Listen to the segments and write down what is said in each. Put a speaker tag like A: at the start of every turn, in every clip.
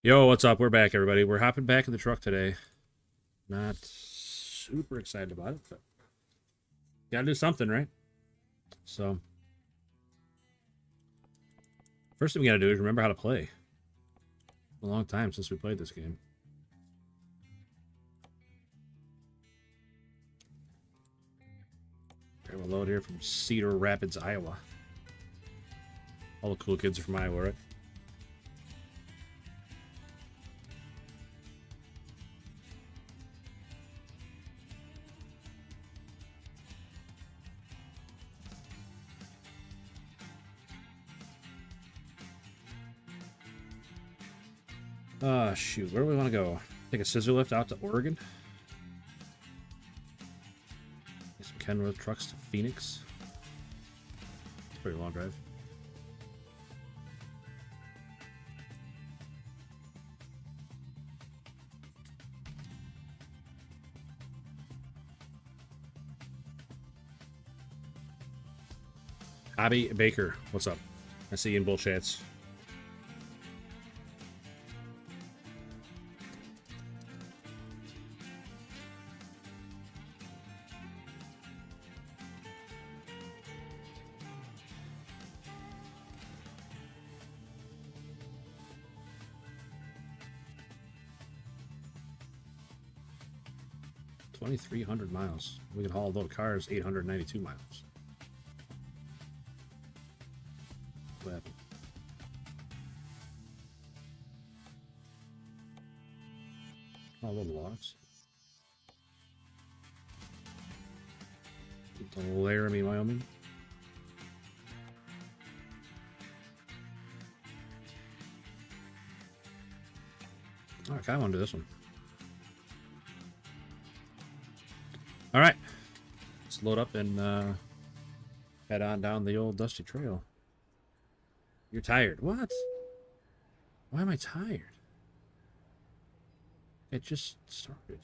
A: Yo, what's up? We're back, everybody. We're hopping back in the truck today. Not super excited about it, but gotta do something, right? So, first thing we gotta do is remember how to play. A long time since we played this game. Grab a load here from Cedar Rapids, Iowa. All the cool kids are from Iowa, right? Shoot. Where do we want to go? Take a scissor lift out to Oregon. Get some Kenworth trucks to Phoenix. It's a pretty long drive. Hobby Baker, what's up? I see you in bull chats. $2,300 miles. We can haul a load of cars 892 miles. What happened? Oh, little logs. To Laramie, Wyoming. Oh, I kind of want to do this one. All right, let's load up and head on down the old dusty trail. You're tired. What? Why am I tired? It just started.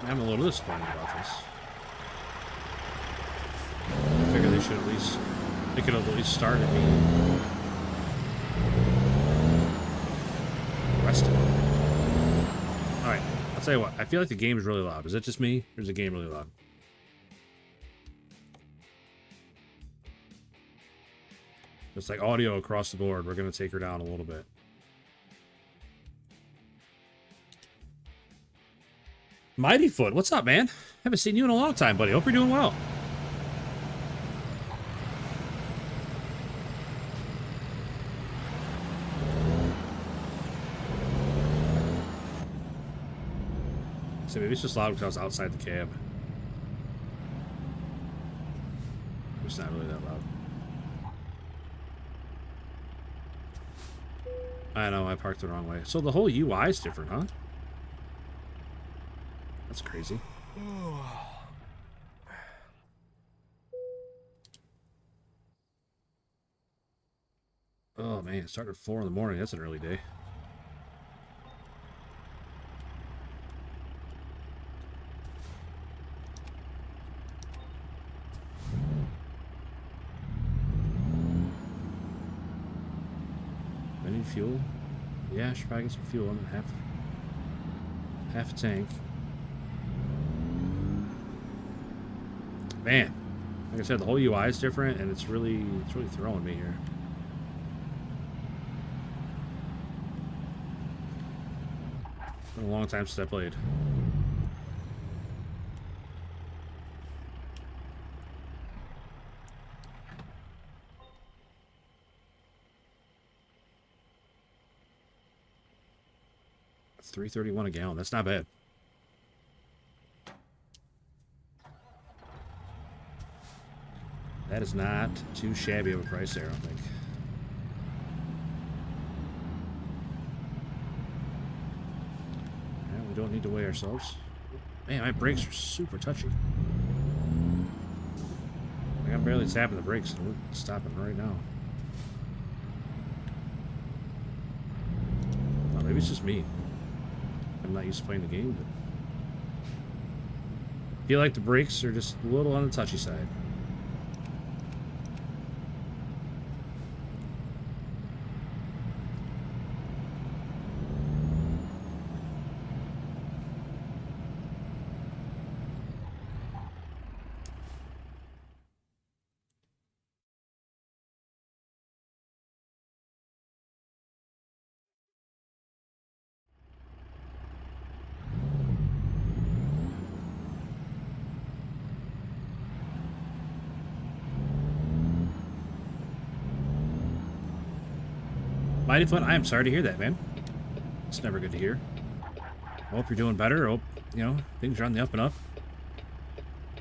A: I'm a little disappointed about this. I figure they should at least, they could have at least started me rested. Alright, I'll tell you what, I feel like the game is really loud. Is it just me, or is the game really loud? It's like audio across the board. We're going to take her down a little bit. Mightyfoot, what's up, man? Haven't seen you in a long time, buddy. Hope you're doing well. So maybe it's just loud because I was outside the cab. It's not really that loud. I know, I parked the wrong way. So the whole UI is different, huh? That's crazy. Oh man, it started at 4 in the morning. That's an early day. I need fuel. Yeah, I should probably get some fuel. I'm at half a tank. Man, like I said, the whole UI is different, and it's really throwing me here. It's been a long time since I played. $3.31 a gallon. That's not bad. That is not too shabby of a price there, I don't think. don't need to weigh ourselves. Man, my brakes are super touchy. Like, I'm barely tapping the brakes, and we're stopping right now. Oh, maybe it's just me. I'm not used to playing the game, but I feel like the brakes are just a little on the touchy side. Mighty Fun, I am sorry to hear that, man. It's never good to hear. I hope you're doing better. I hope, you know, things are on the up and up.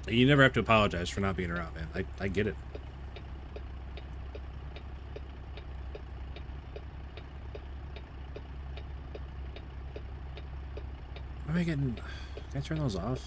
A: You never have to apologize for not being around, man. I get it. Why am I getting... Can I turn those off?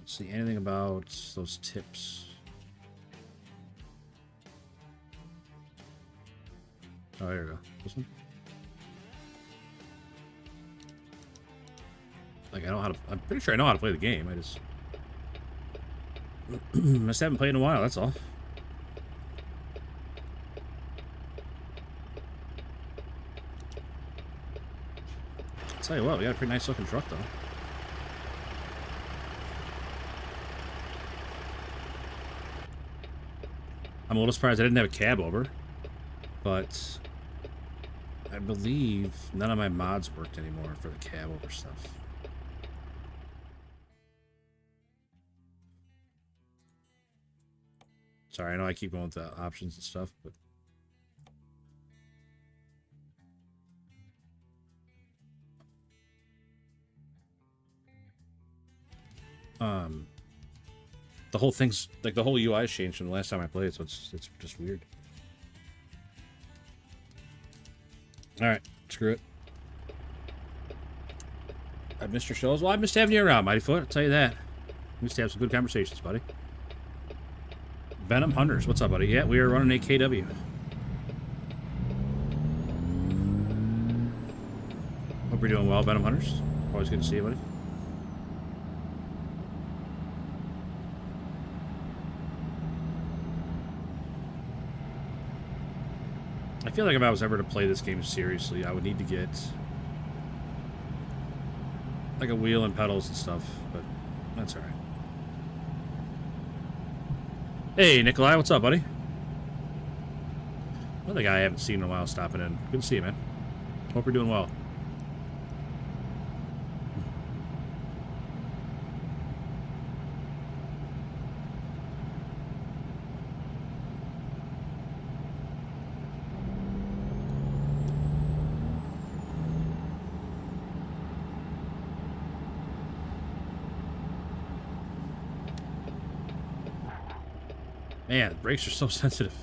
A: See anything about those tips? Oh, here we go. This one? Like, I know how to... I'm pretty sure I know how to play the game. I just... just haven't played in a while, that's all. I'll tell you what, we got a pretty nice looking truck, though. I'm a little surprised I didn't have a cab over, but I believe none of my mods worked anymore for the cab over stuff. Sorry, I know I keep going with the options and stuff, but... the whole thing's, like, the whole UI's changed from the last time I played, so it's just weird. Alright, screw it. I missed your shows. Well, I missed having you around, Mighty Foot, I'll tell you that. We used to have some good conversations, buddy. Venom Hunters, what's up, buddy? Yeah, we are running a KW. Hope you're doing well, Venom Hunters. Always good to see you, buddy. I feel like if I was ever to play this game seriously, I would need to get like a wheel and pedals and stuff, but that's alright. Hey, Nikolai, what's up, buddy? Another guy I haven't seen in a while stopping in. Good to see you, man. Hope you're doing well. Man, the brakes are so sensitive.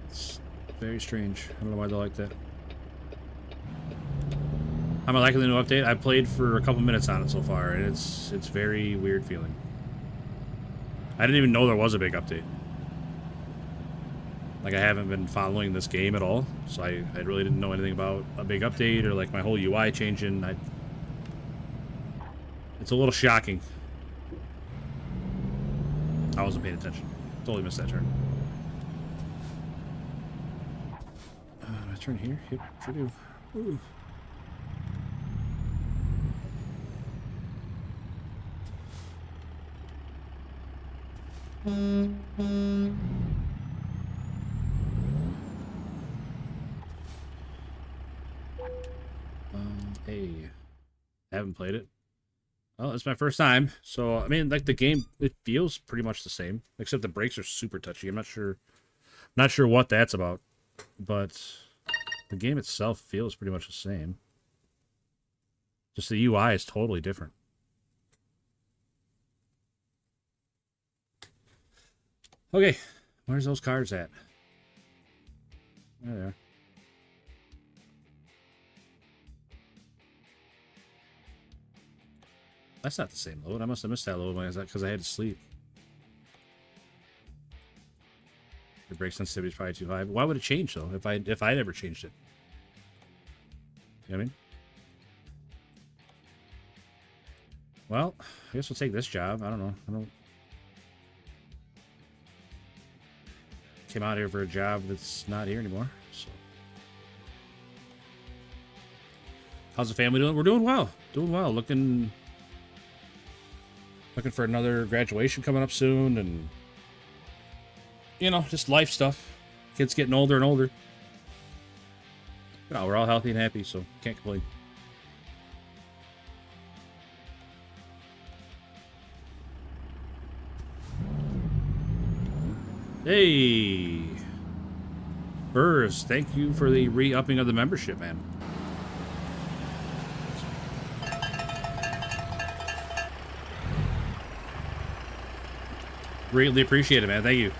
A: It's very strange. I don't know why they're like that. How am I liking the new update? I played for a couple minutes on it so far, and it's very weird feeling. I didn't even know there was a big update. Like, I haven't been following this game at all, so I really didn't know anything about a big update or, like, my whole UI changing. It's a little shocking. I wasn't paying attention. Totally missed that turn. Do I turn here? Yep, sure do. Ooh. Hey, haven't played it. Well, it's my first time, so I mean, like the game, it feels pretty much the same, except the brakes are super touchy. I'm not sure what that's about, but the game itself feels pretty much the same. Just the UI is totally different. Okay, where's those cars at? There they are. That's not the same load. I must have missed that load because I had to sleep. The brake sensitivity is probably too high. But why would it change though? If I never changed it, you know what I mean? Well, I guess we'll take this job. I don't know. I don't. Came out here for a job that's not here anymore. So, how's the family doing? We're doing well. Doing well. Looking for another graduation coming up soon, and you know, just life stuff. Kids getting older and older. You know, we're all healthy and happy, so can't complain. Hey, Burrs, thank you for the re-upping of the membership, man. Greatly appreciate it, man. Thank you.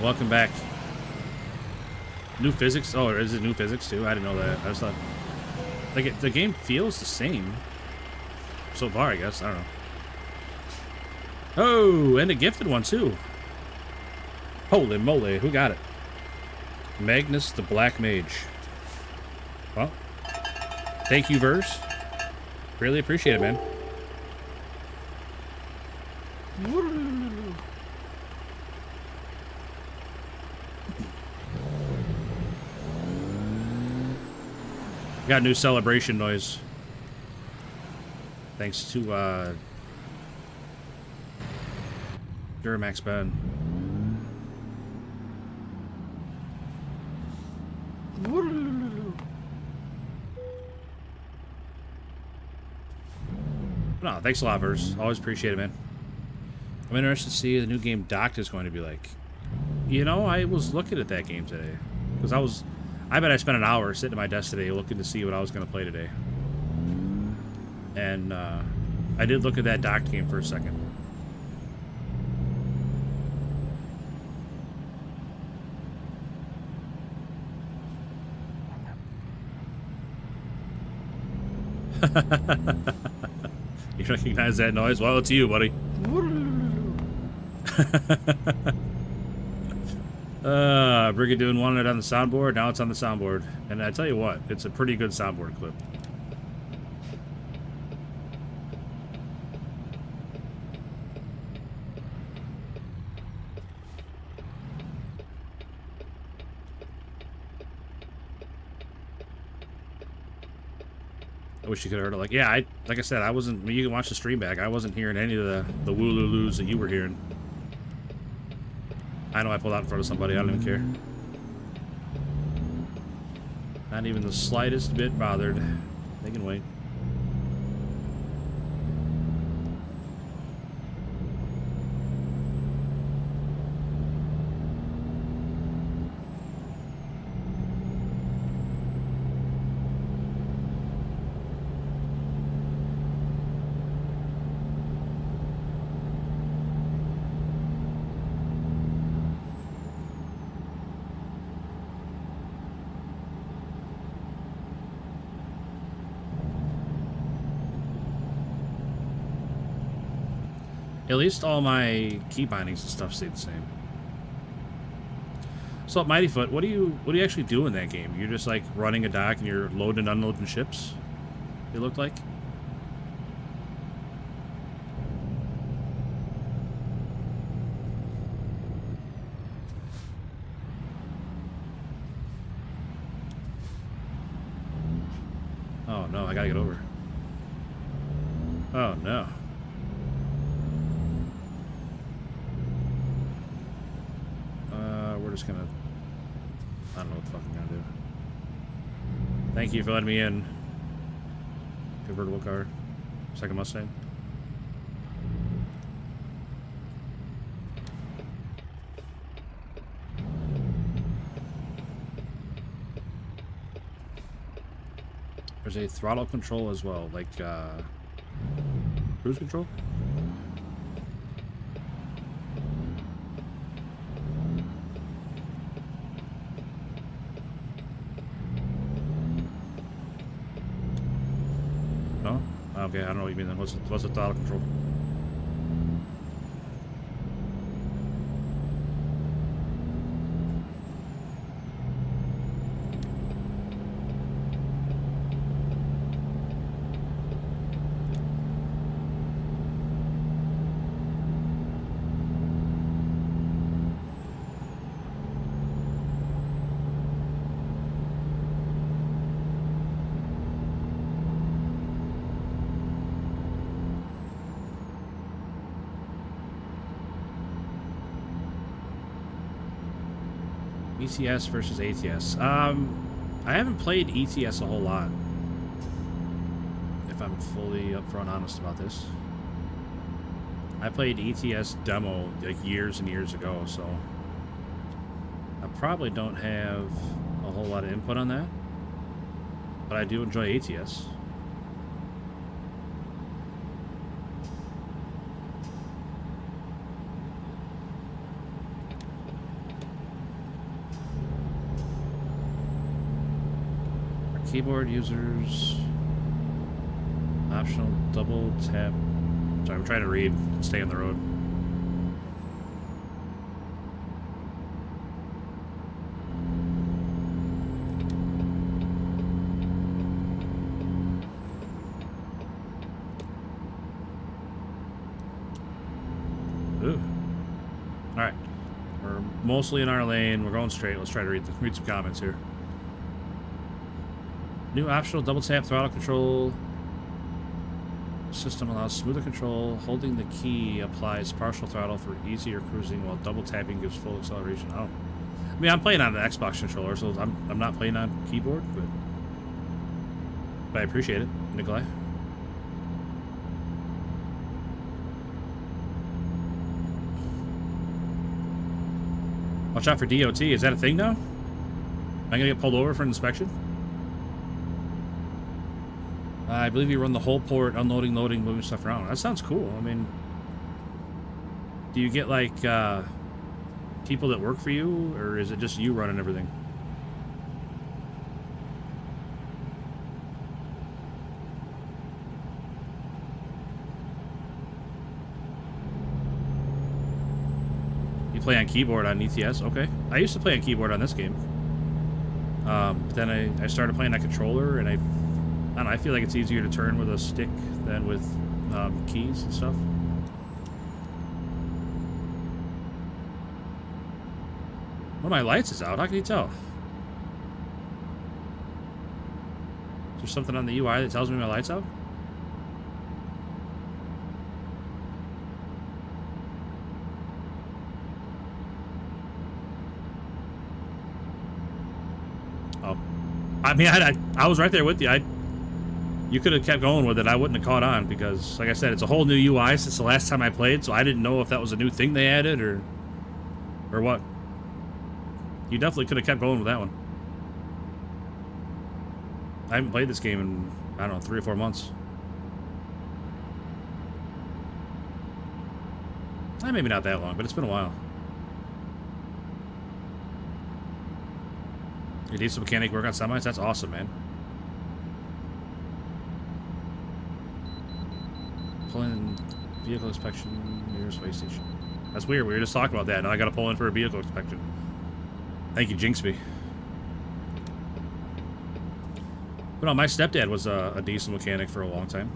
A: Welcome back. New physics? Oh, is it new physics too? I didn't know that. I just thought, like, the game feels the same so far. I guess I don't know. Oh, and a gifted one too. Holy moly, who got it? Magnus the Black Mage. Well, thank you, Verse. Really appreciate it, man. Got a new celebration noise. Thanks to Duramax Ben. No, thanks a lot, Verse. Always appreciate it, man. I'm interested to see the new game Docked is going to be like. You know, I was looking at that game today. Because I bet I spent an hour sitting at my desk today looking to see what I was going to play today. And I did look at that Docked game for a second. You recognize that noise? Well, it's you, buddy. Brigadoon wanted it on the soundboard. Now it's on the soundboard. And I tell you what, it's a pretty good soundboard clip. I wish you could have heard it. Like, yeah, like I said, I wasn't. You can watch the stream back. I wasn't hearing any of the woololoos that you were hearing. I know I pulled out in front of somebody. I don't even care. Not even the slightest bit bothered. They can wait. At least all my key bindings and stuff stayed the same. So, Mightyfoot, what do you actually do in that game? You're just like running a dock and you're loading and unloading ships? It looked like. Oh no, I gotta get over. Oh no. We're just gonna... I don't know what the fuck I'm gonna do. Thank you for letting me in. Convertible car. Second Mustang. There's a throttle control as well, like cruise control. No? Okay, I don't know what you mean then. What's the throttle control? ETS versus ATS. I haven't played ETS a whole lot, if I'm fully upfront honest about this. I played ETS demo like years and years ago, so I probably don't have a whole lot of input on that, but I do enjoy ATS. Keyboard users, optional double tap. Sorry, I'm trying to read, stay on the road. Ooh. Alright. We're mostly in our lane. We're going straight. Let's try to read some comments here. New optional double tap throttle control. System allows smoother control. Holding the key applies partial throttle for easier cruising, while double tapping gives full acceleration. Oh, I mean, I'm playing on the Xbox controller, so I'm not playing on keyboard, but I appreciate it, Nikolai. Watch out for DOT. Is that a thing now? Am I gonna get pulled over for an inspection? I believe you run the whole port, unloading, loading, moving stuff around. That sounds cool. I mean, do you get, like, people that work for you, or is it just you running everything? You play on keyboard on ETS? Okay. I used to play on keyboard on this game. Then I started playing on controller, and I don't know, I feel like it's easier to turn with a stick than with keys and stuff. One of my lights is out. How can you tell? Is there something on the UI that tells me my light's out? Oh. I mean, I was right there with you. You could have kept going with it. I wouldn't have caught on because, like I said, it's a whole new UI since the last time I played, so I didn't know if that was a new thing they added or what. You definitely could have kept going with that one. I haven't played this game in, I don't know, 3 or 4 months. Maybe not that long, but it's been a while. You need some mechanic work on semis? That's awesome, man. Pull in vehicle inspection near space station. That's weird. We were just talking about that. Now I gotta pull in for a vehicle inspection. Thank you, Jinx me. But no, my stepdad was a decent mechanic for a long time.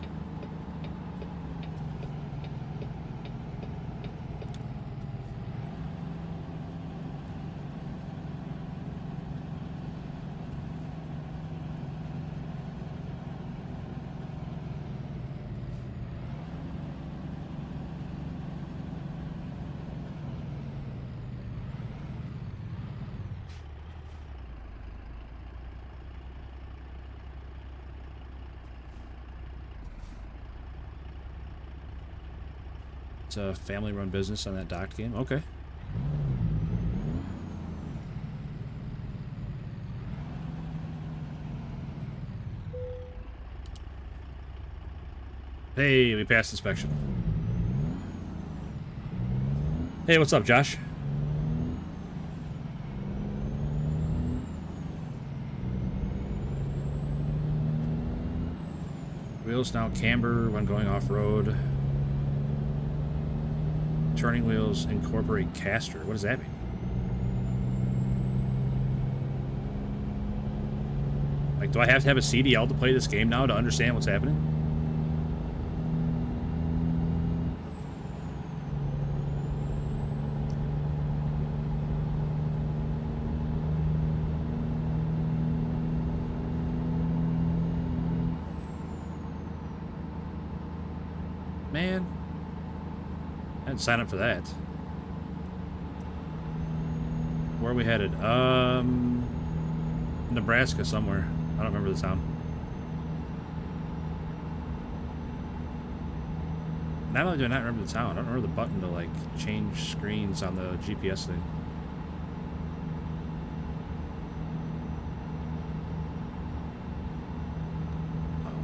A: It's a family-run business on that docked game. Okay. Hey, we passed inspection. Hey, what's up, Josh? Wheels now camber when going off-road. Turning wheels incorporate caster. What does that mean? Like, do I have to have a CDL to play this game now to understand what's happening? Man, I didn't sign up for that. Where are we headed? Nebraska somewhere. I don't remember the town. Not only do I not remember the town, I don't remember the button to, like, change screens on the GPS thing.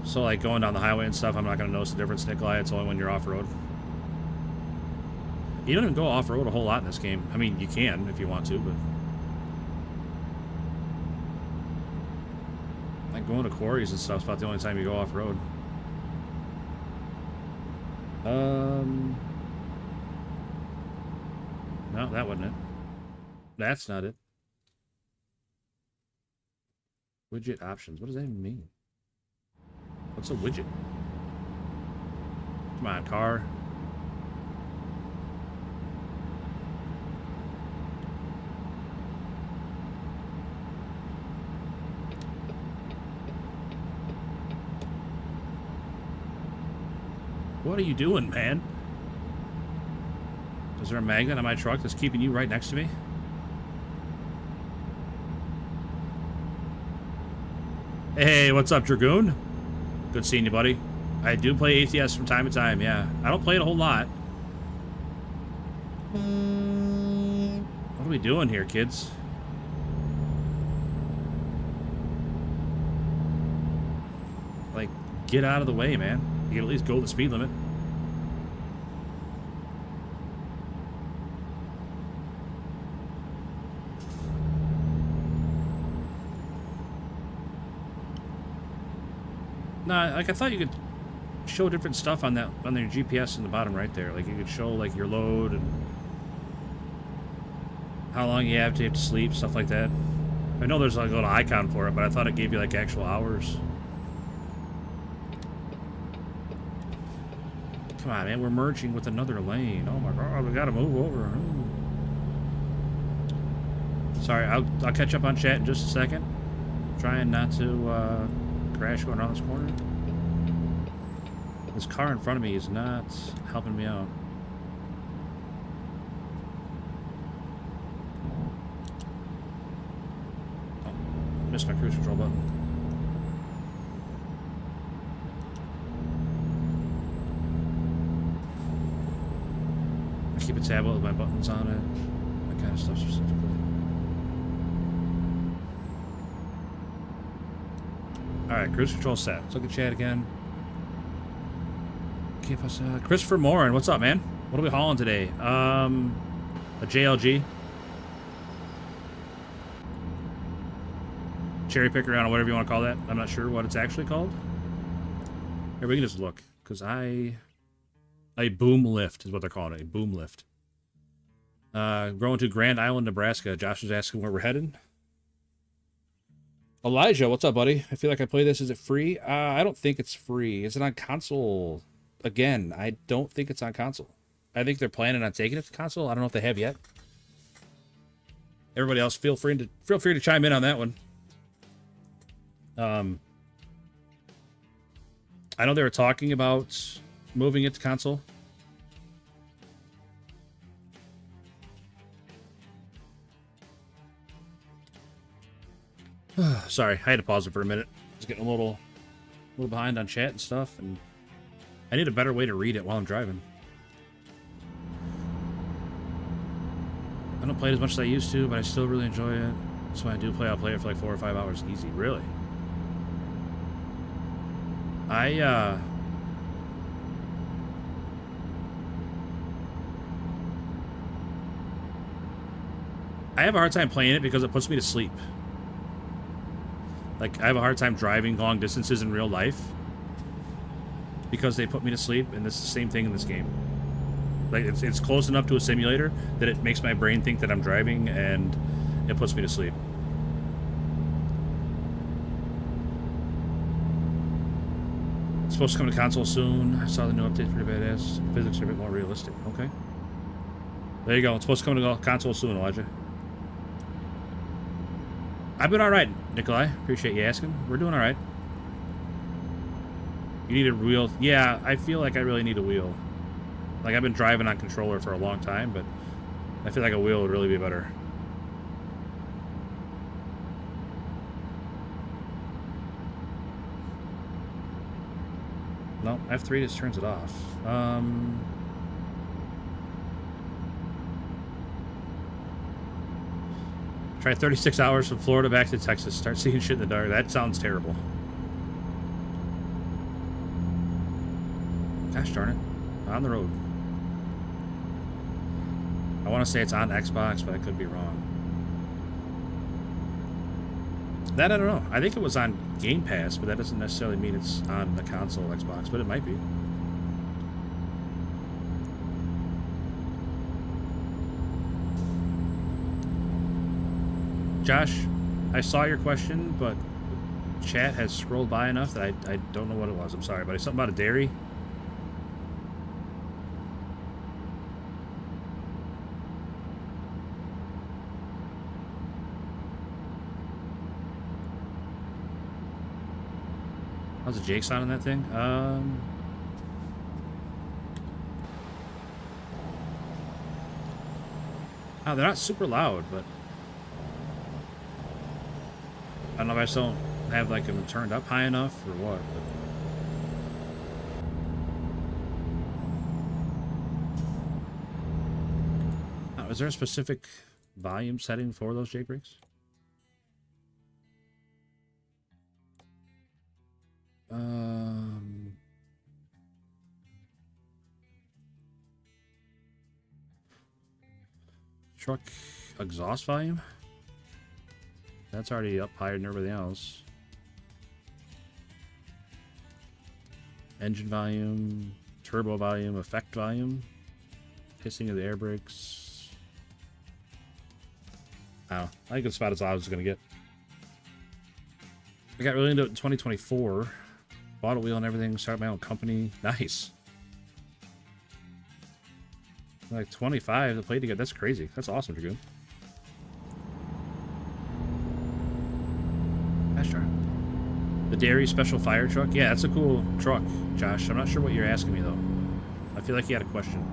A: So, like, going down the highway and stuff, I'm not going to notice the difference, Nikolai. It's only when you're off-road. You don't even go off-road a whole lot in this game. I mean, you can if you want to, but... like, going to quarries and stuff is about the only time you go off-road. No, that wasn't it. That's not it. Widget options. What does that even mean? What's a widget? Come on, car. What are you doing, man? Is there a magnet on my truck that's keeping you right next to me? Hey, what's up, Dragoon? Good seeing you, buddy. I do play ATS from time to time, yeah. I don't play it a whole lot. What are we doing here, kids? Like, get out of the way, man. You can at least go the speed limit. Nah, like I thought you could show different stuff on that on your GPS in the bottom right there. Like you could show like your load and how long you have to sleep, stuff like that. I know there's like a little icon for it, but I thought it gave you like actual hours. Come on, man, we're merging with another lane. Oh my god, we gotta move over. Sorry, I'll catch up on chat in just a second. Trying not to crash going around this corner. This car in front of me is not helping me out. Oh, missed my cruise control button. I keep a tablet with my buttons on it. That kind of stuff specifically. Alright, cruise control set. Let's look at chat again. Keep us, Christopher Morin, what's up, man? What are we hauling today? A JLG. Cherry picker, I don't know, whatever you want to call that. I'm not sure what it's actually called. Here, we can just look, because a boom lift is what they're calling it, a boom lift. Going to Grand Island, Nebraska. Josh was asking where we're headed. Elijah, what's up, buddy? I feel like I play this. Is it free? I don't think it's free. Is it on console? Again, I don't think it's on console. I think they're planning on taking it to console. I don't know if they have yet. Everybody else, feel free to chime in on that one. I know they were talking about moving it to console. Sorry, I had to pause it for a minute. I was getting a little behind on chat and stuff, and I need a better way to read it while I'm driving. I don't play it as much as I used to, but I still really enjoy it. So when I do play, I'll play it for like 4 or 5 hours easy. Really? I have a hard time playing it because it puts me to sleep. Like, I have a hard time driving long distances in real life because they put me to sleep, and it's the same thing in this game. Like, it's close enough to a simulator that it makes my brain think that I'm driving, and it puts me to sleep. It's supposed to come to console soon. I saw the new update, pretty badass. Physics are a bit more realistic. Okay. There you go. It's supposed to come to console soon, Elijah. I've been alright, Nikolai. Appreciate you asking. We're doing alright. You need a wheel. Yeah, I feel like I really need a wheel. Like, I've been driving on controller for a long time, but I feel like a wheel would really be better. No, F3 just turns it off. Try 36 hours from Florida back to Texas. Start seeing shit in the dark. That sounds terrible. Gosh darn it. On the road. I want to say it's on Xbox, but I could be wrong. That I don't know. I think it was on Game Pass, but that doesn't necessarily mean it's on the console Xbox, but it might be. Josh, I saw your question, but chat has scrolled by enough that I don't know what it was. I'm sorry, but it's something about a dairy. How's the Jake sound on that thing? Oh, they're not super loud, but I don't know if I just don't have like them turned up high enough or what. But... is there a specific volume setting for those Jake brakes? Truck exhaust volume? That's already up higher than everything else. Engine volume, turbo volume, effect volume, hissing of the air brakes. I don't know. I think it's about as loud as it's going to get. I got really into it in 2024. Bought a wheel and everything, started my own company. Nice. Like 25 to play together. That's crazy. That's awesome, Dragoon. That's sure. The dairy special fire truck? Yeah, that's a cool truck, Josh. I'm not sure what you're asking me, though. I feel like you had a question.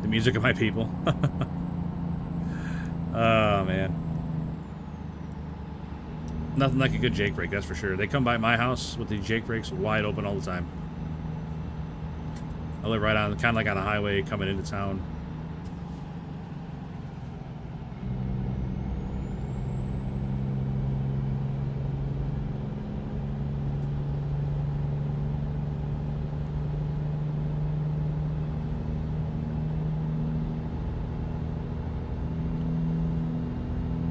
A: The music of my people. Oh, man. Nothing like a good Jake brake, that's for sure. They come by my house with the Jake brakes wide open all the time. I live right on, kind of like on a highway coming into town.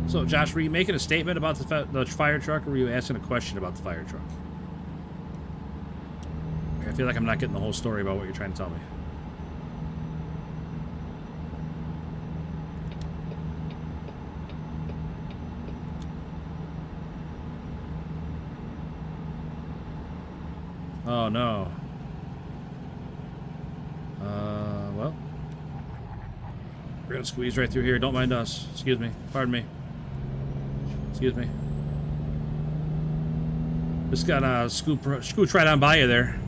A: So, Josh, were you making a statement about the fire truck, or were you asking a question about the fire truck? I feel like I'm not getting the whole story about what you're trying to tell me. Oh, no. Well. We're gonna squeeze right through here. Don't mind us. Excuse me. Pardon me. Excuse me. Just gotta scoot right on by you there.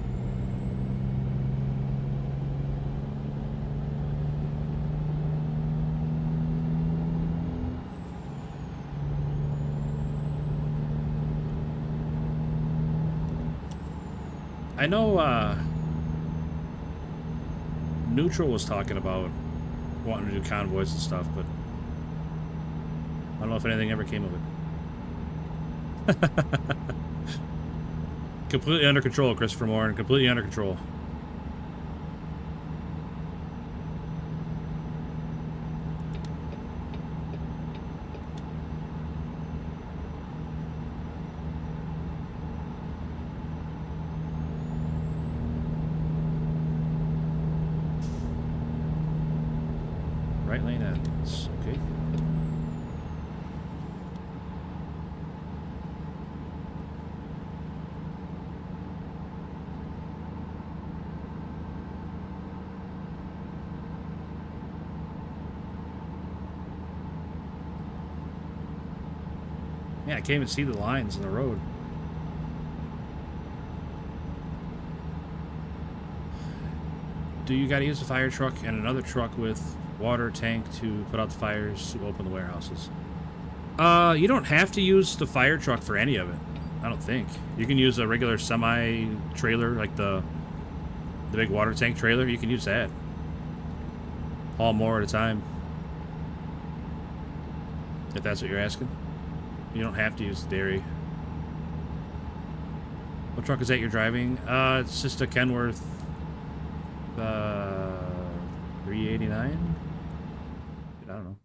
A: I know Neutral was talking about wanting to do convoys and stuff, but I don't know if anything ever came of it. Completely under control, Christopher Moore. Completely under control. Right lane ends. Okay. Yeah, I can't even see the lines in the road. Do you gotta use a fire truck and another truck with water tank to put out the fires to open the warehouses? You don't have to use the fire truck for any of it. I don't think. You can use a regular semi-trailer, like the big water tank trailer. You can use that. Haul more at a time. If that's what you're asking. You don't have to use the dairy. What truck is that you're driving? It's just a Kenworth 389? I don't know.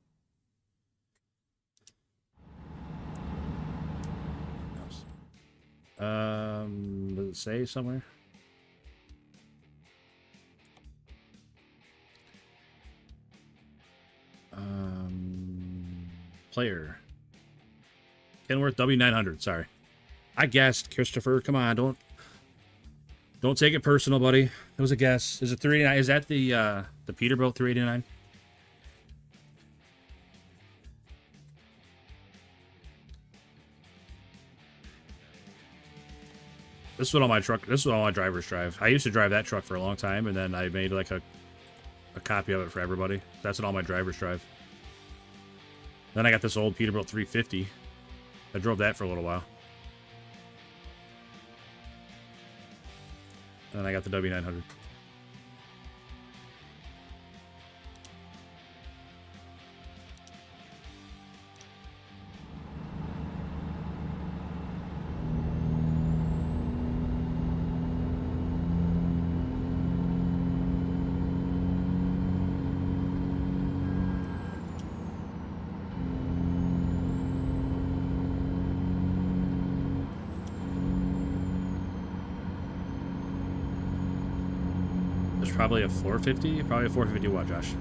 A: Does it say somewhere? Player. Kenworth W900, sorry. I guessed, Christopher. Come on, don't take it personal, buddy. It was a guess. Is it 389? Is that the Peterbilt 389? This is what all my drivers drive. I used to drive that truck for a long time, and then I made like a copy of it for everybody. That's what all my drivers drive. Then I got this old Peterbilt 350. I drove that for a little while. And then I got the W900. Probably a 450? Probably a 450 watt, Josh.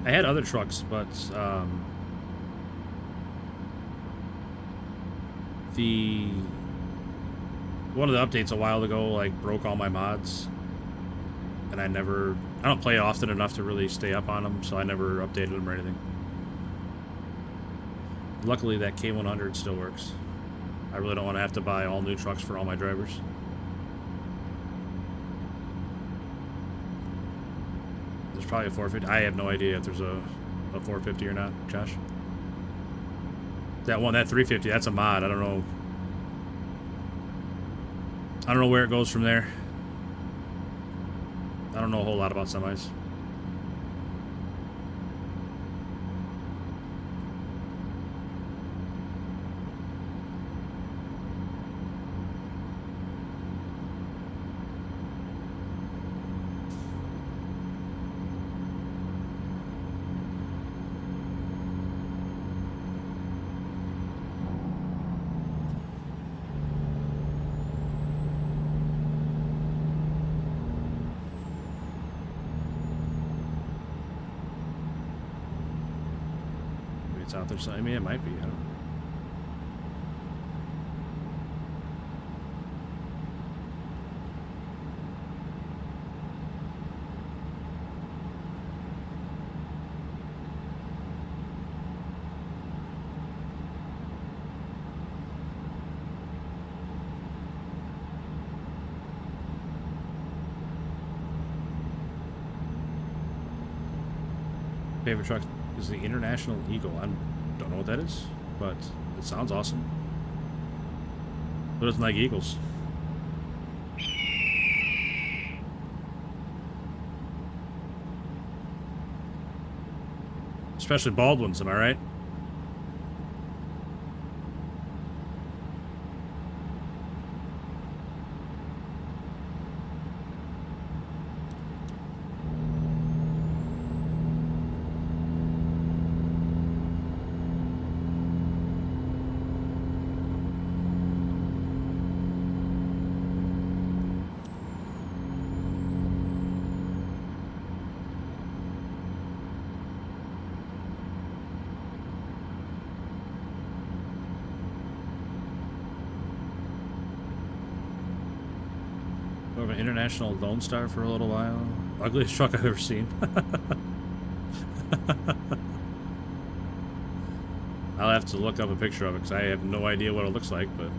A: I had other trucks, but one of the updates a while ago like broke all my mods, and I don't play often enough to really stay up on them, so I never updated them or anything. Luckily, that K100 still works. I really don't want to have to buy all new trucks for all my drivers. There's probably a 450. I have no idea if there's a 450 or not, Josh. That 350, that's a mod. I don't know. I don't know where it goes from there. I don't know a whole lot about semis. Out there, so I mean, it might be. I don't know. Favorite truck is the International Eagle. I don't know what that is, but it sounds awesome. Who doesn't like Eagles? Especially bald ones, am I right? More of an international Lone Star for a little while. Ugliest truck I've ever seen. I'll have to look up a picture of it because I have no idea what it looks like, but...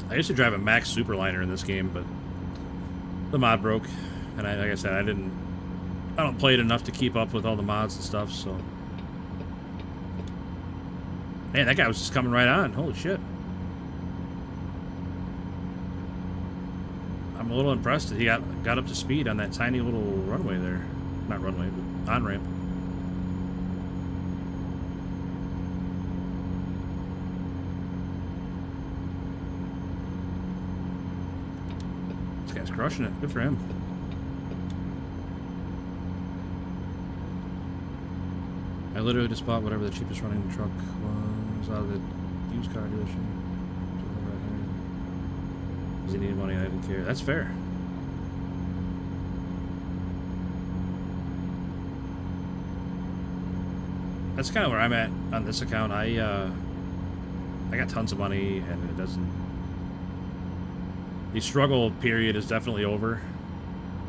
A: I used to drive a Max Superliner in this game, but the mod broke, and like I said, I don't play it enough to keep up with all the mods and stuff, so... Man, that guy was just coming right on. Holy shit. I'm a little impressed that he got up to speed on that tiny little runway there. Not runway, but on-ramp. This guy's crushing it. Good for him. I literally just bought whatever the cheapest running truck was out of the used car dealership. Because he needed money and I didn't care. That's fair. That's kind of where I'm at on this account. I got tons of money and it doesn't... The struggle period is definitely over.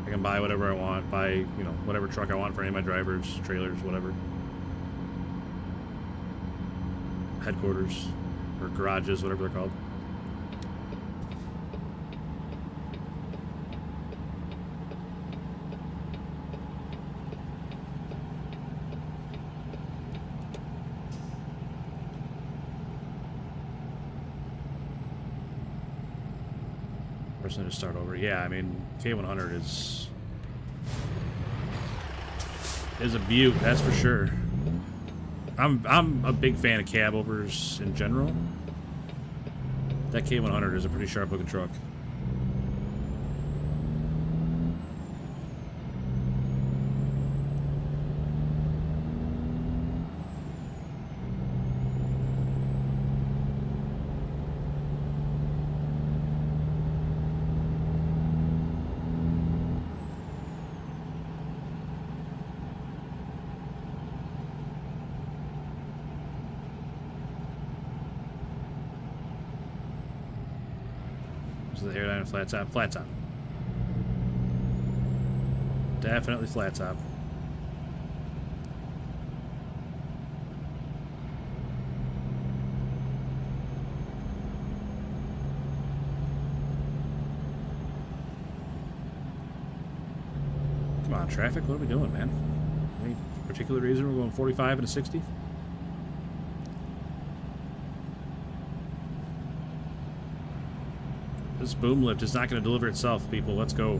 A: I can buy whatever I want, buy, you know, whatever truck I want for any of my drivers, trailers, whatever. Headquarters or garages, whatever they're called. Person to start over. Yeah, I mean, K100 is a beaut, that's for sure. I'm a big fan of cab overs in general. That K100 is a pretty sharp looking truck. The airline and flat top. Flat top. Definitely flat top. Come on, traffic. What are we doing, man? Any particular reason we're going 45 and a 60? This boom lift is not going to deliver itself, people. Let's go.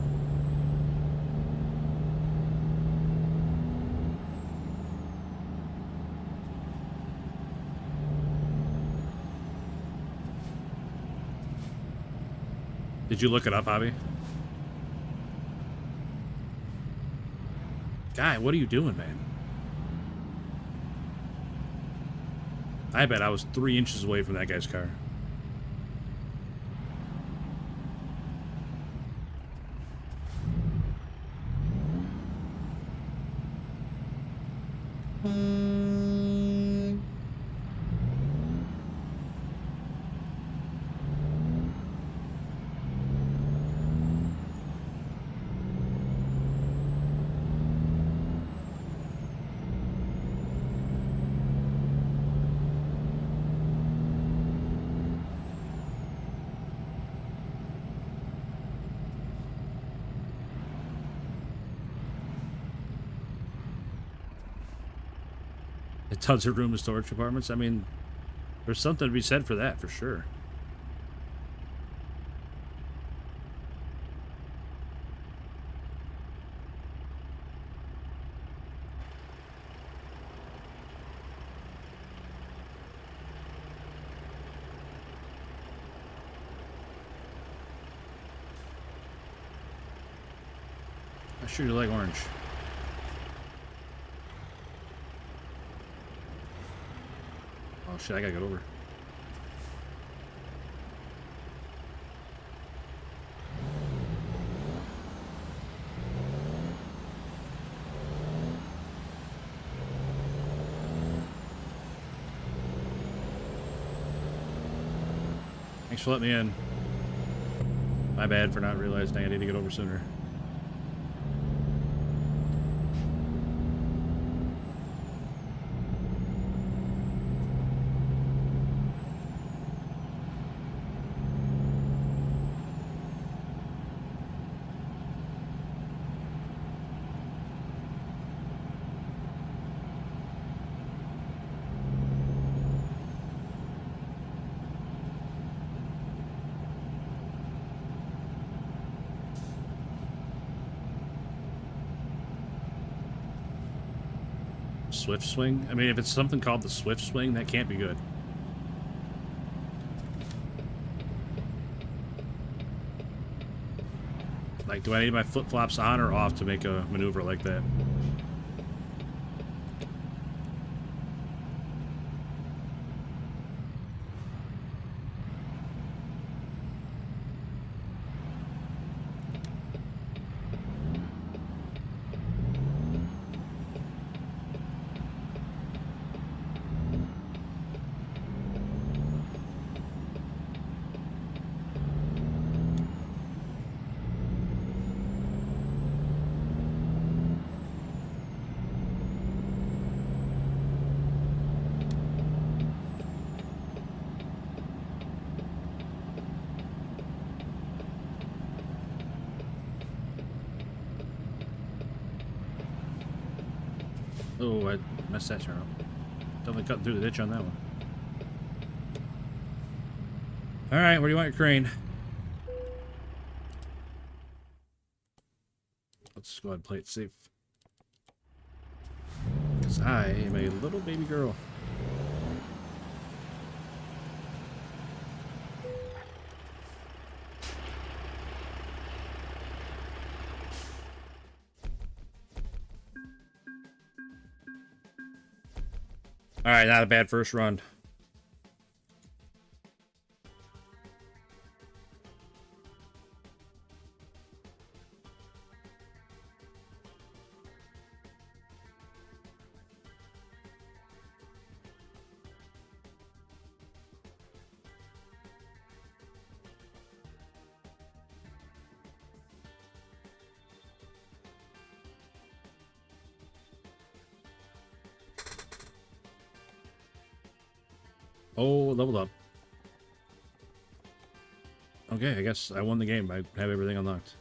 A: Did you look it up, Hobby? Guy, what are you doing, man? I bet I was 3 inches away from that guy's car. Tons of room in storage compartments. I mean, there's something to be said for that, for sure. I sure do like orange. Oh shit, I gotta get over. Thanks for letting me in. My bad for not realizing I need to get over sooner. Swift swing? I mean, if it's something called the swift swing, that can't be good. Like, do I need my flip-flops on or off to make a maneuver like that? Oh, I messed that turn up. Definitely cutting through the ditch on that one. Alright, where do you want your crane? Let's go ahead and play it safe. Because I am a little baby girl. Alright, not a bad first run. Oh, leveled up. Okay, I guess I won the game. I have everything unlocked.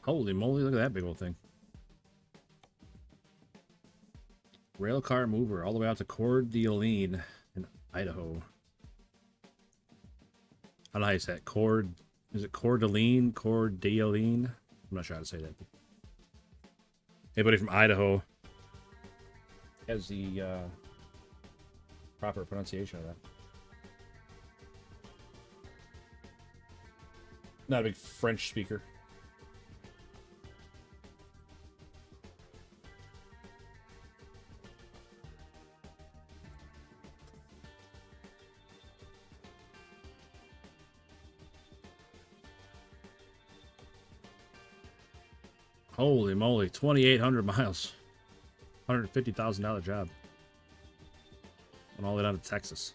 A: Holy moly, look at that big old thing. Railcar mover all the way out to Coeur d'Alene in Idaho. I don't know how you say it. Is it Coeur d'Alene? Coeur d'Alene? I'm not sure how to say that. Anybody from Idaho has the proper pronunciation of that. Not a big French speaker. Holy moly, 2,800 miles. $150,000 job. And all the way down to Texas.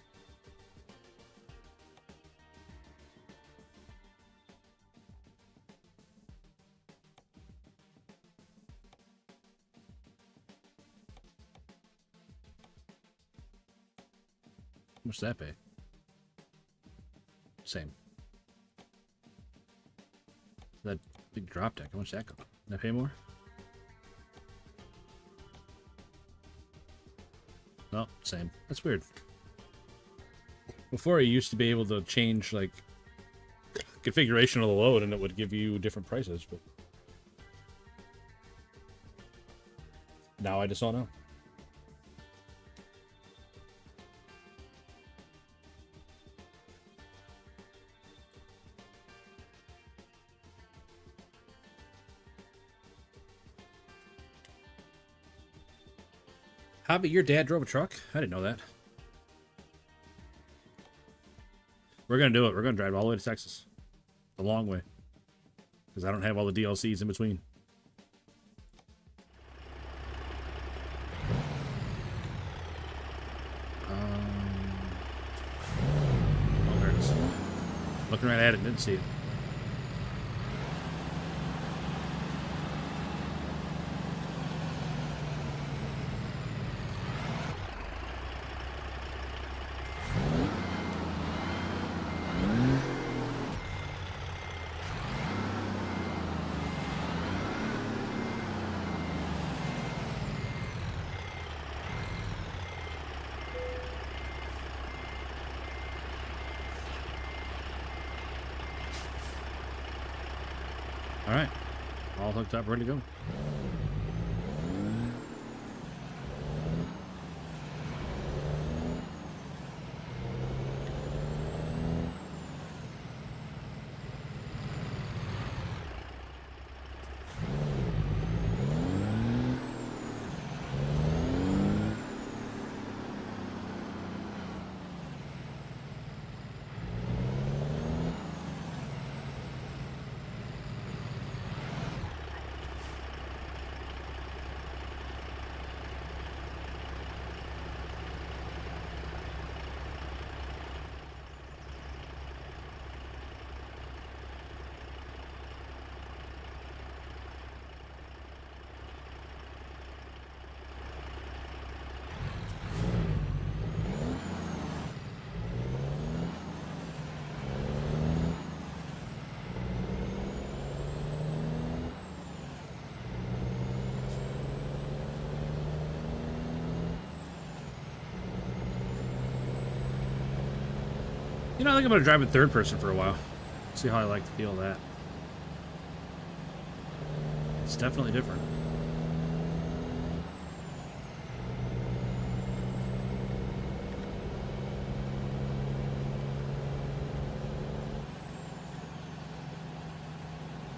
A: How much does that pay? Same. That big drop deck, how much that go? Did I pay more? No, same. That's weird. Before, you used to be able to change, like, configuration of the load, and it would give you different prices, but now I just don't know. Hobby, your dad drove a truck? I didn't know that. We're gonna do it. We're gonna drive all the way to Texas. The long way. Because I don't have all the DLCs in between. Oh, there it is. Looking right at it, didn't see it. Alright. All hooked up, ready to go. You know, I think I'm going to drive in third person for a while. See how I like to feel that. It's definitely different.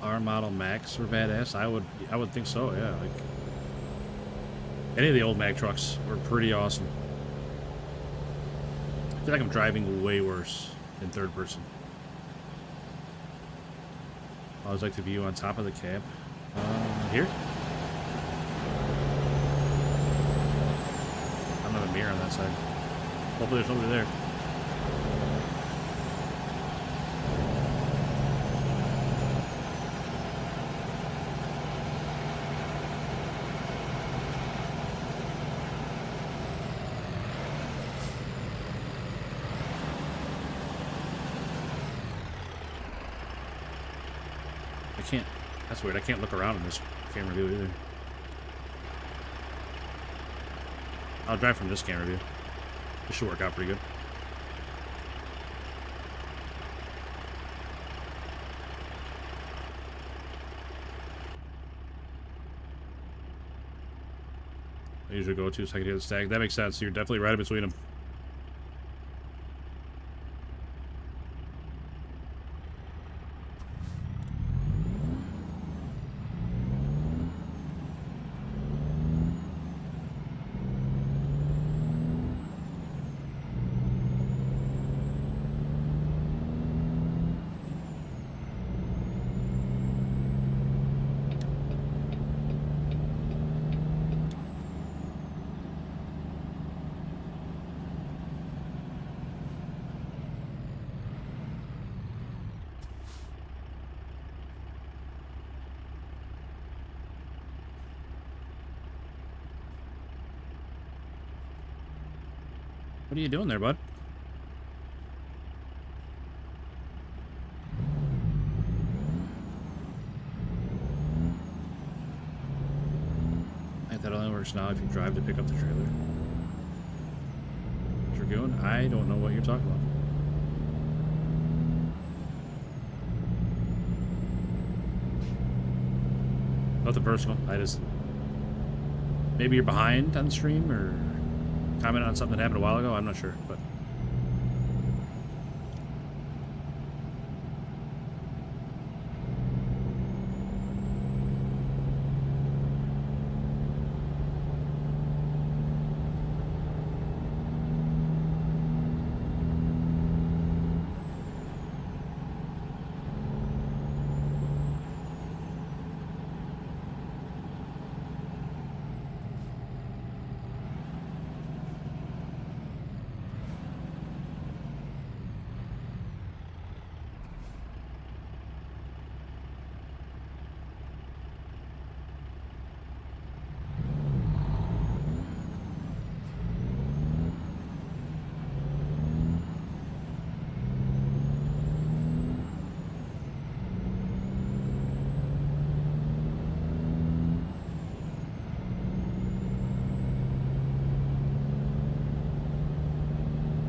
A: R model Macs were badass. I would think so, yeah. Like any of the old Mac trucks were pretty awesome. I feel like I'm driving way worse in third person. I always like the view on top of the cab. Here? I don't have a mirror on that side. Hopefully there's nobody there. That's weird. I can't look around in this camera view either. I'll drive from this camera view. This should work out pretty good. I usually go to so I can hear the stag. That makes sense. You're definitely right in between them. What are you doing there, bud? I think that only works now if you drive to pick up the trailer. Lagoon? I don't know what you're talking about. Nothing personal. I just... Maybe you're behind on the stream or comment on something that happened a while ago. I'm not sure, but...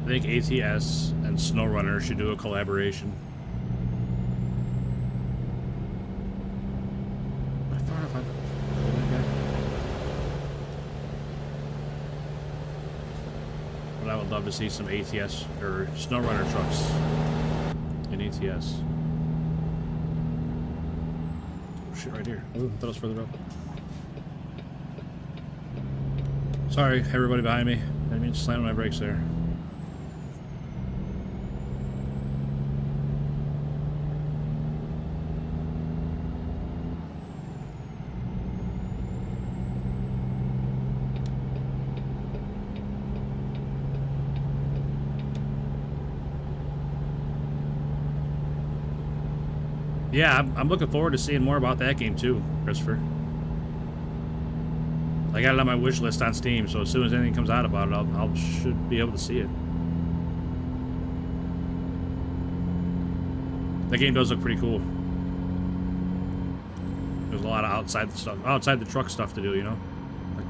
A: I think ATS and SnowRunner should do a collaboration. How far have I... But I would love to see some ATS or SnowRunner trucks in ATS. Oh, shit, right here. Oh, I thought it was further up. Sorry, everybody behind me. I didn't mean to slam my brakes there. Yeah, I'm looking forward to seeing more about that game too, Christopher. I got it on my wish list on Steam, so as soon as anything comes out about it, I'll should be able to see it. That game does look pretty cool. There's a lot of outside the truck stuff to do, you know, like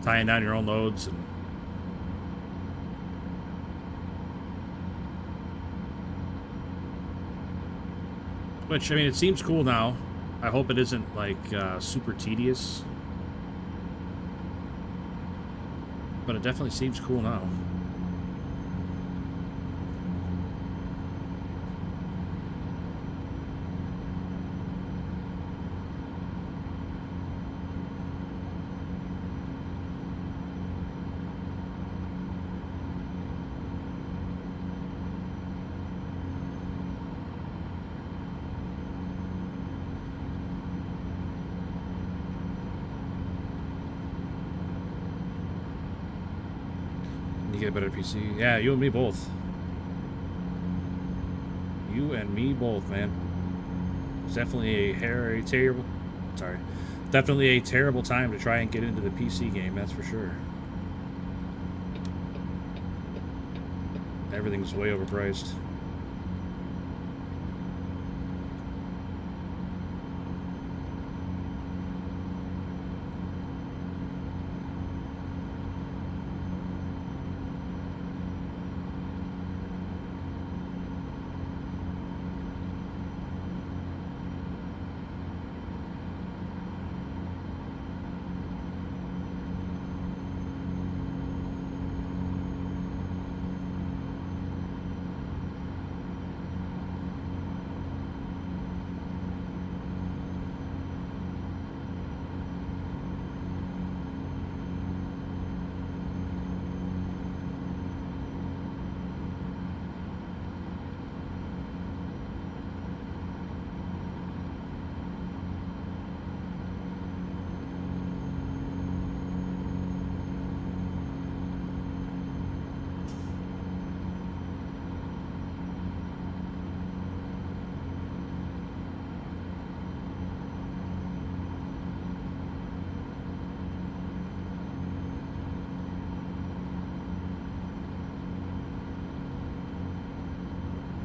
A: tying down your own loads and. Which, I mean, it seems cool now. I hope it isn't, like, super tedious. But it definitely seems cool now. Get a better PC. Yeah, you and me both. You and me both, man. It's definitely definitely a terrible time to try and get into the PC game, that's for sure. Everything's way overpriced.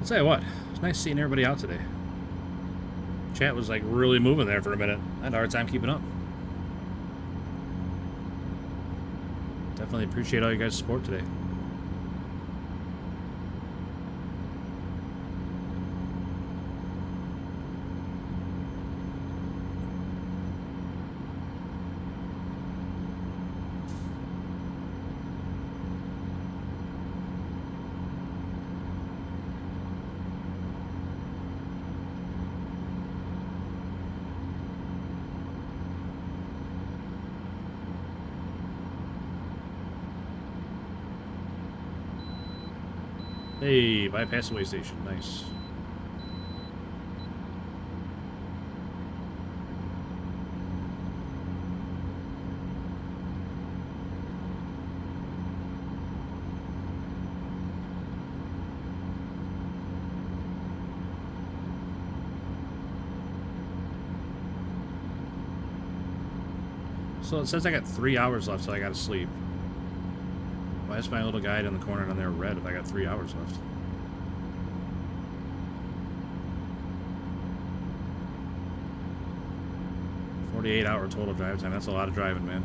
A: I'll tell you what, it's nice seeing everybody out today. Chat was like really moving there for a minute. I had a hard time keeping up. Definitely appreciate all you guys' support today. Hey, bypass the way station. Nice. So it says I got 3 hours left, so I gotta sleep. Why is my little guide in the corner down there red if I got 3 hours left? $48-hour total drive time. That's a lot of driving, man.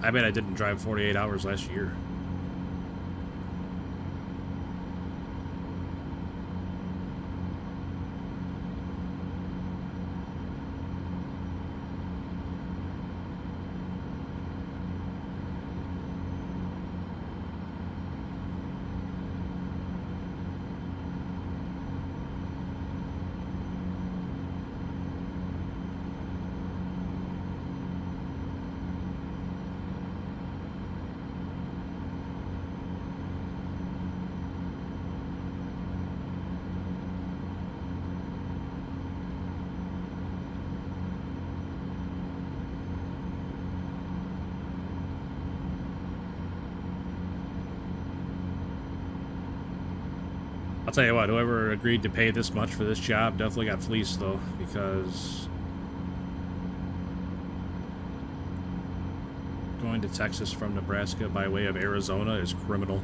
A: I bet I didn't drive 48 hours last year. I'll tell you what, whoever agreed to pay this much for this job definitely got fleeced, though, because going to Texas from Nebraska by way of Arizona is criminal.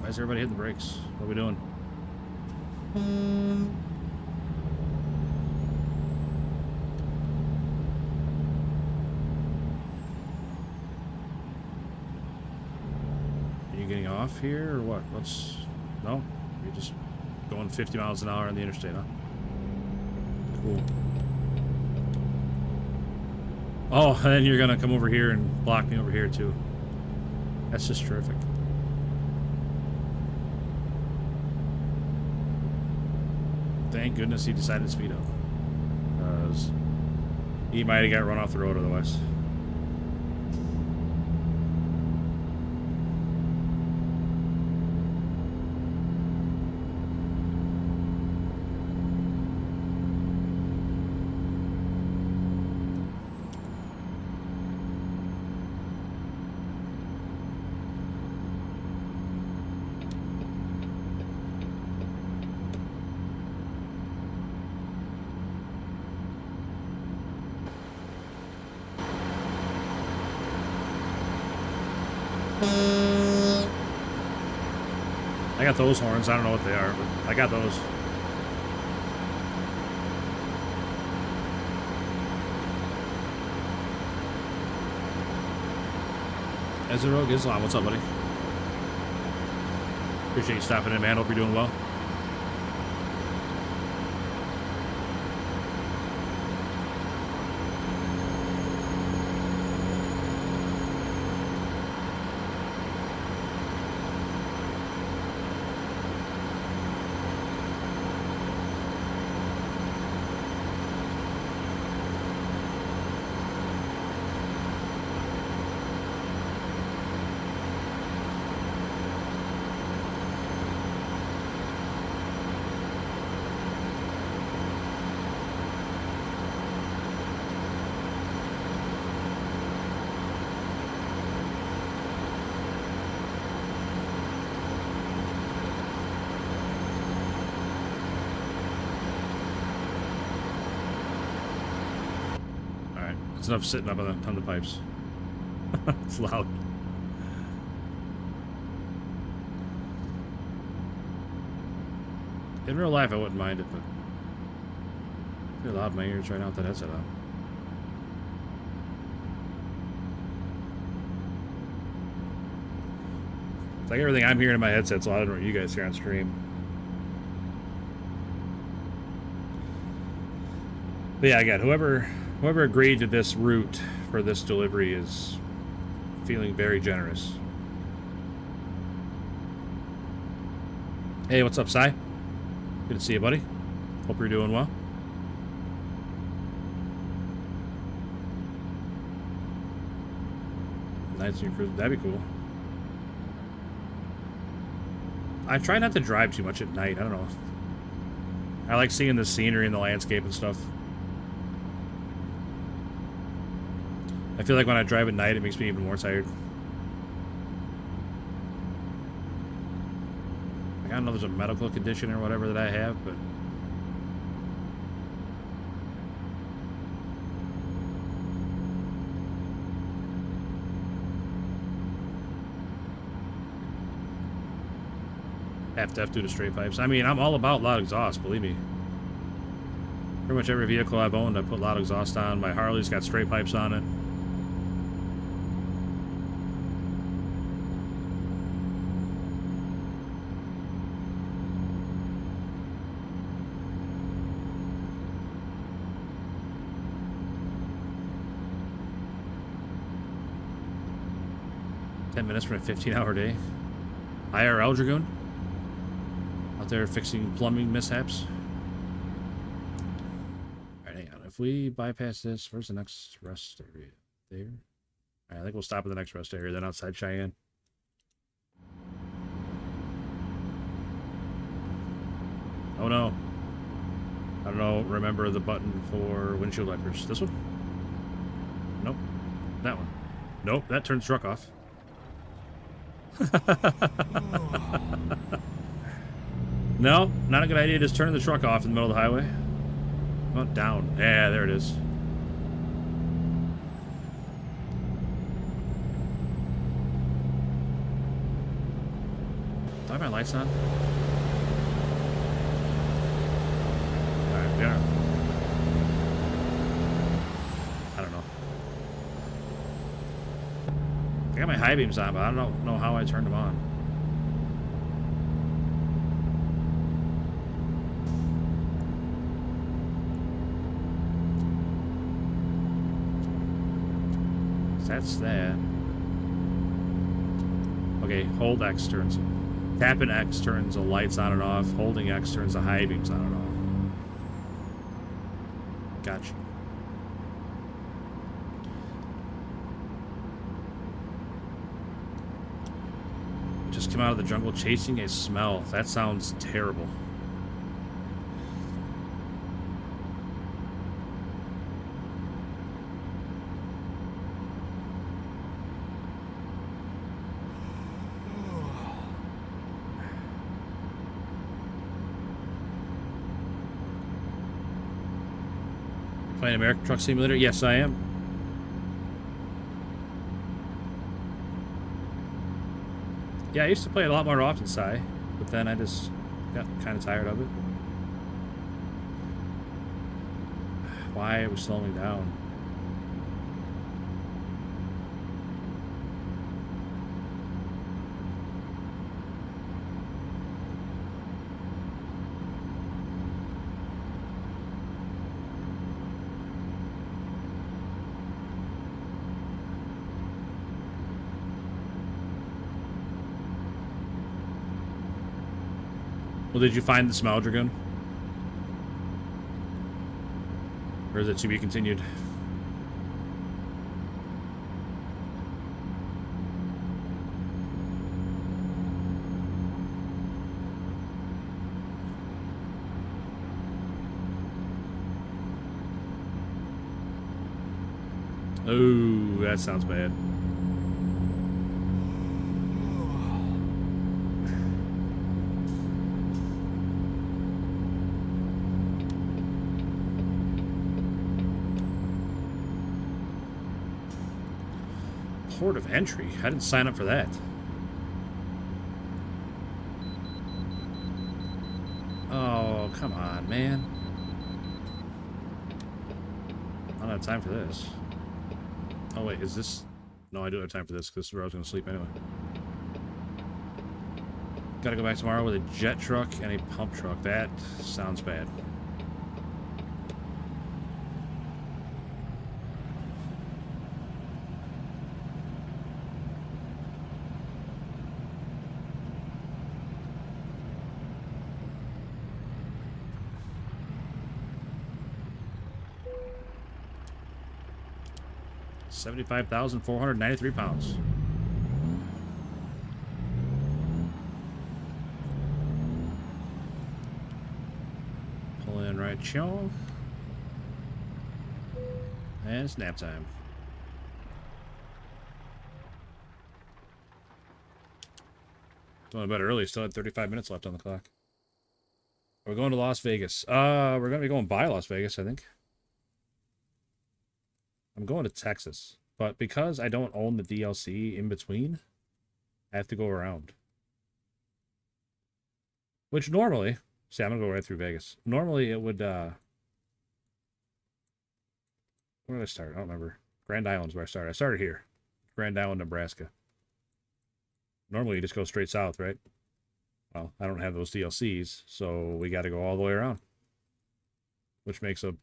A: Why is everybody hitting the brakes? What are we doing? Getting off here or what? What's no? You're just going 50 miles an hour on the interstate, huh? Cool. Oh, and then you're gonna come over here and block me over here too. That's just terrific. Thank goodness he decided to speed up, because he might have got run off the road otherwise. I got those horns. I don't know what they are, but I got those. Ezra Rogue Islam, what's up, buddy? Appreciate you stopping in, man. Hope you're doing well. It's enough sitting up on the pipes. It's loud. In real life, I wouldn't mind it, but it's really loud in my ears right now with that headset on. It's like everything I'm hearing in my headset's louder than what you guys hear on stream. But yeah, again, whoever agreed to this route for this delivery is feeling very generous. Hey, what's up, Sai? Good Good to see you, buddy. Hope you're doing well. Nights in your cruise, that'd be cool. I try not to drive too much at night. I don't know. I like seeing the scenery and the landscape and stuff. I feel like when I drive at night, it makes me even more tired. I don't know if there's a medical condition or whatever that I have, but... F due to straight pipes. I mean, I'm all about loud exhaust, believe me. Pretty much every vehicle I've owned, I put loud exhaust on. My Harley's got straight pipes on it. Minutes for a 15-hour day. IRL Dragoon out there fixing plumbing mishaps. Alright, hang on. If we bypass this, where's the next rest area? There. Alright, I think we'll stop at the next rest area, then outside Cheyenne. Oh no. I don't know, remember the button for windshield wipers. This one? Nope. That one. Nope, that turns truck off. No, not a good idea. Just turning the truck off in the middle of the highway. Oh, down. Yeah, there it is. Do I have my lights on? Alright, yeah. I don't know. I got my high beams on, but I don't know how I turned them on. That's that. Okay, hold X turns. Tapping X turns the lights on and off. Holding X turns the high beams on and off. Gotcha. Just come out of the jungle chasing a smell. That sounds terrible. Playing American Truck Simulator? Yes, I am. Yeah, I used to play it a lot more often, Sai, but then I just got kind of tired of it. Why it was slowing down. Well, did you find the smell, Dragoon? Or is it to be continued? Oh, that sounds bad. Port of entry? I didn't sign up for that. Oh, come on, man. I don't have time for this. Oh, wait, is this... No, I do have time for this, because this is where I was going to sleep anyway. Gotta go back tomorrow with a jet truck and a pump truck. That sounds bad. 75,493 pounds. Pull in right show. And it's nap time. Going to bed early, still had 35 minutes left on the clock. We're going to Las Vegas. We're going to be going by Las Vegas, I think. I'm going to Texas. But because I don't own the DLC in between, I have to go around. Which normally... See, I'm going to go right through Vegas. Normally, it would... Where did I start? I don't remember. Grand Island's where I started. I started here. Grand Island, Nebraska. Normally, you just go straight south, right? Well, I don't have those DLCs, so we got to go all the way around. Which makes a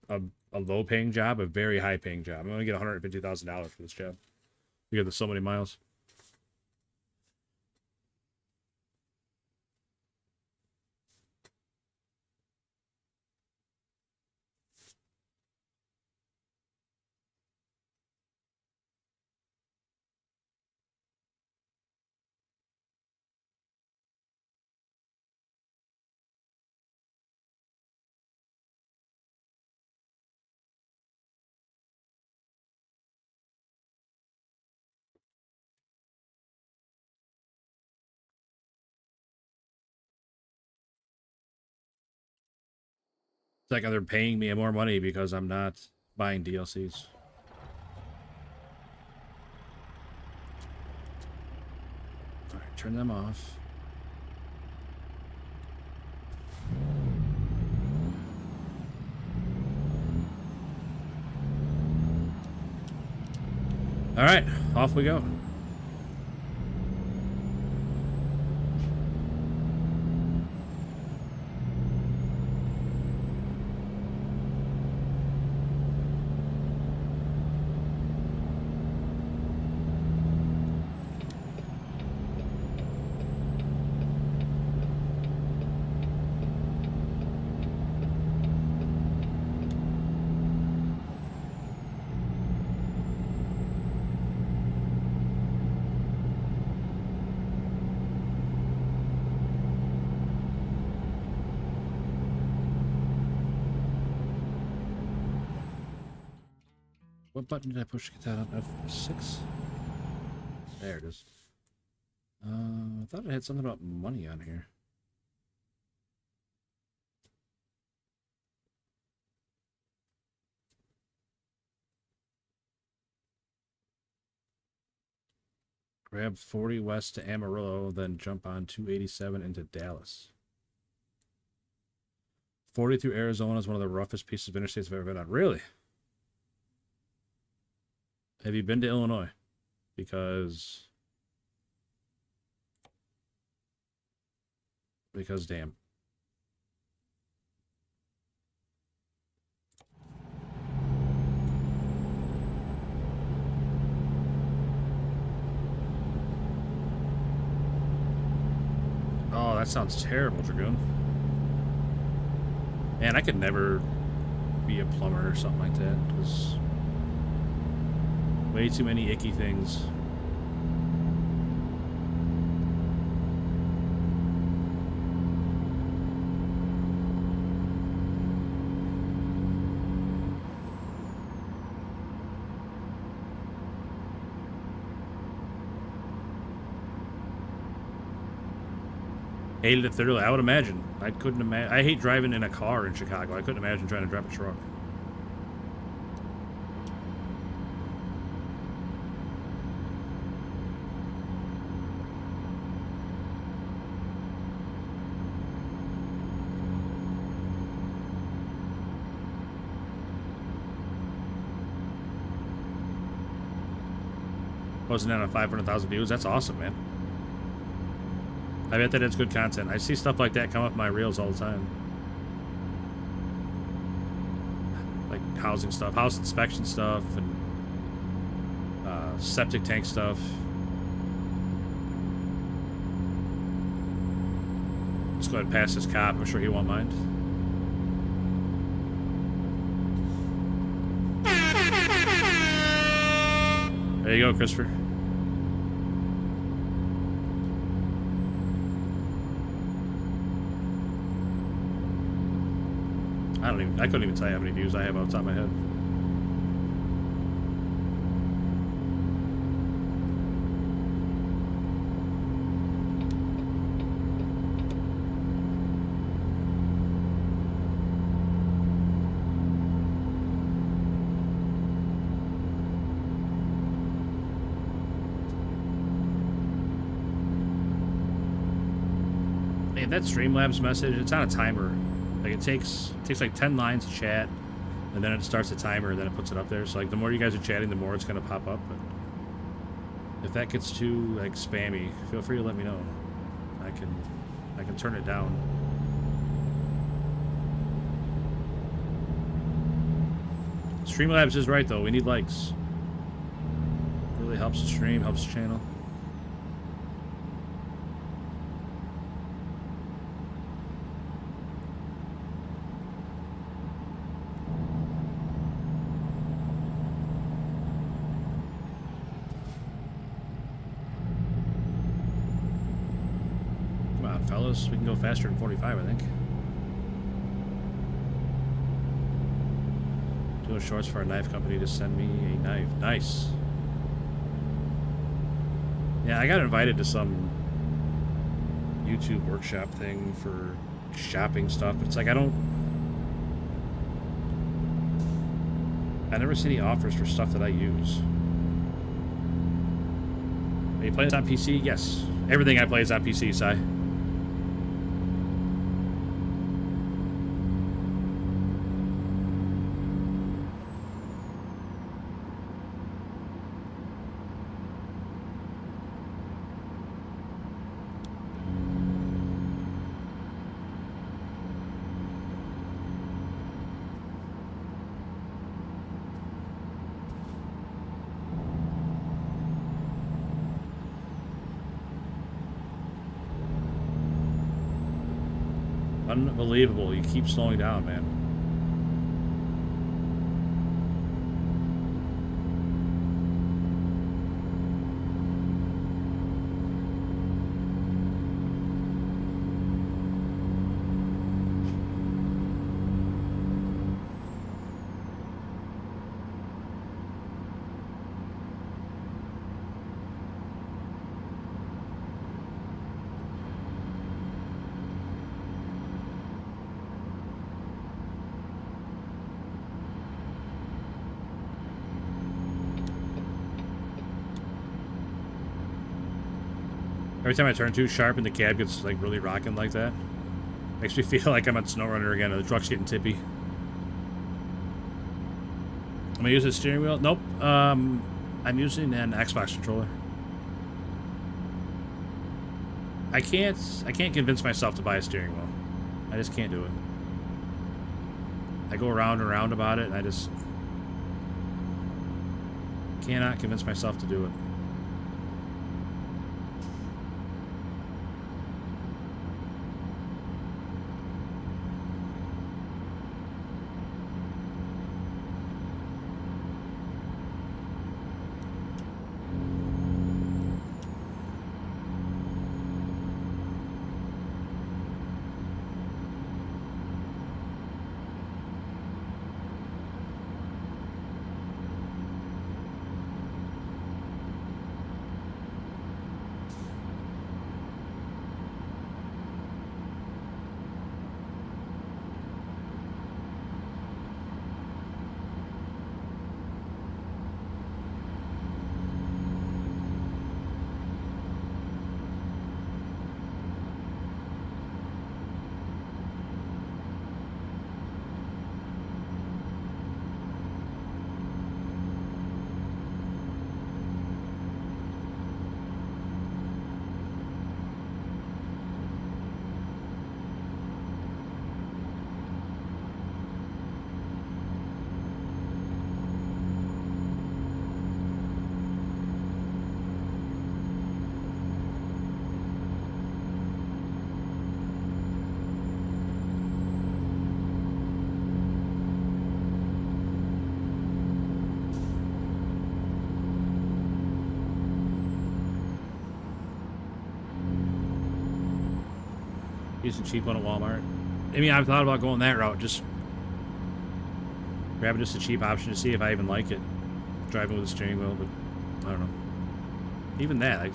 A: low-paying job a very high-paying job. I'm going to get $150,000 for this job. Because there's so many miles. It's like they're paying me more money because I'm not buying DLCs. Alright, turn them off. Alright, off we go. What button did I push to get that on? F6? There it is. I thought it had something about money on here. Grab 40 west to Amarillo, then jump on 287 into Dallas. 40 through Arizona is one of the roughest pieces of interstates I've ever been on. Really? Have you been to Illinois? Because damn. Oh, that sounds terrible, Dragoon. Man, I could never be a plumber or something like that, because way too many icky things. Hated it thoroughly, I would imagine. I couldn't imagine. I hate driving in a car in Chicago. I couldn't imagine trying to drive a truck. Wasn't that on 500,000 views? That's awesome, man. I bet that it's good content. I see stuff like that come up in my reels all the time. Like housing stuff, house inspection stuff, and septic tank stuff. Let's go ahead and pass this cop. I'm sure he won't mind. There you go, Christopher. I couldn't even tell you how many views I have off the top of my head. Man, that Streamlabs message, it's on a timer. Like it takes like 10 lines to chat, and then it starts a timer, and then it puts it up there. So like the more you guys are chatting, the more it's gonna pop up. But if that gets too like spammy, feel free to let me know. I can turn it down. Streamlabs is right though. We need likes. It really helps the stream, helps the channel. We can go faster than 45, I think. Doing shorts for a knife company to send me a knife. Nice. Yeah, I got invited to some YouTube workshop thing for shopping stuff, but it's like I never see any offers for stuff that I use. Are you playing this on PC? Yes. Everything I play is on PC, Si. Unbelievable. You keep slowing down, man. Every time I turn too sharp and the cab gets like really rocking like that, makes me feel like I'm on SnowRunner again, or the truck's getting tippy. Am I using a steering wheel? Nope. I'm using an Xbox controller. I can't convince myself to buy a steering wheel. I just can't do it. I go around and around about it, and I just cannot convince myself to do it. Decent cheap one at Walmart. I mean, I've thought about going that route, just grabbing just a cheap option to see if I even like it. Driving with a steering wheel, but I don't know. Even that, I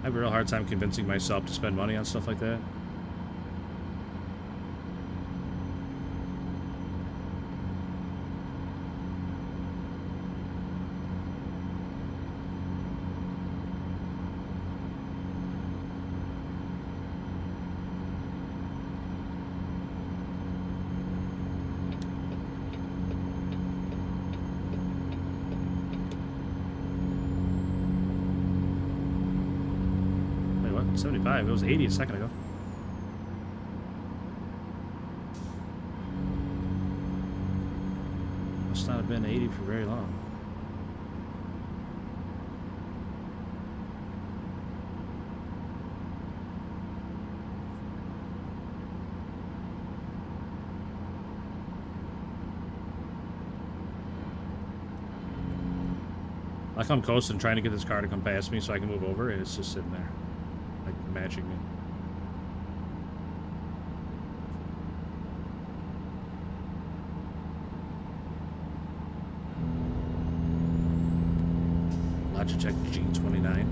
A: have a real hard time convincing myself to spend money on stuff like that. Wait, what? 75? It was 80 a second ago. Must not have been 80 for very long. Like I'm coasting trying to get this car to come past me so I can move over, and it's just sitting there, like matching me. Logitech G29.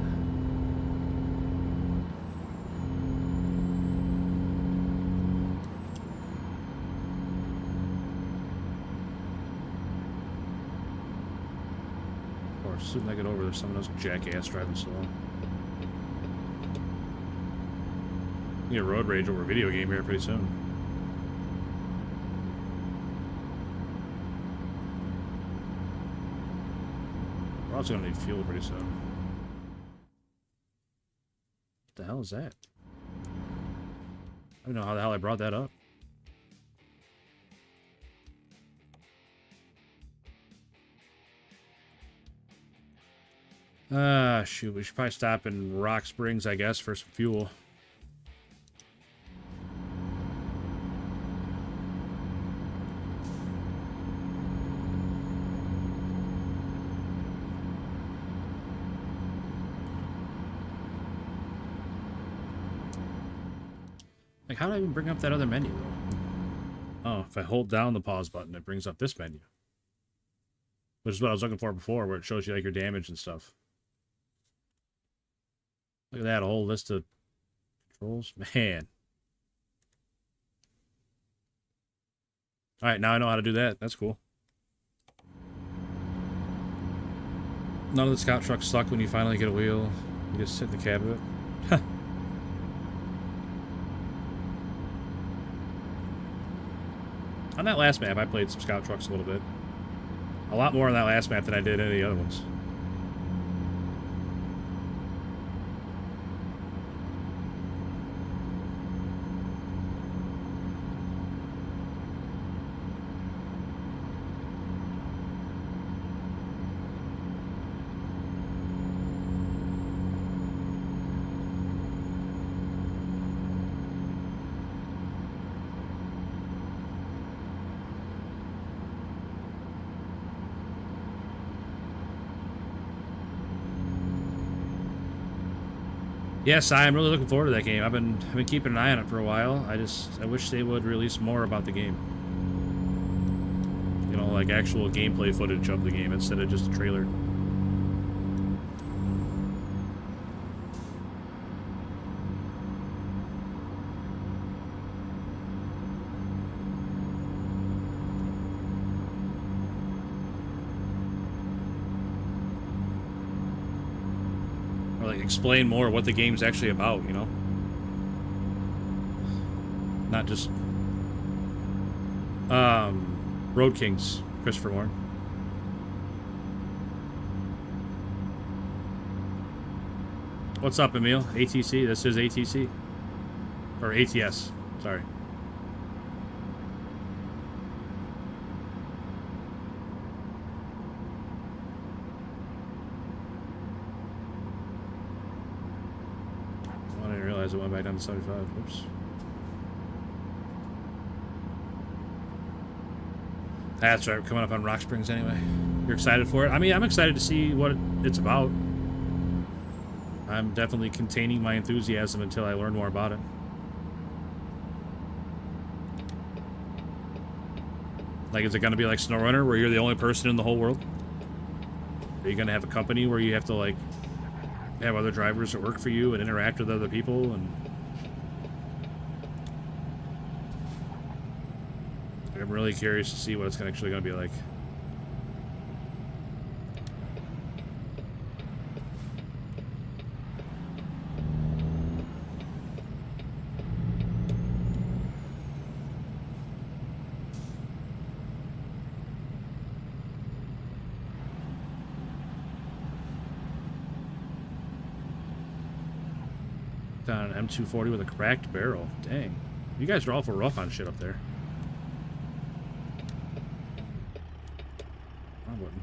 A: As soon as I get over, there's someone else jackass driving slow. You get road rage over a video game here pretty soon. We're also gonna need fuel pretty soon. What the hell is that? I don't know how the hell I brought that up. Shoot, we should probably stop in Rock Springs, I guess, for some fuel. Like, how do I even bring up that other menu, though? Oh, if I hold down the pause button, it brings up this menu. Which is what I was looking for before, where it shows you, like, your damage and stuff. Look at that, a whole list of controls. Man. Alright, now I know how to do that. That's cool. None of the scout trucks suck when you finally get a wheel. You just sit in the cab of it. On that last map, I played some scout trucks a little bit. A lot more on that last map than I did any of the other ones. Yes, I am really looking forward to that game. I've been keeping an eye on it for a while. I wish they would release more about the game. You know, like actual gameplay footage of the game instead of just a trailer. Explain more what the game's actually about, you know? Not just Road Kings, Christopher Warren. What's up, Emil? ATC? This is ATC? Or ATS, sorry. It went back down to 75. Oops. That's right. We're coming up on Rock Springs anyway. You're excited for it? I mean, I'm excited to see what it's about. I'm definitely containing my enthusiasm until I learn more about it. Like, is it going to be like SnowRunner, where you're the only person in the whole world? Are you going to have a company where you have to, like, have other drivers that work for you and interact with other people? And I'm really curious to see what it's actually going to be like. On an M240 with a cracked barrel. Dang. You guys are awful rough on shit up there. I wouldn't.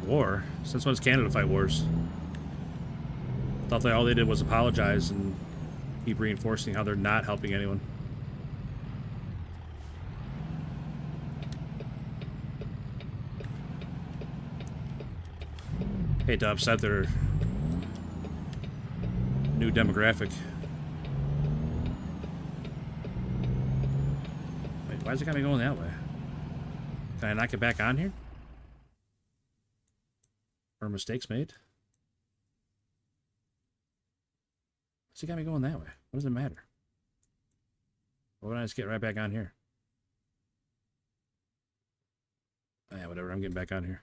A: War? Since when's Canada fight wars? Thought that all they did was apologize and keep reinforcing how they're not helping anyone. Hate to upset their new demographic. Wait, why is it got me going that way? Can I knock it back on here? Or mistakes made? What's he got me going that way? What does it matter? Why don't I just get right back on here? Oh, yeah, whatever. I'm getting back on here.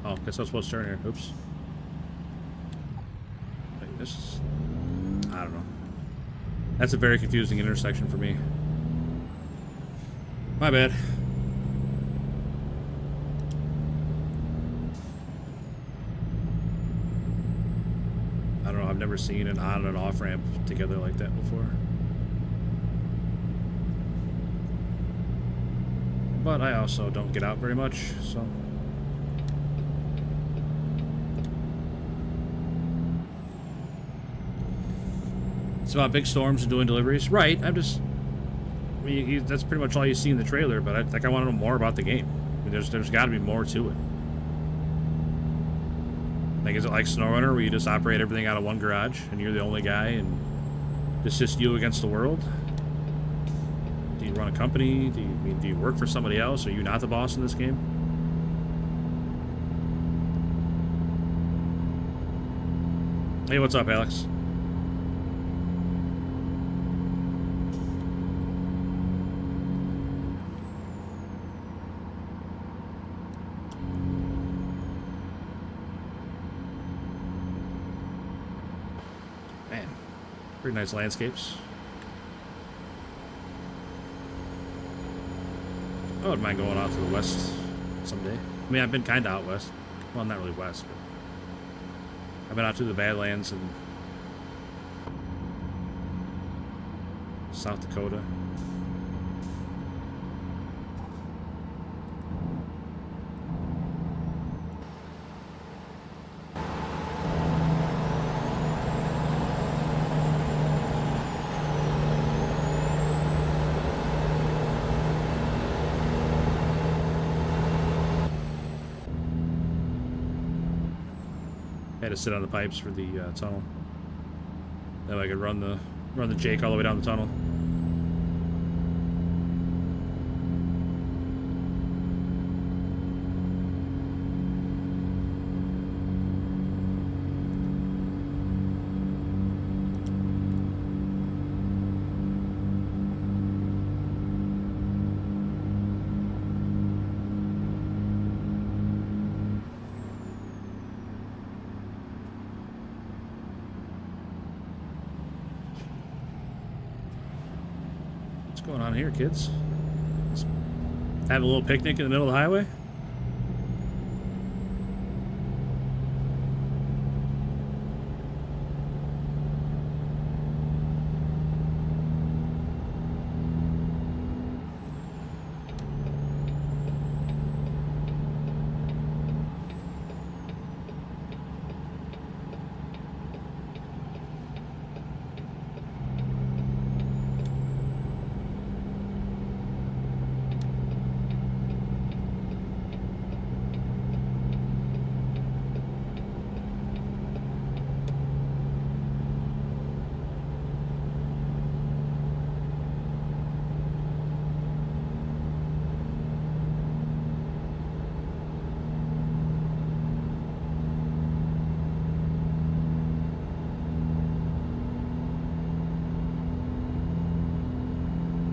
A: Oh, guess I was supposed to turn here. Oops. Wait, this is... I don't know. That's a very confusing intersection for me. My bad. I don't know. I've never seen an on and off ramp together like that before. But I also don't get out very much, so... It's about big storms and doing deliveries. Right, I'm just... I mean, that's pretty much all you see in the trailer, but I think I want to know more about the game. I mean, there's got to be more to it. Like, is it like SnowRunner, where you just operate everything out of one garage, and you're the only guy, and it's just you against the world? Do you run a company? Do you work for somebody else? Are you not the boss in this game? Hey, what's up, Alex? Pretty nice landscapes. I wouldn't mind going out to the west someday. I mean, I've been kind of out west. Well, not really west, but I've been out to the Badlands and South Dakota. Had to sit on the pipes for the tunnel. That way I could run the Jake all the way down the tunnel. going on here, kids? Just have a little picnic in the middle of the highway?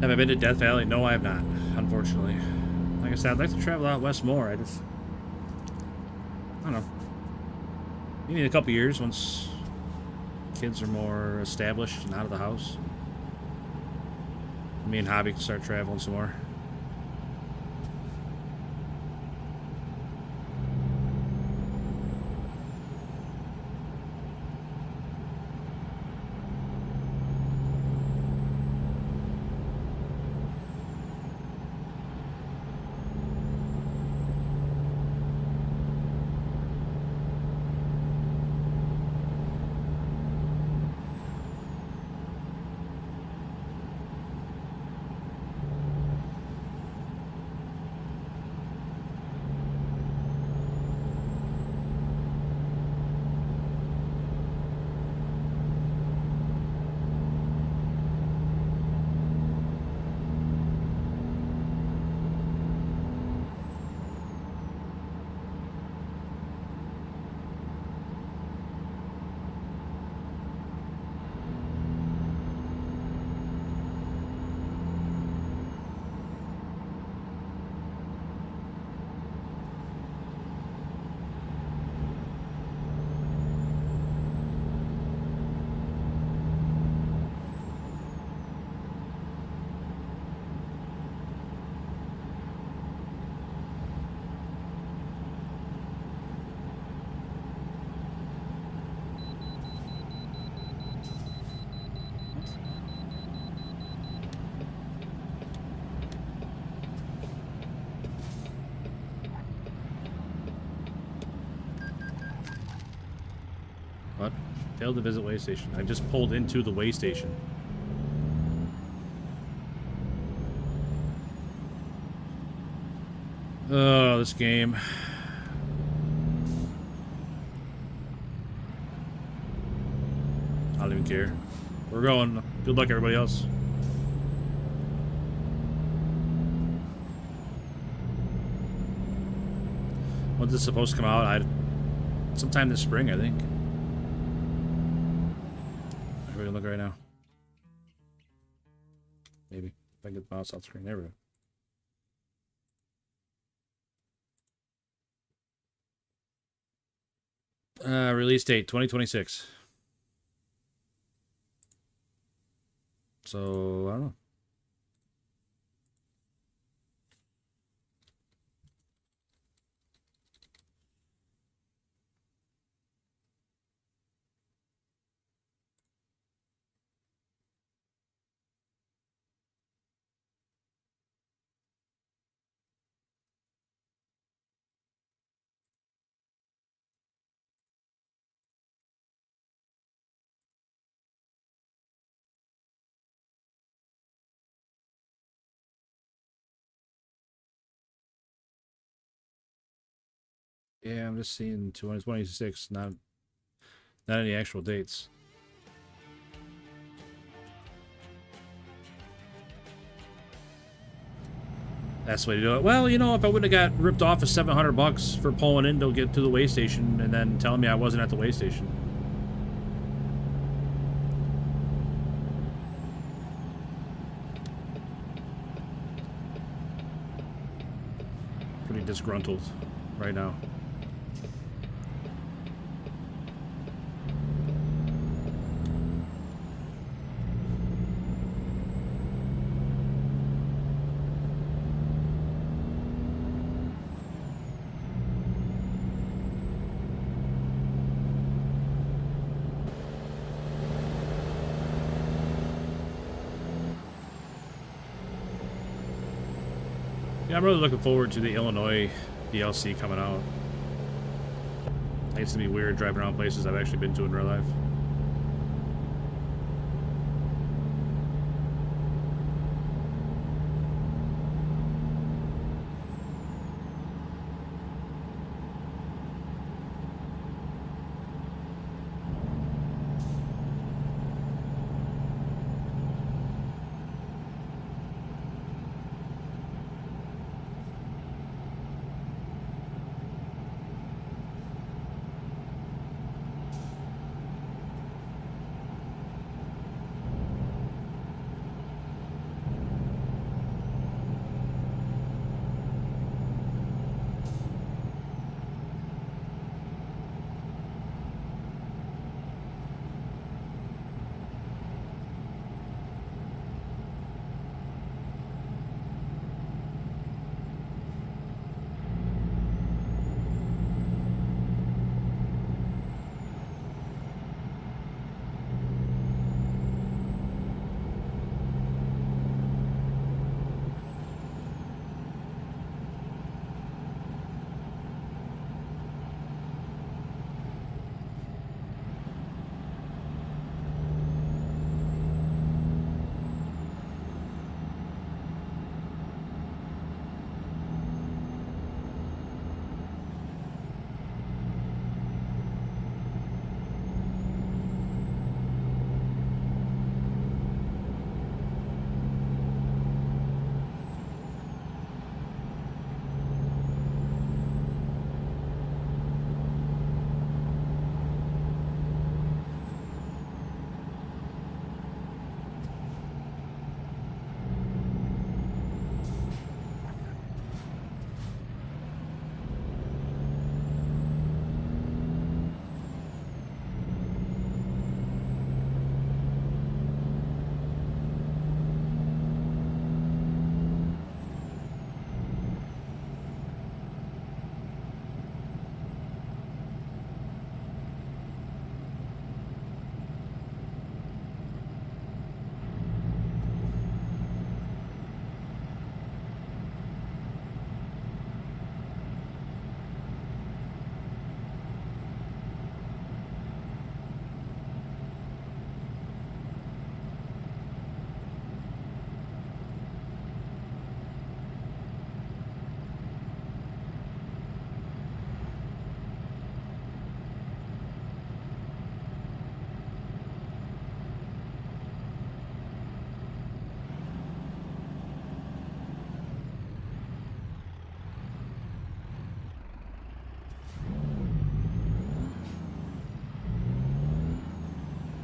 A: Have I been to Death Valley? No, I have not, unfortunately. Like I said, I'd like to travel out west more. I don't know. Maybe in a couple years once kids are more established and out of the house. Me and Hobby can start traveling some more. What? Failed to visit way station. I just pulled into the way station. Oh, this game. I don't even care. We're going. Good luck, everybody else. When's this supposed to come out? Sometime this spring, I think. We can look right now. Maybe. If I can get the mouse off screen. There we go. Release date 2026. So, I don't know. Yeah, I'm just seeing 2026, not any actual dates. That's the way to do it. Well, you know, if I wouldn't have got ripped off of $700 for pulling in to get to the way station and then telling me I wasn't at the way station. Pretty disgruntled right now. Yeah, I'm really looking forward to the Illinois DLC coming out. It's gonna be weird driving around places I've actually been to in real life.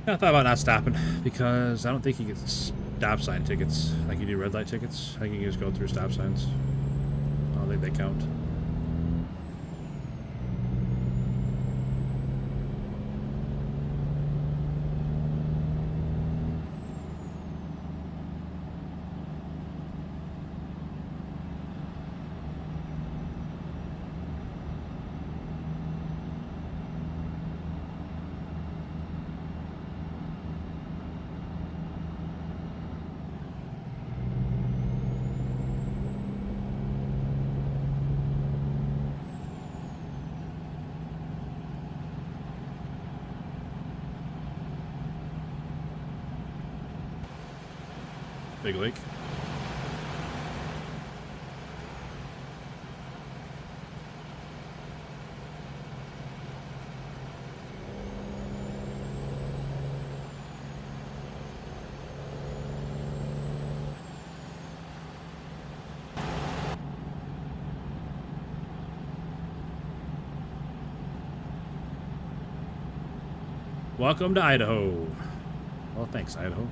A: Yeah, I thought about not stopping because I don't think you get stop sign tickets like you do red light tickets. I think you can just go through stop signs. I don't think they count. Big lake. Welcome to Idaho. Well, thanks, Idaho.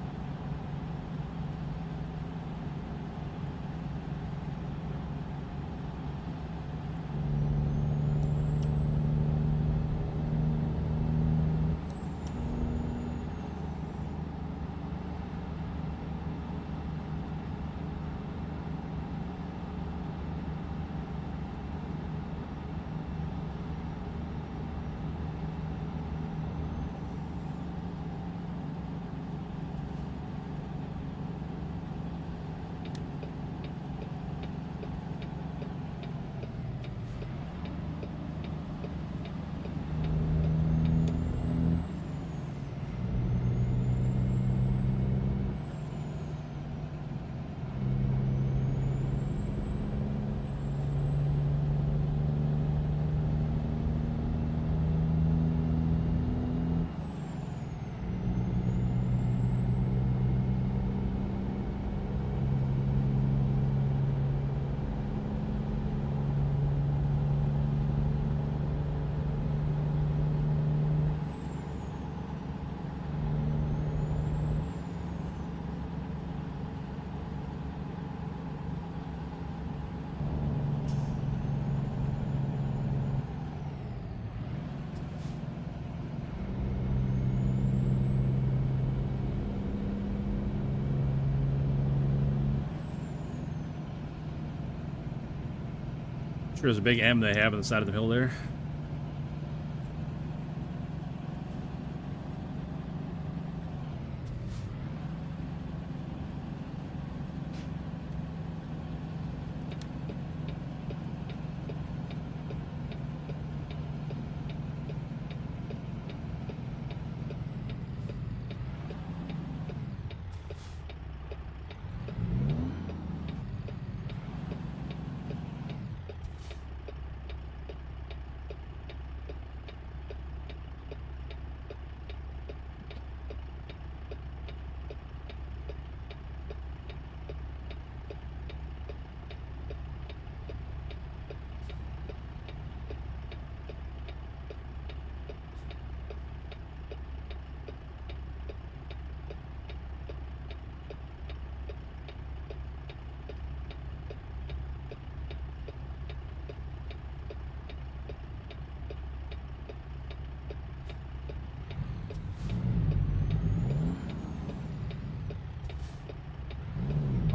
A: There's a big M they have on the side of the hill there.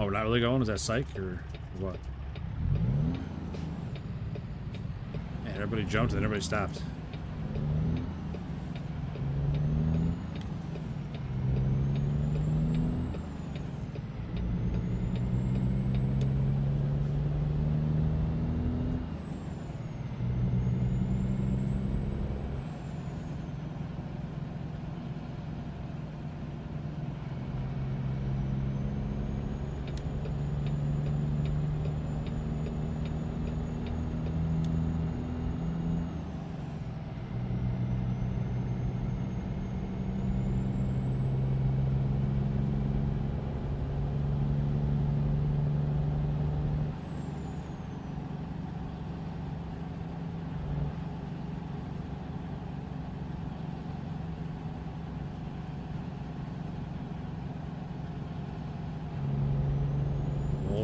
A: Oh, we're not really going? Is that psych or what? Man, everybody jumped and then everybody stopped.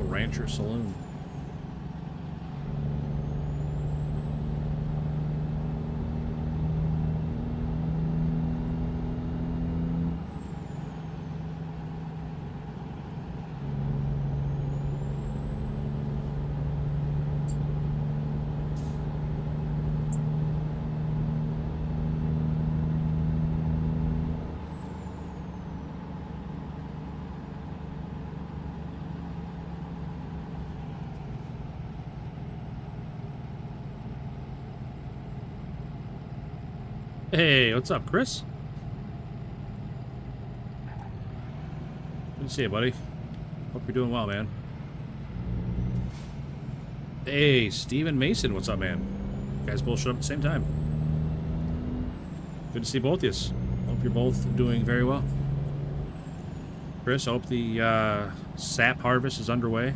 A: Rancher Saloon. Hey, what's up, Chris? Good to see you, buddy. Hope you're doing well, man. Hey, Steven Mason, what's up, man? You guys both showed up at the same time. Good to see both of you. Hope you're both doing very well. Chris, I hope the sap harvest is underway.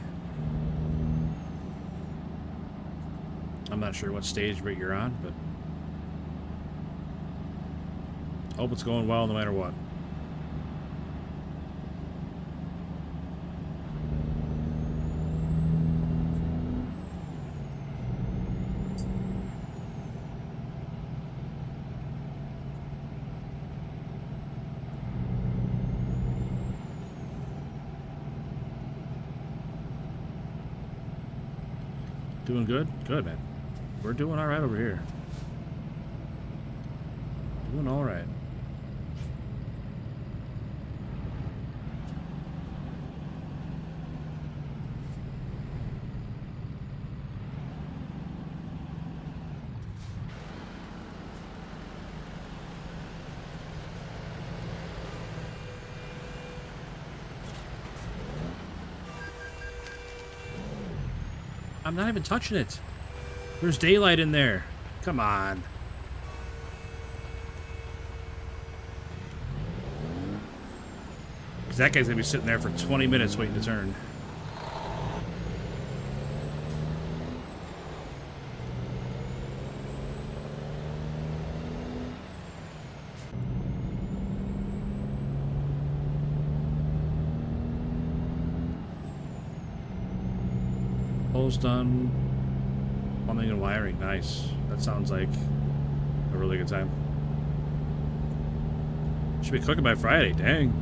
A: I'm not sure what stage but you're on, but hope it's going well no matter what. Doing good? Good, man. We're doing all right over here. Doing all right. I'm not even touching it. There's daylight in there. Come on. Because that guy's going to be sitting there for 20 minutes waiting to turn. Hole's done. Plumbing and wiring. Nice. That sounds like a really good time. Should be cooking by Friday. Dang.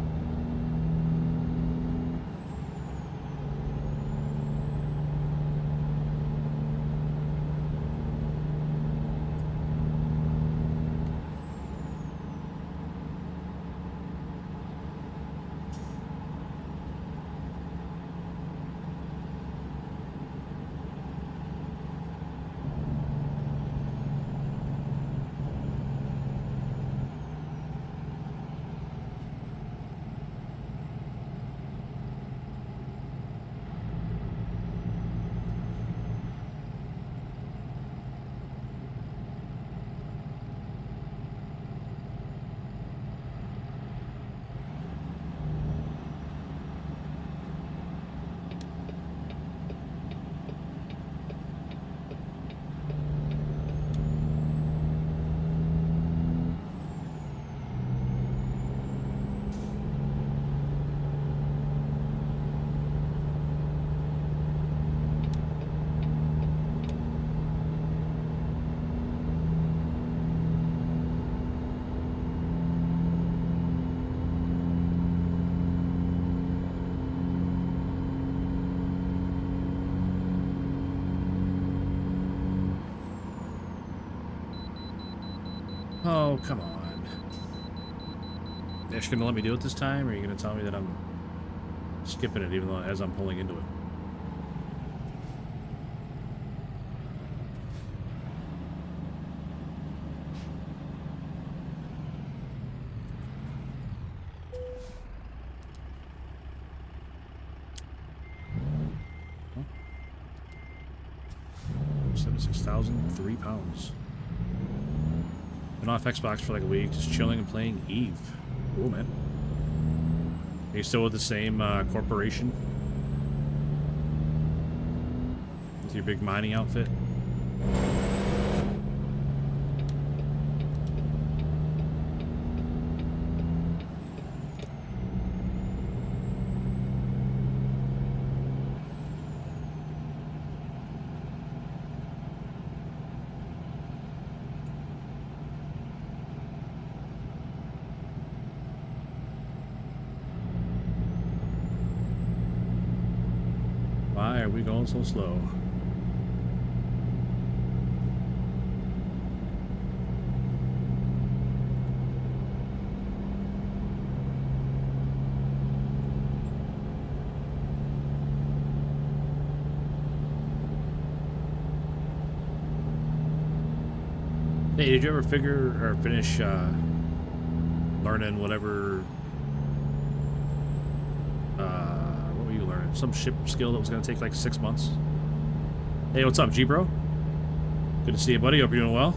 A: Oh, come on. You're just gonna let me do it this time, or are you gonna tell me that I'm skipping it even though as I'm pulling into it? Huh? 76,003 pounds. Been off Xbox for like a week, just chilling and playing Eve. Cool, man. Are you still with the same corporation? With your big mining outfit? Why are we going so slow? Hey, did you ever figure or finish learning whatever? What were you learning? Some ship skill that was going to take like 6 months. Hey, what's up, G bro? Good to see you, buddy. Hope you're doing well.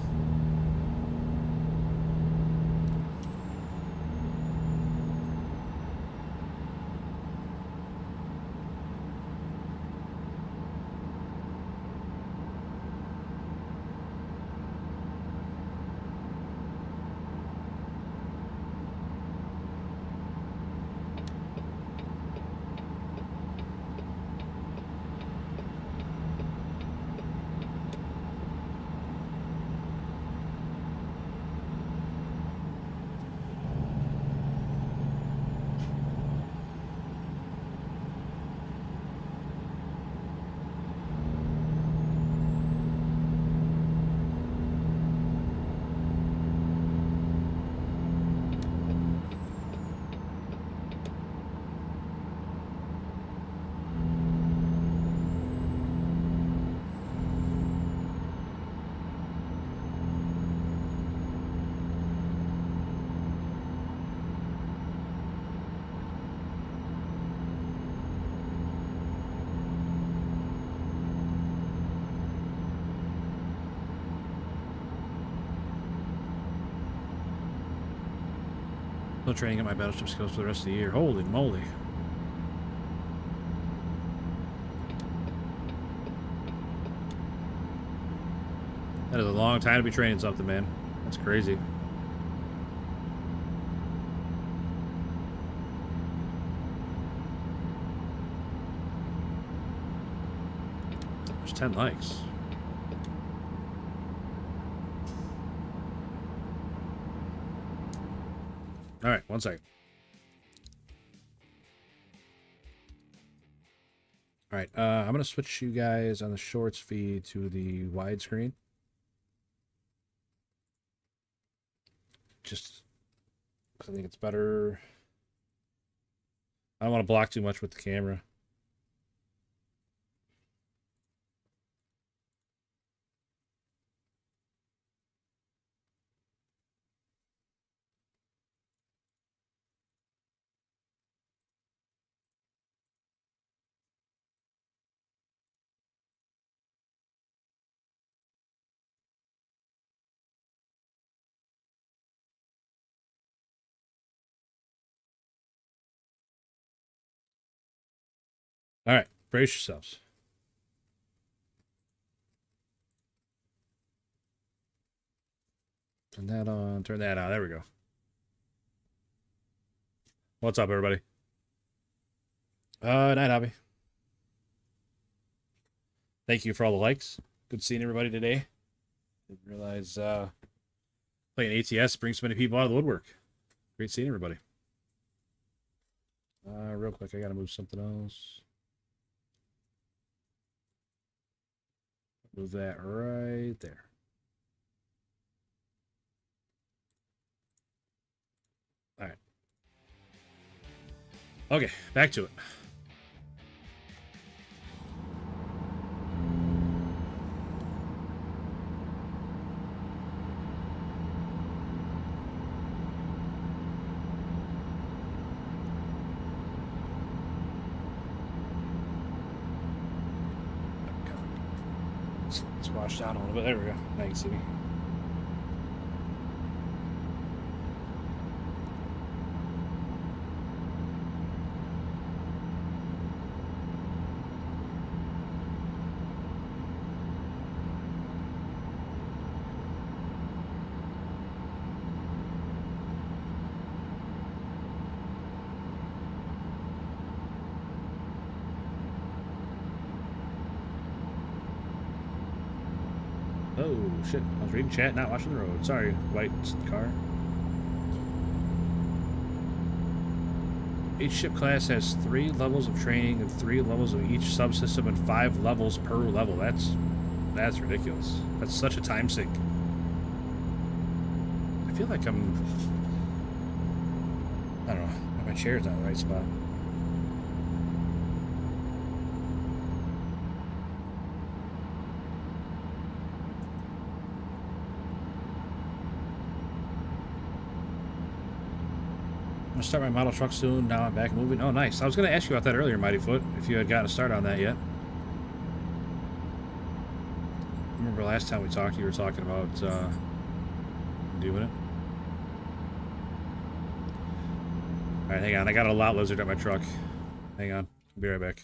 A: Still training at my battleship skills for the rest of the year. Holy moly. That is a long time to be training something, man. That's crazy. There's 10 likes. All right, 1 second. All right, I'm gonna switch you guys on the shorts feed to the widescreen. Just because I think it's better. I don't want to block too much with the camera. All right, brace yourselves. Turn that on, turn that on. There we go. What's up, everybody? Night, Hobby. Thank you for all the likes. Good seeing everybody today. Didn't realize playing ATS brings so many people out of the woodwork. Great seeing everybody. Real quick, I gotta move something else. Move that right there. Okay, back to it. Let's wash down a little bit. There we go. Now you can see me. Oh, shit. I was reading chat, not watching the road. Sorry, white car. Each ship class has 3 levels of training and 3 levels of each subsystem and 5 levels per level. That's ridiculous. That's such a time sink. I feel like I don't know. My chair's not in the right spot. I'm gonna start my model truck soon. Now I'm back moving. Oh, nice. I was gonna ask you about that earlier, Mighty Foot, if you had gotten a start on that yet. Remember last time we talked, you were talking about doing it. All right, hang on. I got a lot lizard at my truck. Hang on. I'll be right back.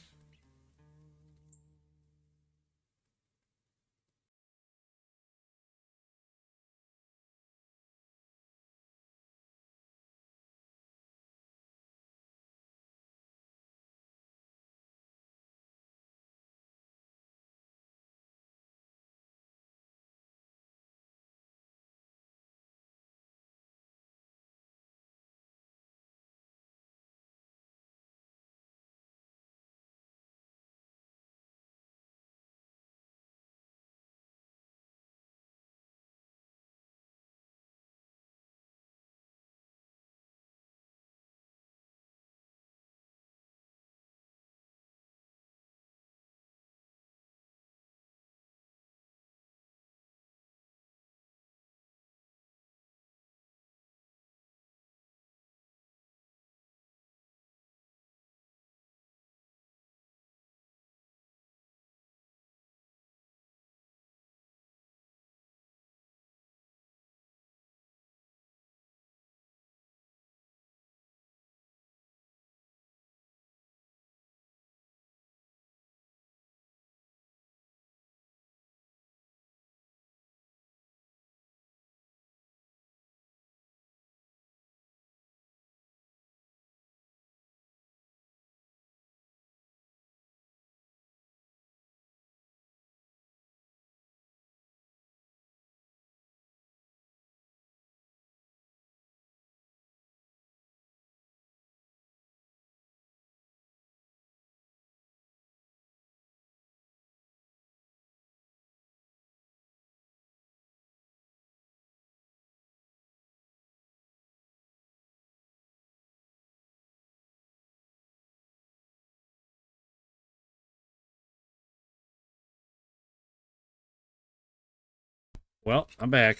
A: Well, I'm back.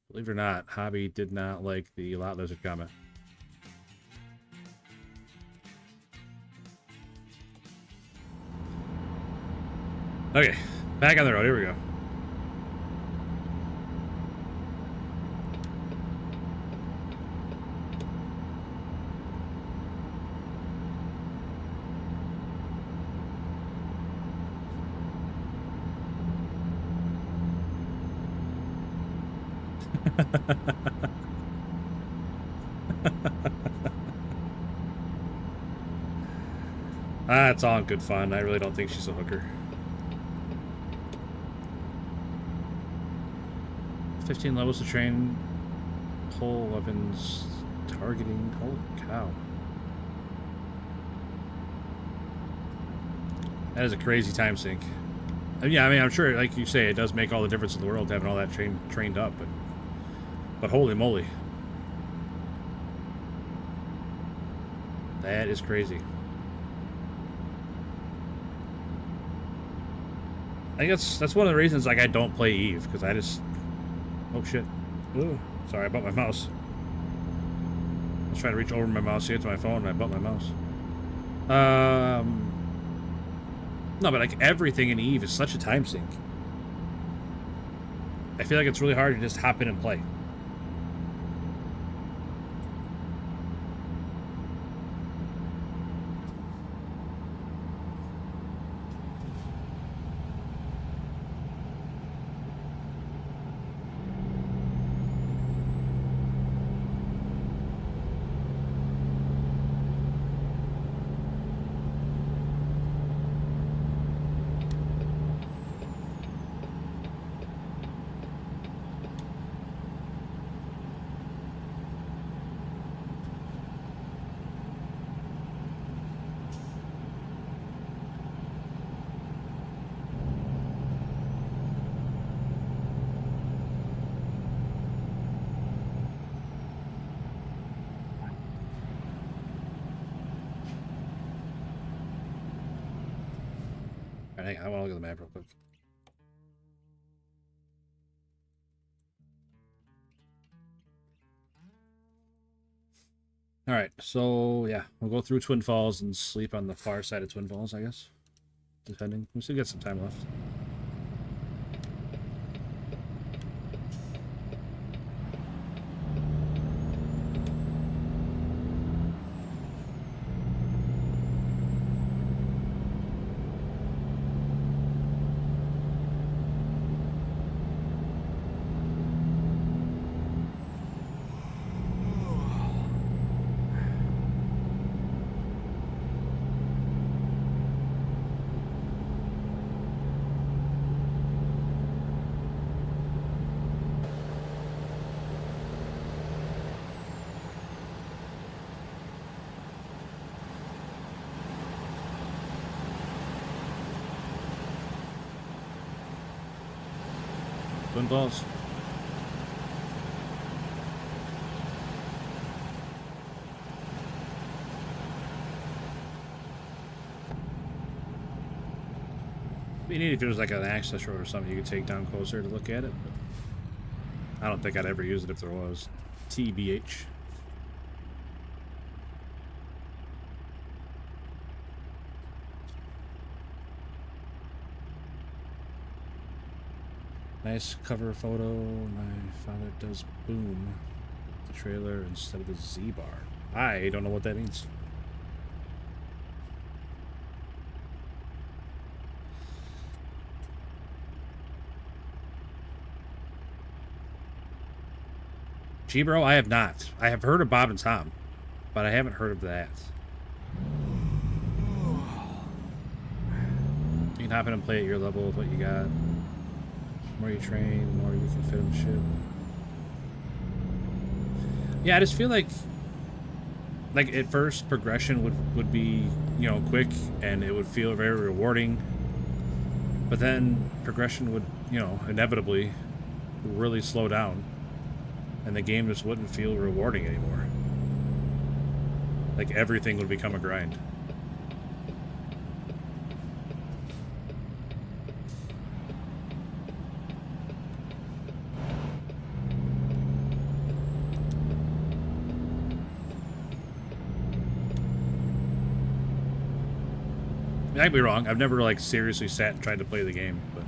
A: Believe it or not, Hobby did not like the lot lizard comment. Okay, back on the road. Here we go. It's all in good fun. I really don't think she's a hooker. 15 levels to train. Whole weapons targeting. Holy cow. That is a crazy time sink. Yeah, I mean, I'm sure, like you say, it does make all the difference in the world having all that trained up, but holy moly. That is crazy. I guess that's one of the reasons like I don't play Eve, because I just... Oh shit. Ooh, sorry, I bumped my mouse. I was trying to reach over my mouse to get to my phone and I bumped my mouse. No, but like everything in Eve is such a time sink. I feel like it's really hard to just hop in and play. I want to look at the map real quick. Alright, so yeah, we'll go through Twin Falls and sleep on the far side of Twin Falls, I guess. Depending. We still got some time left. Twin Falls. Be neat if there was like an access road or something you could take down closer to look at it, but I don't think I'd ever use it if there was. TBH. Nice cover photo. My father does boom. The trailer instead of the Z-bar. I don't know what that means. G-Bro, I have not. I have heard of Bob and Tom, but I haven't heard of that. You can hop in and play at your level with what you got. The more you train, the more you can fit in the ship. Yeah, I just feel like at first progression would be, you know, quick and it would feel very rewarding. But then progression would, you know, inevitably really slow down. And the game just wouldn't feel rewarding anymore. Like everything would become a grind. I might be wrong. I've never like seriously sat and tried to play the game, but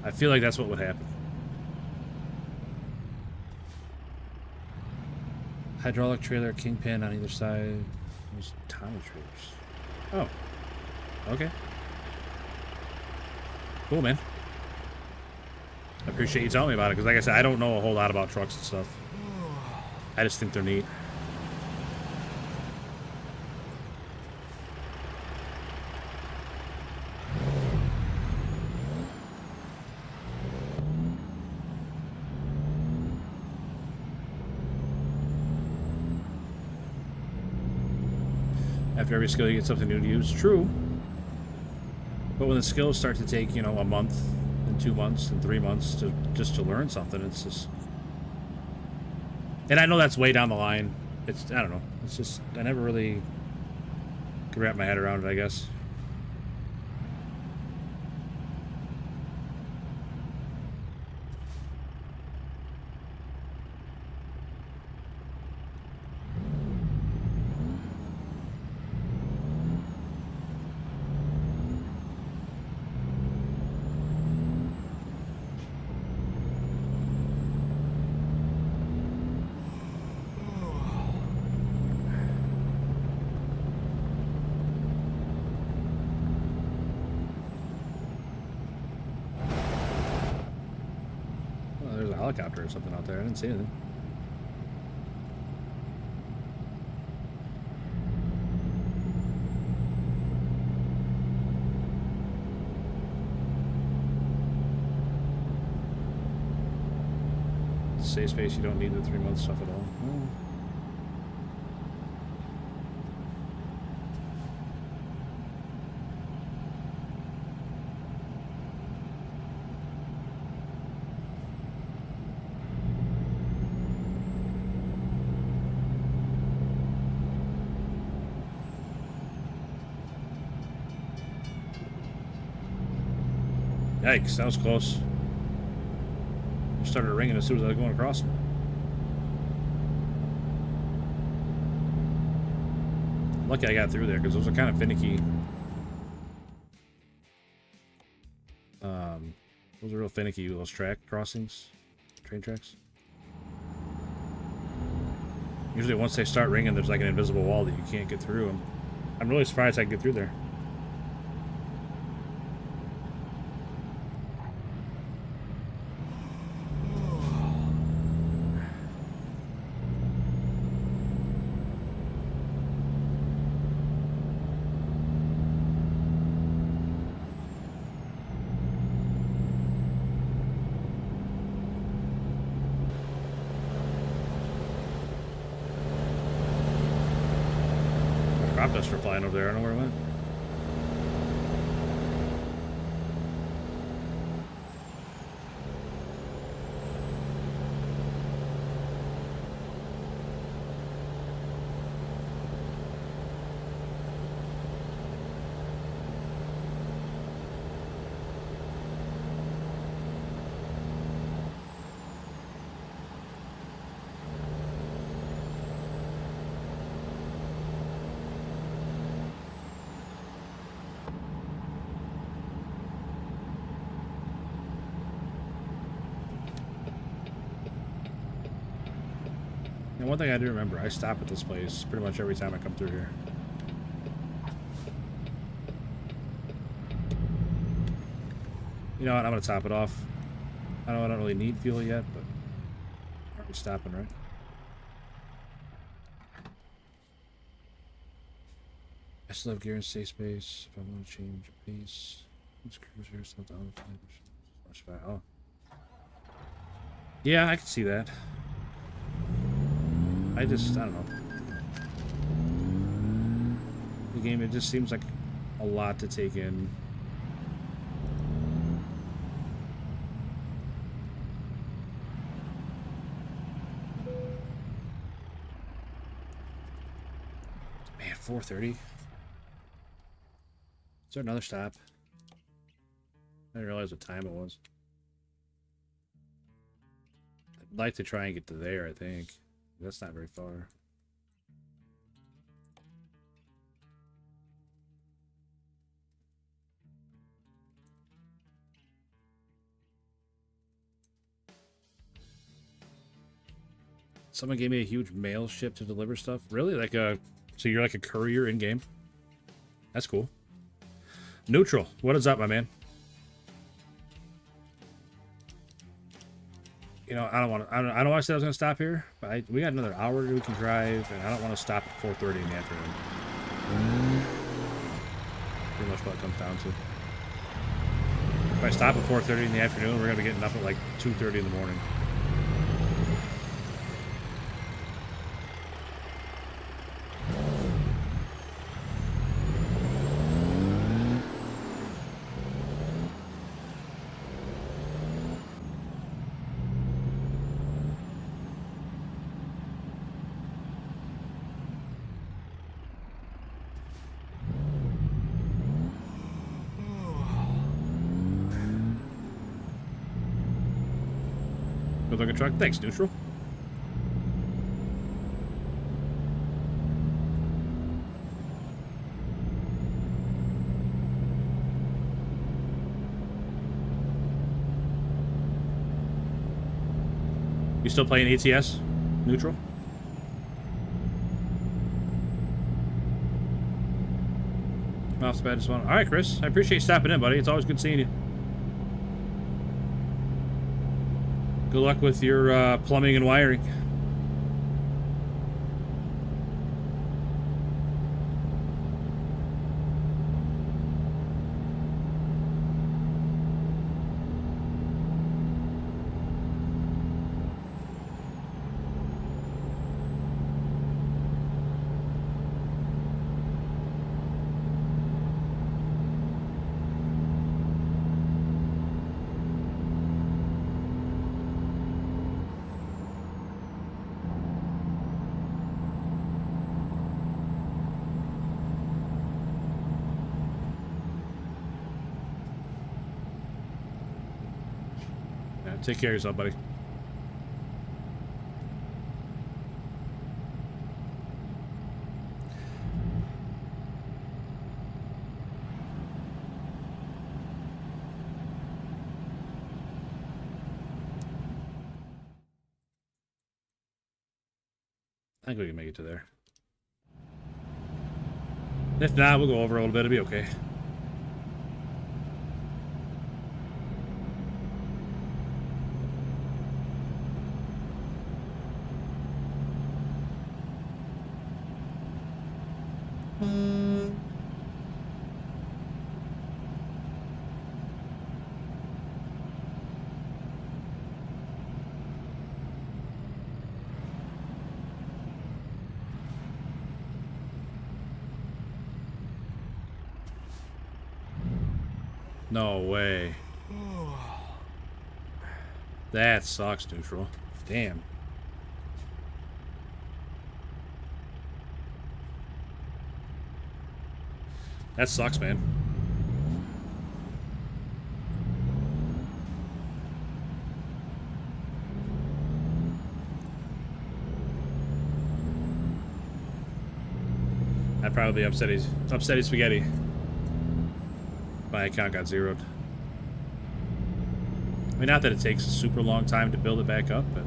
A: I feel like that's what would happen. Hydraulic trailer, kingpin on either side. Those Tommy trailers. Oh. Okay. Cool, man. I appreciate you telling me about it, because like I said, I don't know a whole lot about trucks and stuff. I just think they're neat. After every skill, you get something new to use. True. But when the skills start to take, you know, a month, and 2 months, and 3 months to learn something, it's just... And I know that's way down the line. It's, I don't know. It's just, I never really could wrap my head around it, I guess. There's a helicopter or something out there. I didn't see anything. Safe space, you don't need the 3-month stuff at all. Oh. Yikes, that was close. It started ringing as soon as I was going across them. Lucky I got through there, because those are kind of finicky. Those are real finicky, those track crossings. Train tracks. Usually once they start ringing, there's like an invisible wall that you can't get through. And I'm really surprised I can get through there. Crop duster flying over there. I don't know where it went. And one thing I do remember, I stop at this place pretty much every time I come through here. You know what, I'm going to top it off. I don't really need fuel yet, but are we stopping, right? I still have gear and safe space. If I want to change pace, this cruiser is not down. Oh. Yeah, I can see that. I don't know. The game, it just seems like a lot to take in. Man, 4:30. Is there another stop? I didn't realize what time it was. I'd like to try and get to there, I think. That's not very far. Someone gave me a huge mail ship to deliver stuff. Really? Like a... So you're like a courier in-game? That's cool. Neutral. What is up, my man? You know, I don't want to. I don't want to say I was going to stop here, but we got another hour we can drive, and I don't want to stop at 4:30 in the afternoon. Pretty much what it comes down to. If I stop at 4:30 in the afternoon, we're going to be getting up at like 2:30 in the morning. Good looking truck. Thanks, Neutral. You still playing ATS, Neutral? Off the bat as well. All right, Chris. I appreciate you stopping in, buddy. It's always good seeing you. Good luck with your plumbing and wiring. Take care of yourself, buddy. I think we can make it to there. If not, we'll go over a little bit. It'll be okay. No way. That sucks, Neutral. Damn. That sucks, man. I'd probably be upsetty spaghetti. My account got zeroed. I mean, not that it takes a super long time to build it back up, but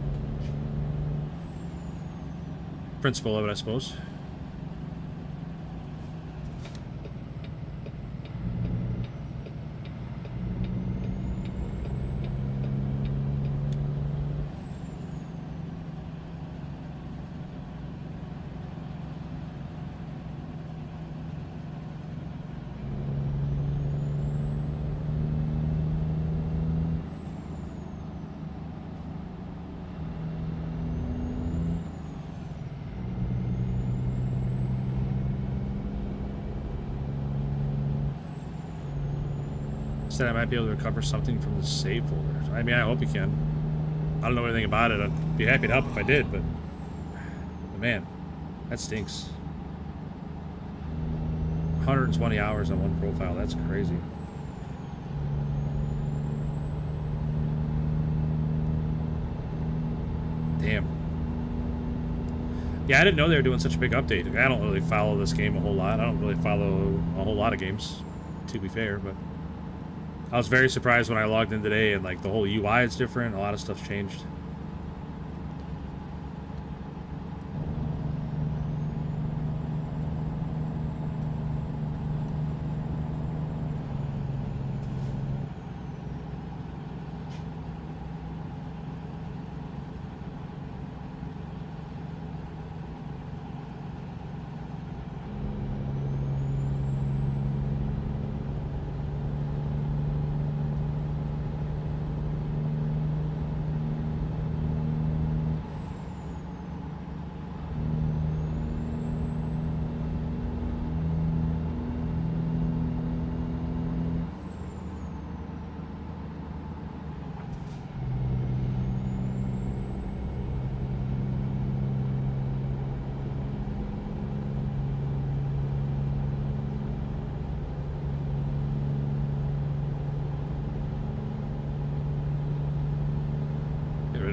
A: principle of it, I suppose. Said I might be able to recover something from the save folder. I mean, I hope you can. I don't know anything about it. I'd be happy to help if I did, but man, that stinks. 120 hours on one profile. That's crazy. Damn. Yeah, I didn't know they were doing such a big update. I don't really follow this game a whole lot. I don't really follow a whole lot of games, to be fair, but I was very surprised when I logged in today and like the whole UI is different. A lot of stuff's changed.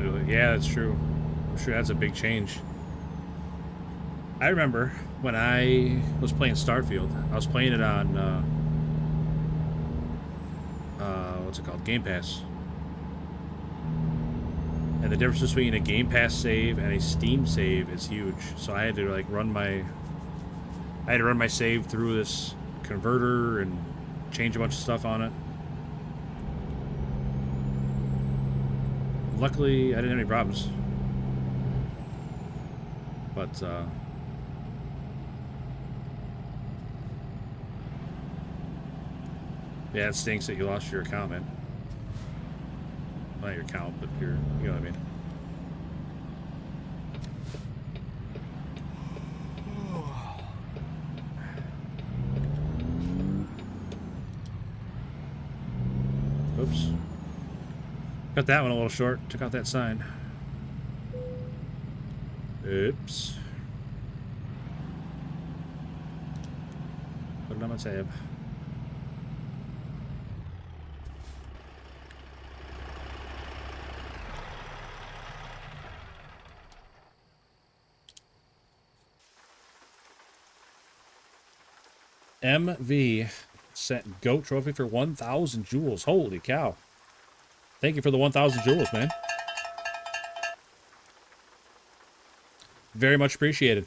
A: definitively. Yeah, that's true. I'm sure that's a big change. I remember when I was playing Starfield, I was playing it on, what's it called? Game Pass. And the difference between a Game Pass save and a Steam save is huge. So I had to like run my save through this converter and change a bunch of stuff on it. Luckily, I didn't have any problems. But, yeah, it stinks that you lost your account, man. Not your account, but your, you know what I mean. Oops. Cut that one a little short. Took out that sign. Oops. Put it on my tab. MV sent GOAT trophy for 1,000 jewels. Holy cow. Thank you for the 1,000 jewels, man. Very much appreciated.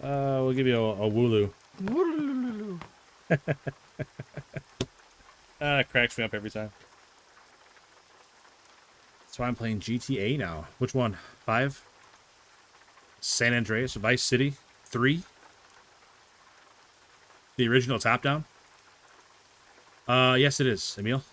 A: We'll give you a wooloo. Wooloo. It cracks me up every time. That's why I'm playing GTA now. Which one? 5? San Andreas, Vice City, 3? The original top-down? Yes it is, Emil.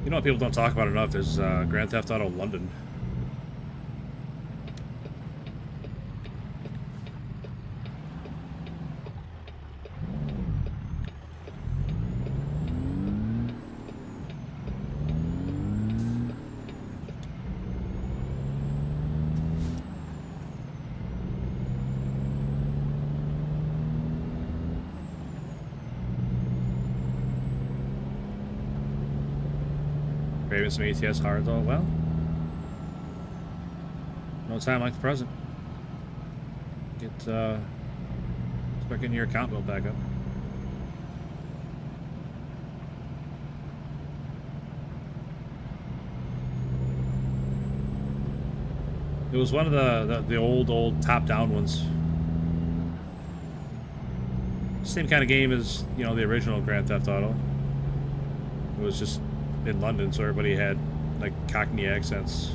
A: You know what people don't talk about enough is Grand Theft Auto London. Craving some ATS hard though. Well, no time like the present. Start getting your account built back up. It was one of the old top-down ones. Same kind of game as, you know, the original Grand Theft Auto. It was just in London, so everybody had like Cockney accents.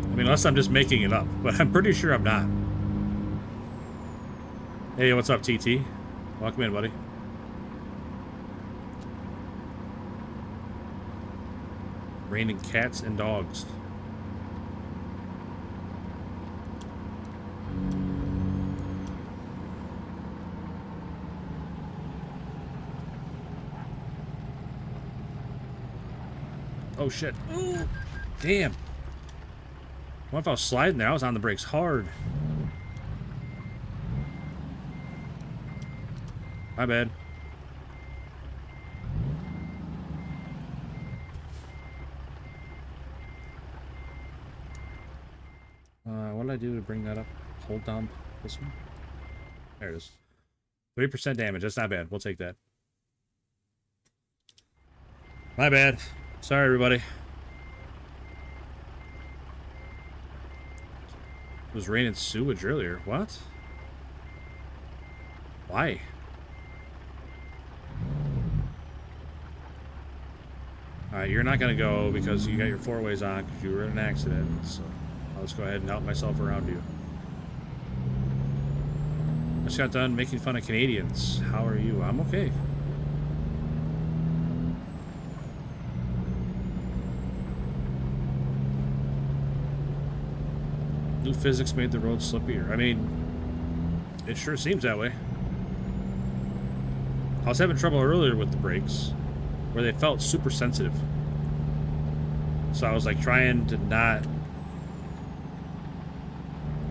A: I mean, unless I'm just making it up, but I'm pretty sure I'm not. Hey, what's up, TT? Welcome in, buddy. Raining cats and dogs. Oh shit. Ooh. Damn. What if I was sliding there? I was on the brakes hard. My bad. What did I do to bring that up? Hold down this one. There it is. 3% damage. That's not bad. We'll take that. My bad. Sorry, everybody. It was raining sewage earlier. What? Why? Alright, you're not gonna go because you got your four ways on because you were in an accident. So I'll just go ahead and help myself around you. I just got done making fun of Canadians. How are you? I'm okay. New physics made the road slippier. I mean, it sure seems that way. I was having trouble earlier with the brakes, where they felt super sensitive. So I was like trying to not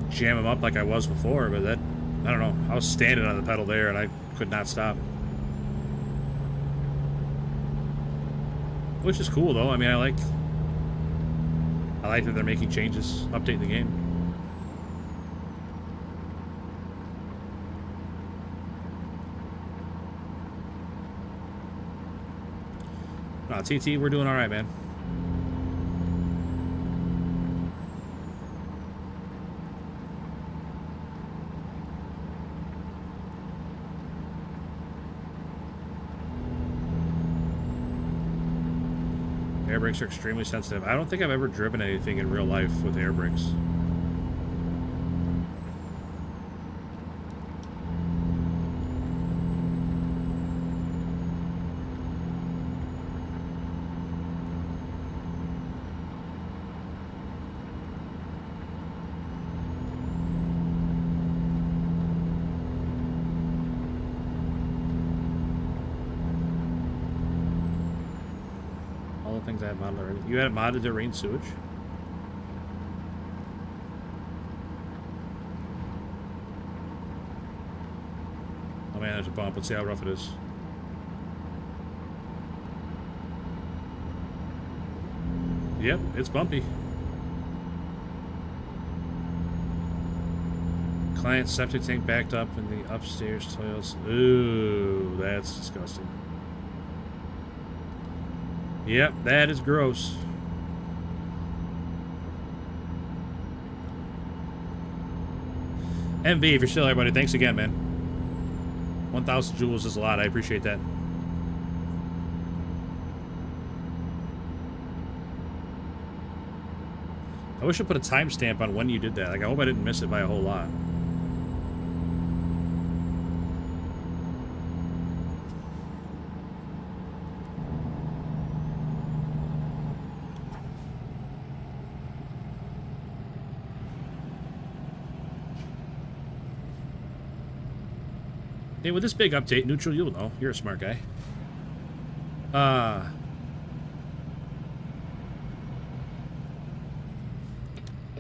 A: jam them up like I was before, but that, I don't know. I was standing on the pedal there and I could not stop. Which is cool though. I mean, I like that they're making changes, updating the game. TT, we're doing all right, man. Air brakes are extremely sensitive. I don't think I've ever driven anything in real life with air brakes. Things I had modded already. You had it modded to rain sewage? Oh man, there's a bump. Let's see how rough it is. Yep, it's bumpy. Client septic tank backed up in the upstairs toilets. Ooh, that's disgusting. Yep, that is gross. MV, if you're still here, buddy, thanks again, man. 1,000 joules is a lot. I appreciate that. I wish I put a timestamp on when you did that. Like, I hope I didn't miss it by a whole lot. Hey, with this big update, Neutral, you'll know. You're a smart guy.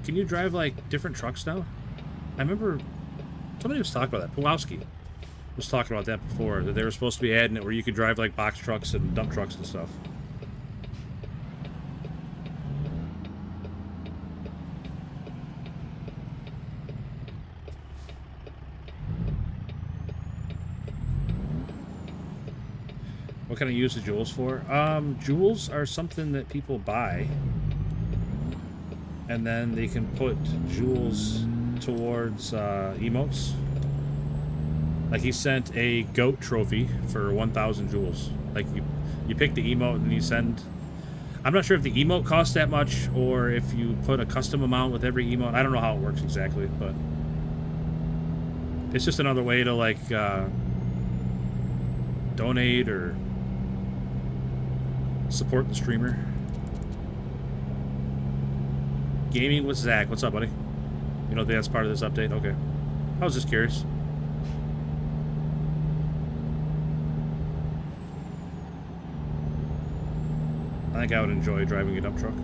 A: Can you drive, like, different trucks now? I remember somebody was talking about that. Pulowski was talking about that before, that they were supposed to be adding it where you could drive, like, box trucks and dump trucks and stuff. What can I use the jewels for? Jewels are something that people buy. And then they can put jewels towards emotes. Like he sent a goat trophy for 1,000 jewels. Like you pick the emote and you send... I'm not sure if the emote costs that much or if you put a custom amount with every emote. I don't know how it works exactly, but... It's just another way to, like, donate or... support the streamer. Gaming with Zach. What's up, buddy? You don't think that's part of this update? Okay. I was just curious. I think I would enjoy driving a dump truck.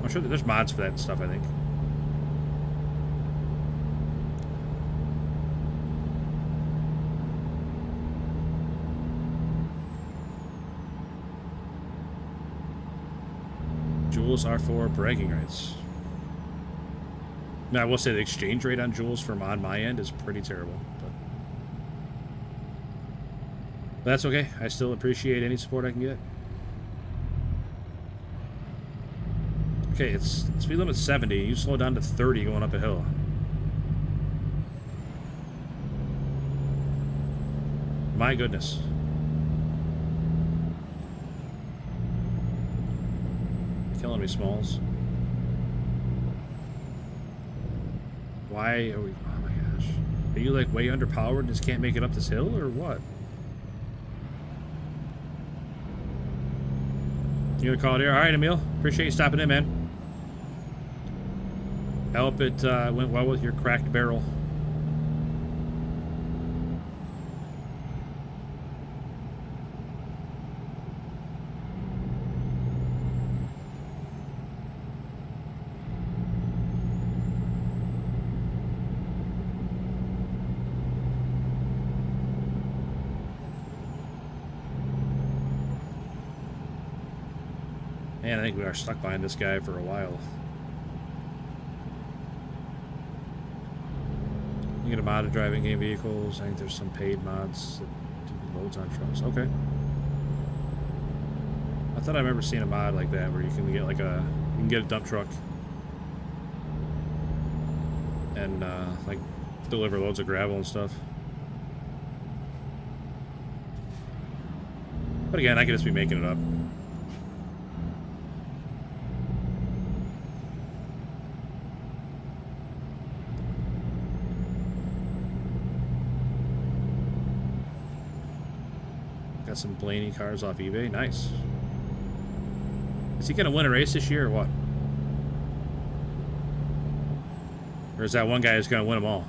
A: I'm sure that there's mods for that and stuff, I think. Jewels are for bragging rights. Now, I will say the exchange rate on jewels from on my end is pretty terrible. But that's okay. I still appreciate any support I can get. Okay, it's speed limit 70. You slow down to 30 going up a hill. My goodness. killing me, Smalls. Why are we... Oh my gosh. Are you like way underpowered and just can't make it up this hill or what? You gonna call it here? Alright, Emil. Appreciate you stopping in, man. I hope it went well with your cracked barrel. Man, I think we are stuck behind this guy for a while. You get a mod of driving game vehicles. I think there's some paid mods that do loads on trucks. Okay. I thought I remember seeing a mod like that where you can get like you can get a dump truck and like deliver loads of gravel and stuff. But again, I could just be making it up. Got some Blaney cars off eBay. Nice. Is he gonna win a race this year or what? Or is that one guy who's gonna win them all?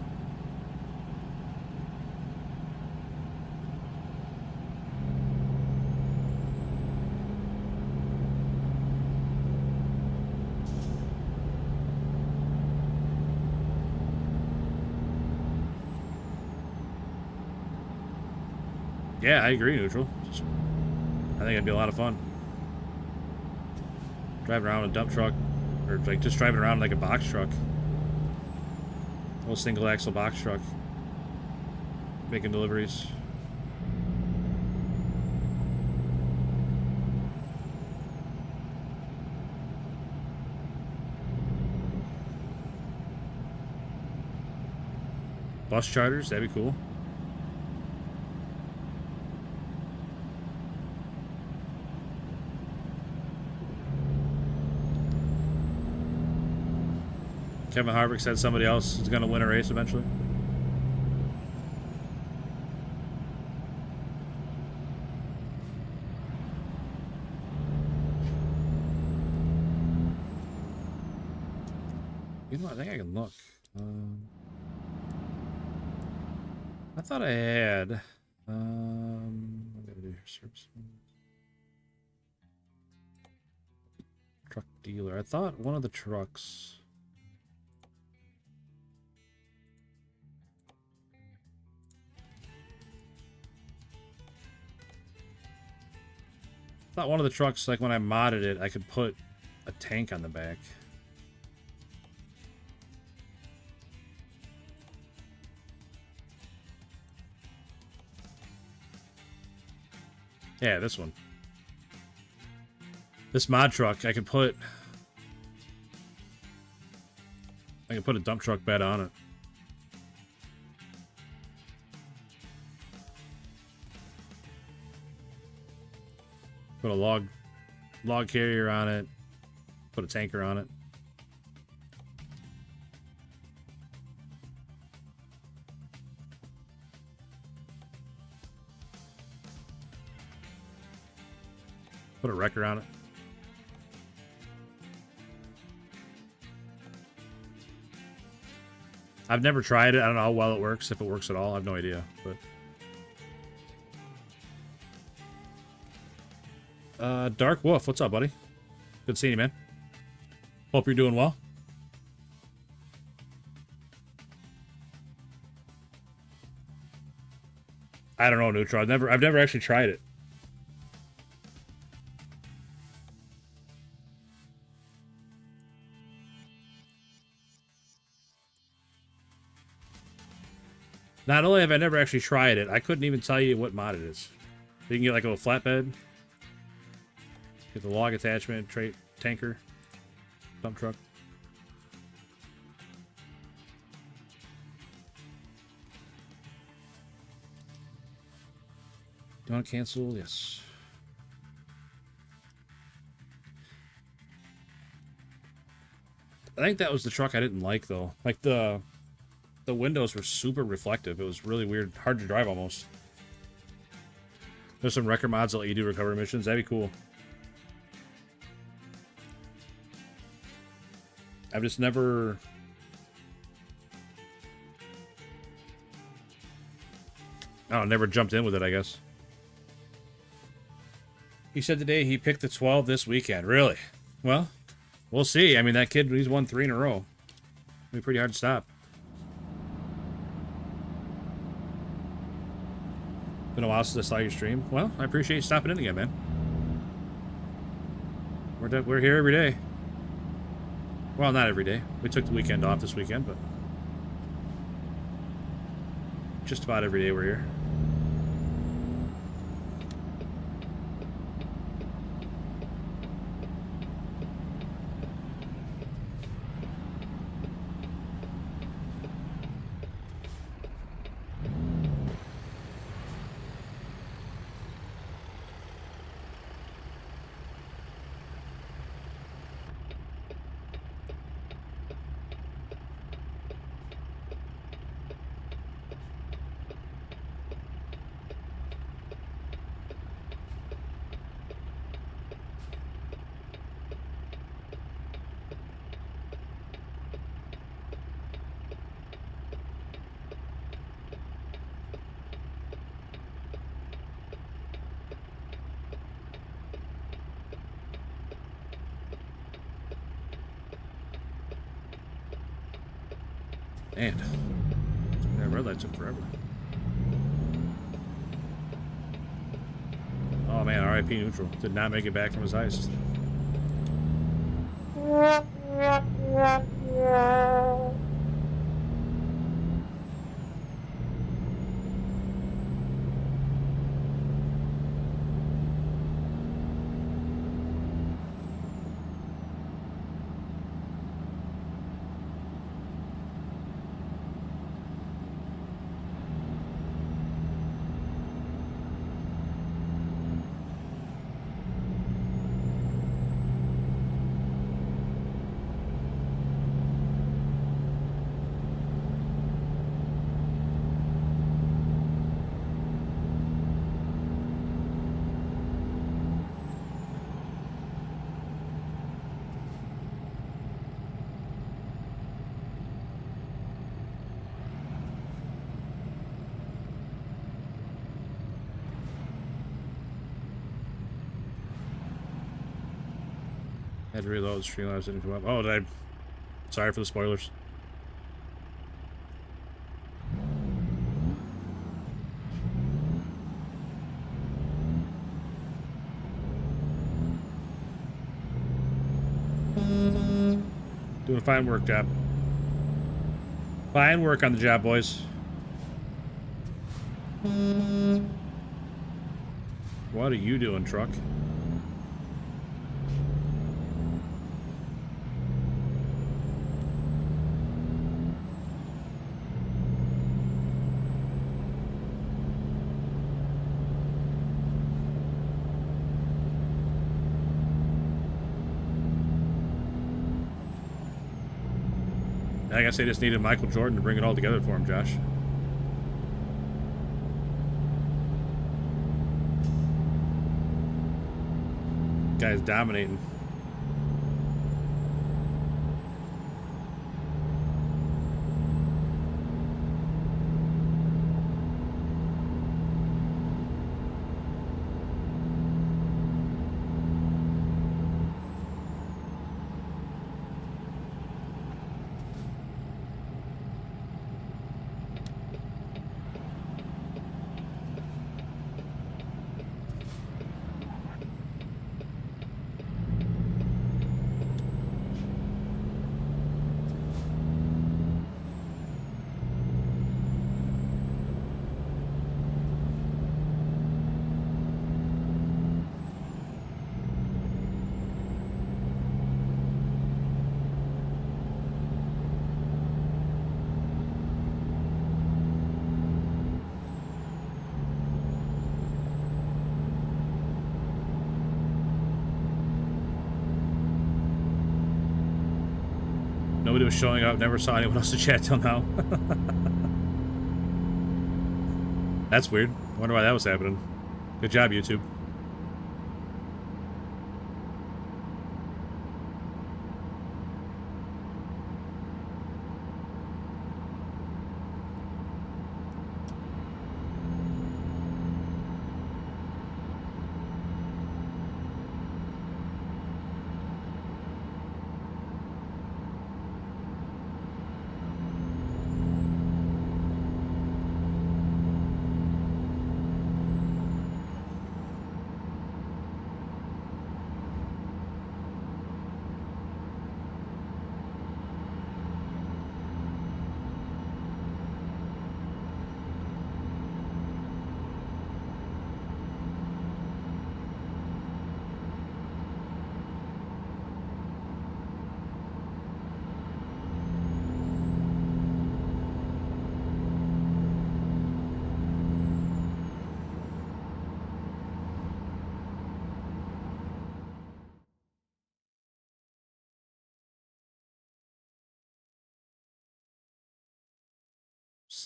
A: Yeah, I agree, Neutral. I think it'd be a lot of fun. Driving around a dump truck, or like just driving around like a box truck. A little single axle box truck. Making deliveries. Bus charters, that'd be cool. Kevin Harvick said somebody else is going to win a race eventually. You know what? I think I can look. I thought I had. I gotta do your service. Truck dealer. I thought one of the trucks. I thought one of the trucks, like when I modded it, I could put a tank on the back. Yeah, this one. This mod truck, I could put a dump truck bed on it. Put a log carrier on it. Put a tanker on it. Put a wrecker on it. I've never tried it. I don't know how well it works, if it works at all. I have no idea, but Dark Wolf, what's up, buddy? Good seeing you, man. Hope you're doing well. I don't know, Neutral. I've never actually tried it. Not only have I never actually tried it, I couldn't even tell you what mod it is. You can get like a little flatbed. Get the log attachment, tanker, dump truck. Do you want to cancel? Yes. I think that was the truck I didn't like, though. Like, the windows were super reflective. It was really weird. Hard to drive, almost. There's some record mods that let you do recovery missions. That'd be cool. I've just never... Oh, never jumped in with it, I guess. He said today he picked the 12 this weekend. Really? Well, we'll see. I mean, that kid, he's won 3 in a row. It'll be pretty hard to stop. Been a while since I saw your stream. Well, I appreciate you stopping in again, man. We're here every day. Well, not every day. We took the weekend off this weekend, but just about every day we're here. And that red light took forever. Oh man, RIP neutral. Did not make it back from his heist. Had to reload the Streamlabs didn't come up. Oh, did I? Sorry for the spoilers. Doing a fine work job. Fine work on the job, boys. What are you doing, truck? I guess they just needed Michael Jordan to bring it all together for him, Josh. Guy's dominating. Nobody was showing up. Never saw anyone else to chat till now. That's weird. I wonder why that was happening. Good job, YouTube.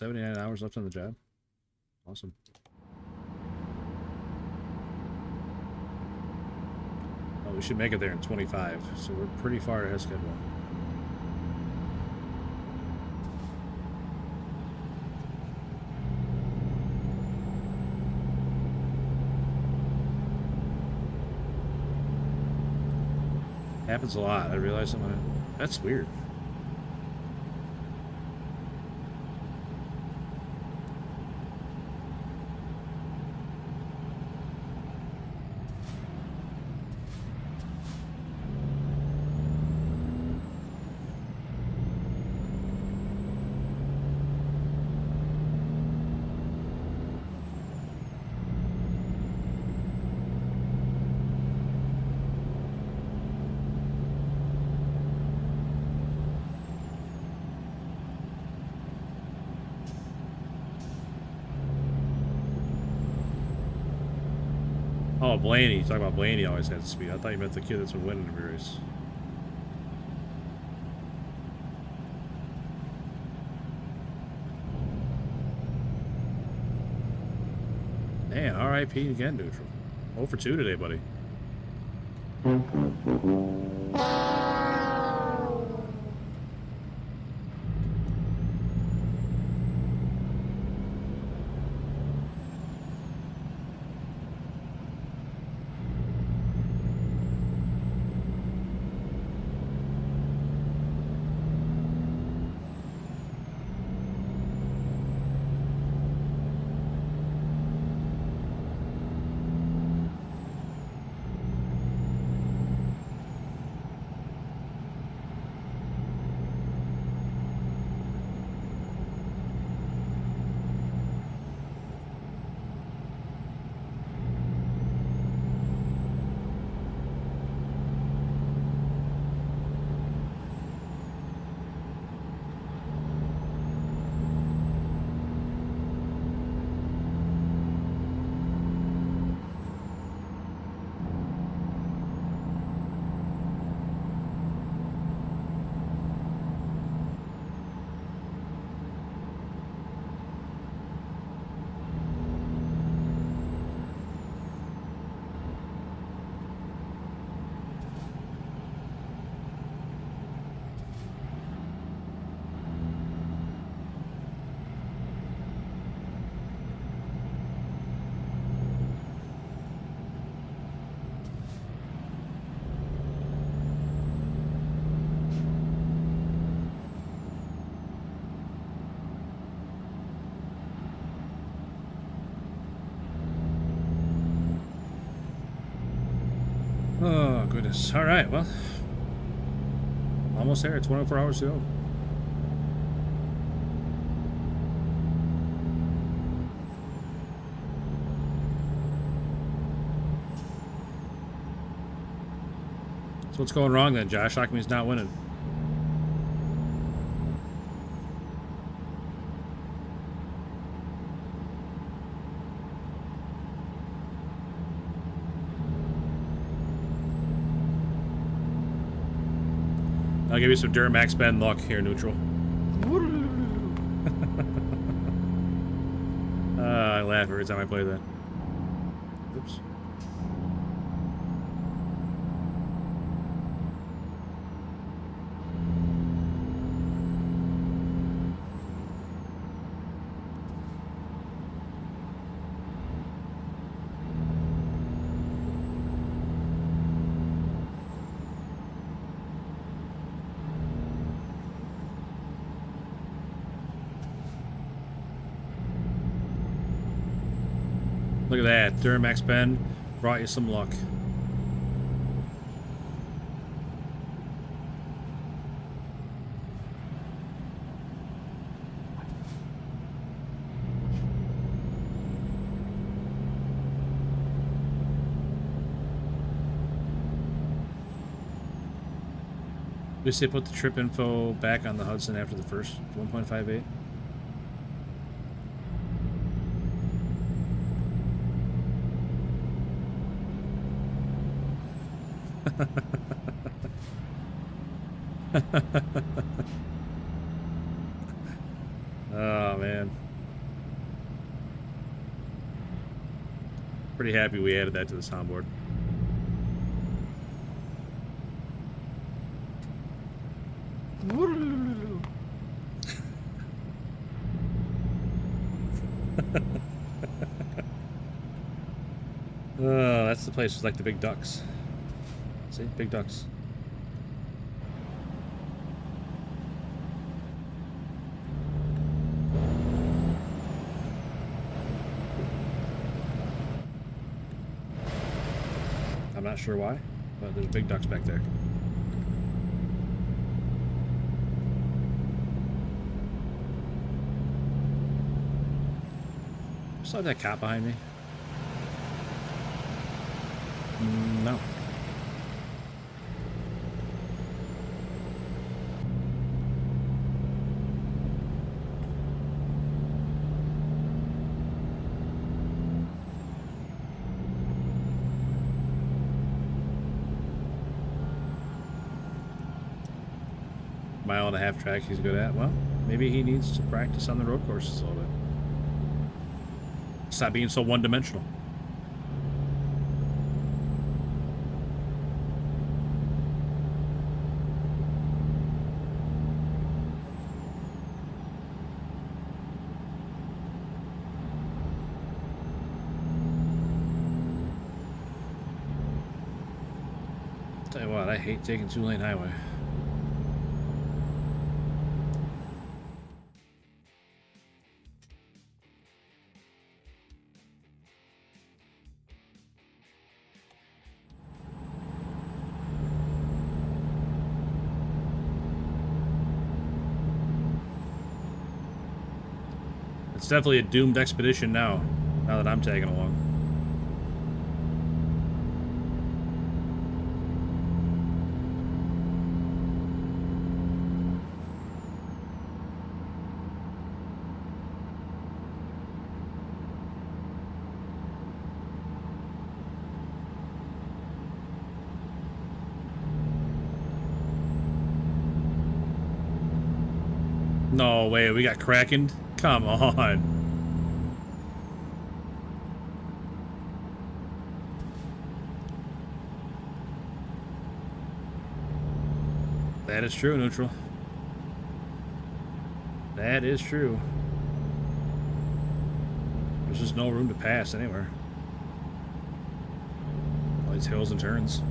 A: $79 hours left on the job. Awesome. Oh, we should make it there in 25, so we're pretty far ahead of schedule. Happens a lot. I realize that when that's weird. Oh, Blaney. You talk about Blaney always has speed. I thought you meant the kid that's been winning every race. Man, RIP again, neutral. 0 for 2 today, buddy. Oh, goodness. All right, well. Almost there. 24 hours to go. So what's going wrong then, Josh? How come he's not winning? I'll give you some Duramax Ben luck here, neutral. I laugh every time I play that. Oops. Look at that. Duramax Ben brought you some luck. At least they put the trip info back on the Hudson after the first 1.58. Oh man, pretty happy we added that to the soundboard. Oh, that's the place with like the big ducks. See, big ducks. I'm not sure why, but there's big ducks back there. Saw that cop behind me? No. Mile-and-a-half track he's good at. Well, maybe he needs to practice on the road courses a little bit. Stop being so one-dimensional. Tell you what, I hate taking two-lane highway. It's definitely a doomed expedition now that I'm tagging along. No way, we got Krakened? Come on. That is true, neutral. That is true. There's just no room to pass anywhere. All these hills and turns.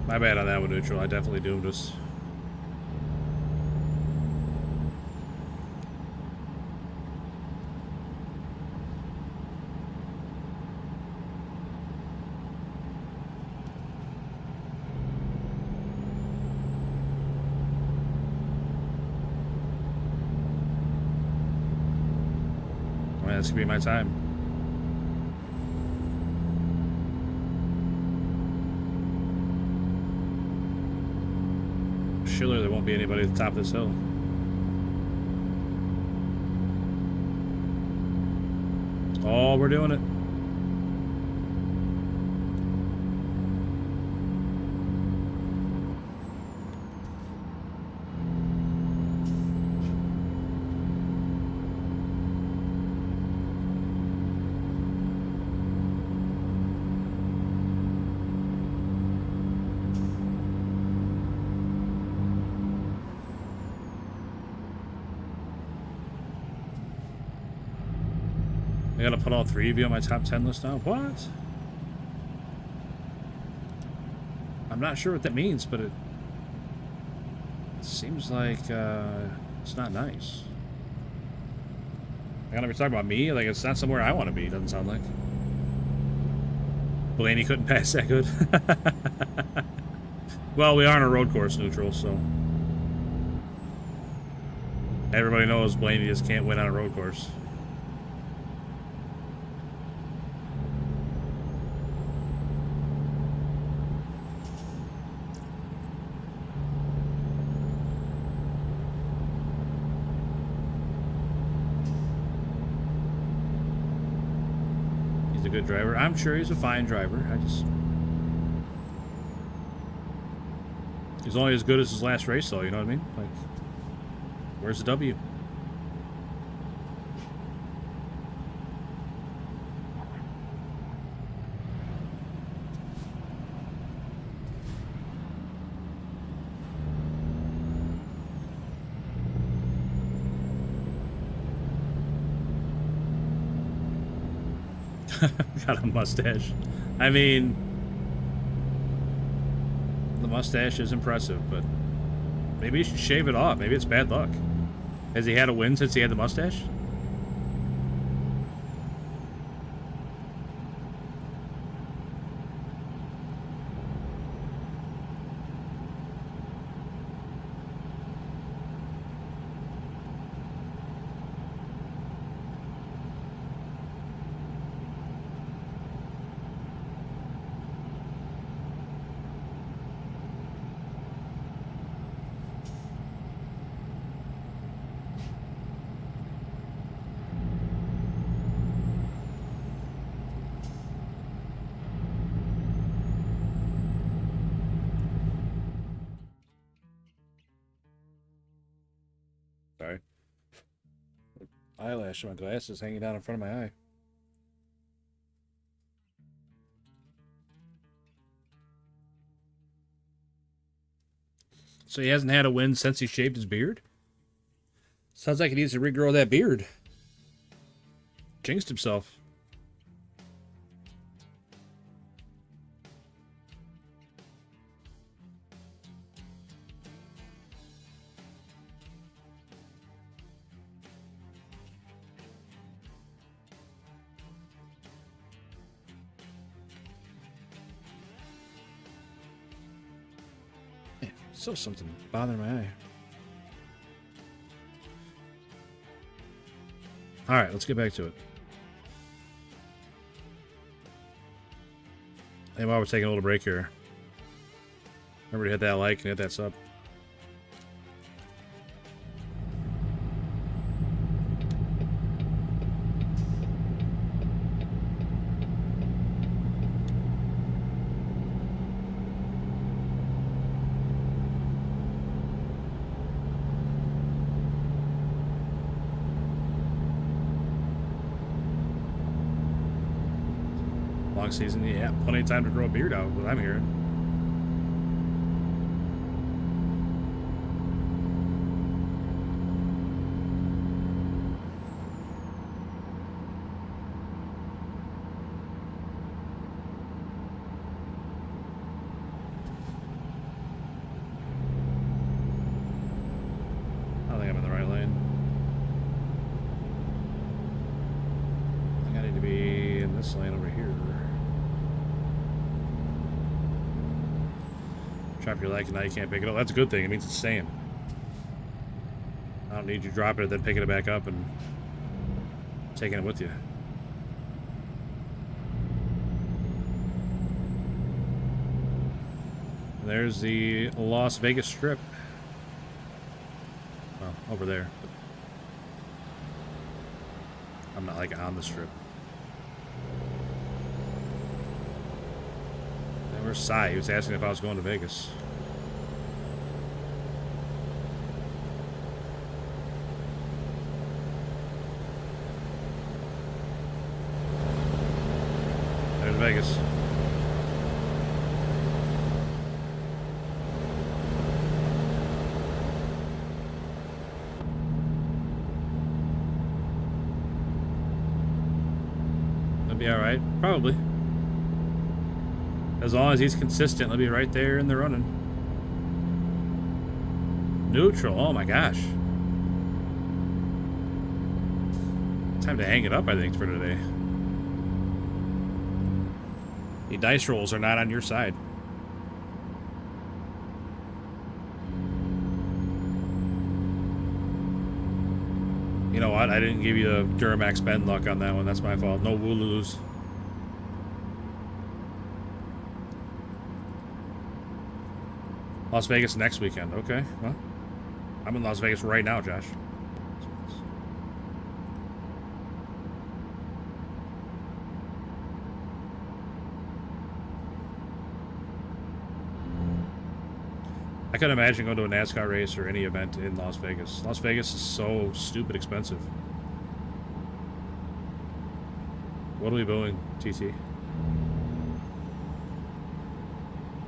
A: My bad on that one, neutral. I definitely doomed us. mean, this could be my time. Surely there won't be anybody at the top of this hill. Oh, we're doing it. I gotta put all 3 of you on my top 10 list now? What? I'm not sure what that means, but it seems like it's not nice. I gotta be talking about me? Like, it's not somewhere I want to be, doesn't sound like. Blaney couldn't pass that good. Well, we are on a road course neutral, so everybody knows Blaney just can't win on a road course. Good driver. I'm sure he's a fine driver. He's only as good as his last race, though, you know what I mean? Like, where's the W? Got a mustache. I mean, the mustache is impressive, but maybe you should shave it off. Maybe it's bad luck. Has he had a win since he had the mustache? Sorry. Eyelash on my glasses hanging down in front of my eye. So he hasn't had a win since he shaved his beard? Sounds like he needs to regrow that beard. Jinxed himself. Still something bothering my eye. Alright, let's get back to it. And while we're taking a little break here, remember to hit that like and hit that sub. Season, yeah, plenty of time to grow a beard out, what I'm hearing. I think I'm in the right lane. I think I need to be in this lane over here. Drop your leg and now you can't pick it up. That's a good thing. It means it's staying. I don't need you dropping it, then picking it back up and taking it with you. There's the Las Vegas Strip. Well, over there. I'm not like on the strip. And where's Cy? He was asking if I was going to Vegas. There's Vegas. Be all right, probably. As long as he's consistent, he'll be right there in the running. Neutral. Oh my gosh. Time to hang it up, I think, for today. The dice rolls are not on your side. You know what? I didn't give you the Duramax bend luck on that one. That's my fault. No wooloos. Las Vegas next weekend. Okay, well, I'm in Las Vegas right now, Josh. I couldn't imagine going to a NASCAR race or any event in Las Vegas. Las Vegas is so stupid expensive. What are we booing, TT?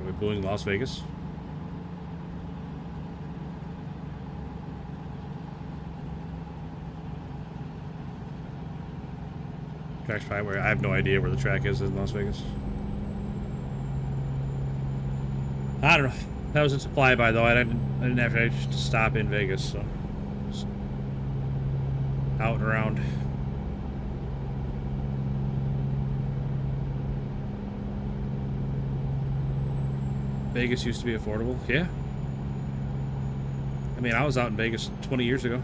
A: Are we booing Las Vegas? Track's probably where I have no idea where the track is in Las Vegas. I don't know. That was just a flyby though. I didn't have to stop in Vegas, so just out and around. Vegas used to be affordable. Yeah. I mean, I was out in Vegas 20 years ago.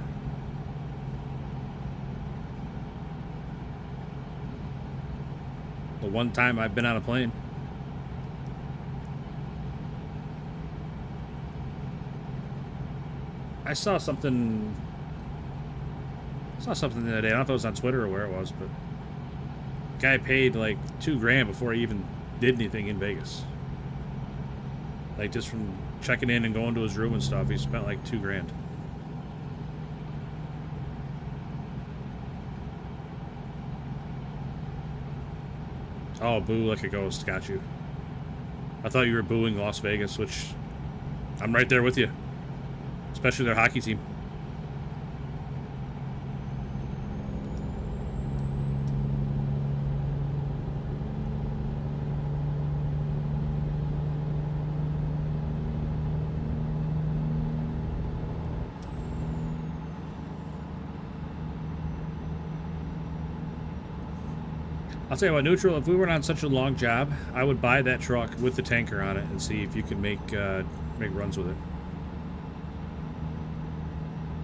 A: The one time I've been on a plane. I saw something the other day. I don't know if it was on Twitter or where it was, but guy paid like $2,000 before he even did anything in Vegas. Like just from checking in and going to his room and stuff, he spent like $2,000. Oh, boo like a ghost. Got you. I thought you were booing Las Vegas, which I'm right there with you. Especially their hockey team. I'll tell you what, Neutral, if we weren't on such a long job, I would buy that truck with the tanker on it and see if you can make runs with it.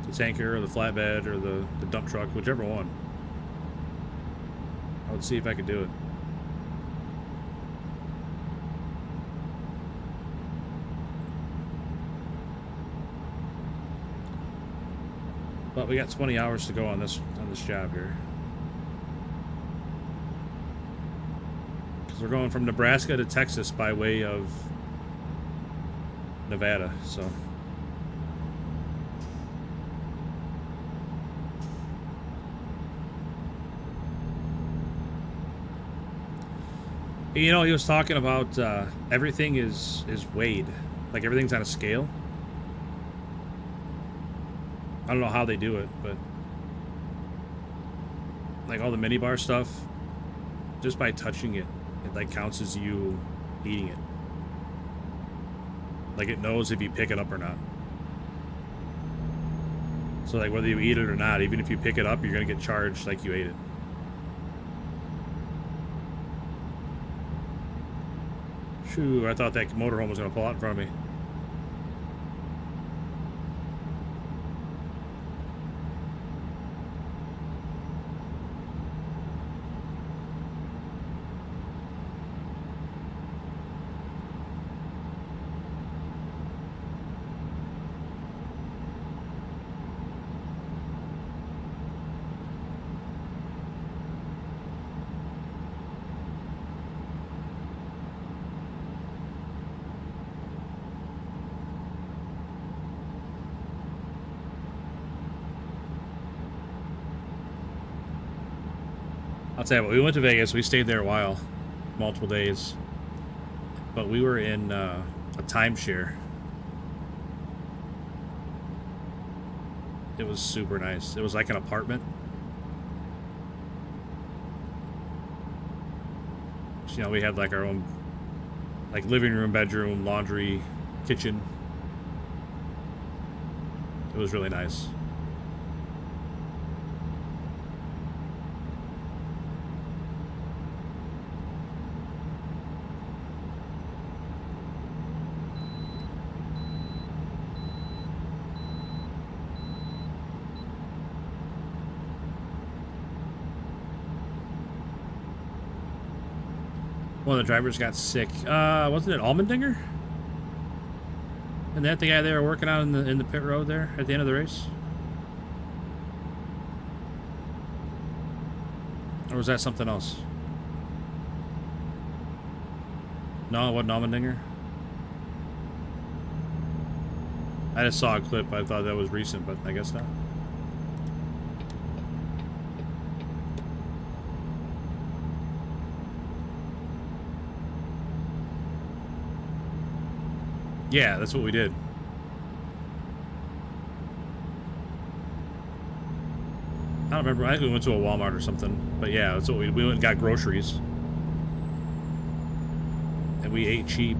A: The tanker or the flatbed or the dump truck, whichever one. I would see if I could do it. But we got 20 hours to go on this job here. Because we're going from Nebraska to Texas by way of Nevada, so. You know, he was talking about everything is weighed. Like everything's on a scale. I don't know how they do it, but like all the minibar stuff, just by touching it, it like counts as you eating it. Like it knows if you pick it up or not. So like whether you eat it or not, even if you pick it up, you're gonna get charged like you ate it. Shoo, I thought that motorhome was gonna pull out in front of me. I'll tell you what, we went to Vegas. We stayed there a while, multiple days. But we were in a timeshare. It was super nice. It was like an apartment. So, you know, we had like our own, like, living room, bedroom, laundry, kitchen. It was really nice. One of the drivers got sick. Wasn't it Allmendinger? And that the guy they were working on in the pit road there at the end of the race? Or was that something else? No, it wasn't Allmendinger. I just saw a clip. I thought that was recent, but I guess not. Yeah, that's what we did. I don't remember. I think we went to a Walmart or something. But yeah, that's what we went and got groceries. And we ate cheap.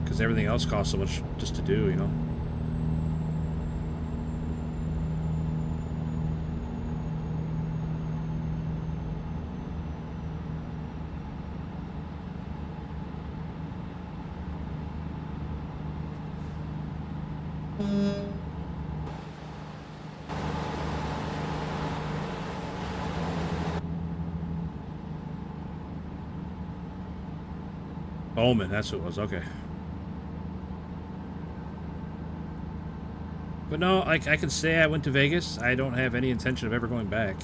A: Because everything else cost so much just to do, you know? Bowman, that's who it was. Okay. But no, I can say I went to Vegas. I don't have any intention of ever going back.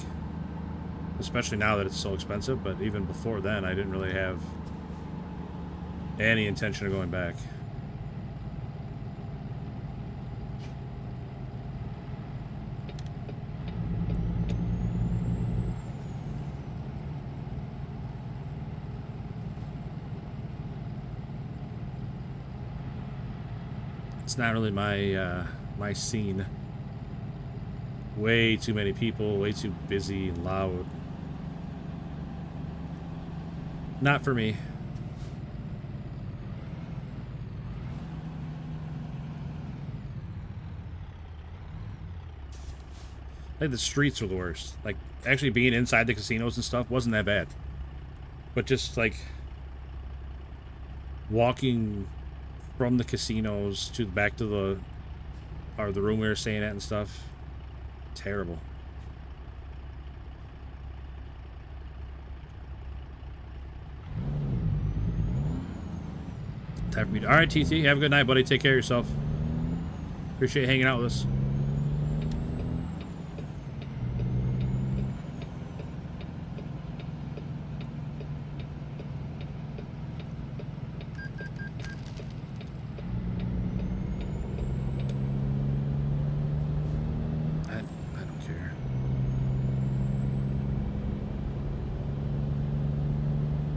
A: Especially now that it's so expensive, but even before then, I didn't really have any intention of going back. It's not really my my scene. Way too many people, way too busy and loud. Not for me. Like, the streets were the worst. Like, actually being inside the casinos and stuff wasn't that bad. But just, like, walking from the casinos to back to the room we were staying at and stuff, terrible. Time for me to... All right, TT, have a good night, buddy. Take care of yourself. Appreciate hanging out with us.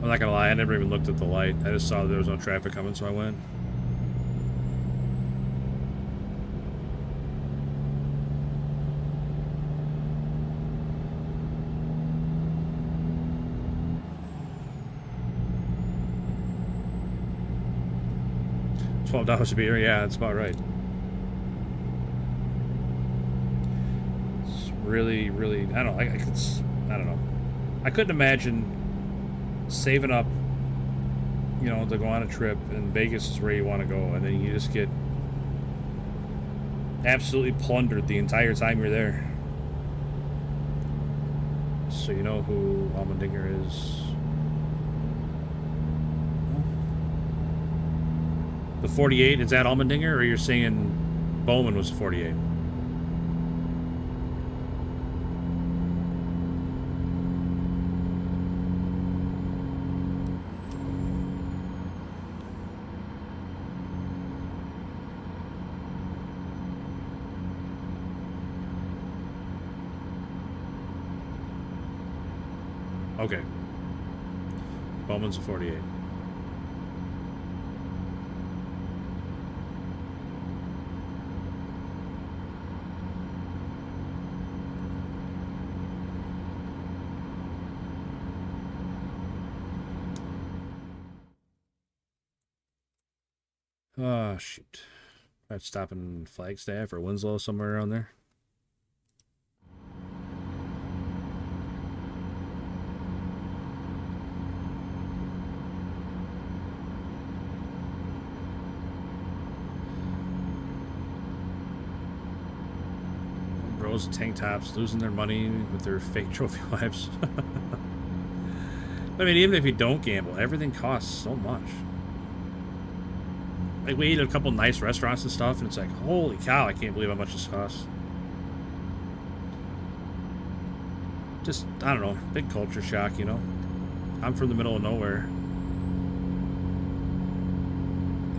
A: I'm not gonna lie, I never even looked at the light. I just saw there was no traffic coming, so I went. $12 a beer, yeah, that's about right. It's really, really, I don't know. I couldn't imagine saving up, you know, to go on a trip, and Vegas is where you want to go, and then you just get absolutely plundered the entire time you're there. So you know who Allmendinger is. The 48, is that Allmendinger, or you're saying Bowman was 48? Okay. Bowman's a 48. Oh, shoot. I'd stop in Flagstaff or Winslow, somewhere around there. Bros with tank tops losing their money with their fake trophy wives. I mean, even if you don't gamble, everything costs so much. Like, we eat at a couple nice restaurants and stuff, and it's like, holy cow, I can't believe how much this costs. Just, I don't know, big culture shock, you know? I'm from the middle of nowhere.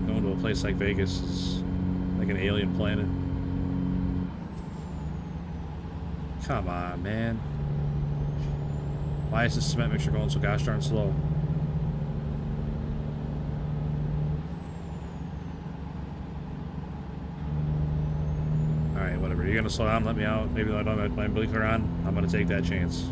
A: Going to a place like Vegas is like an alien planet. Come on, man. Why is this cement mixture going so gosh darn slow? Alright, whatever. You're gonna slow down, let me out. Maybe I don't have my blinker on. I'm gonna take that chance.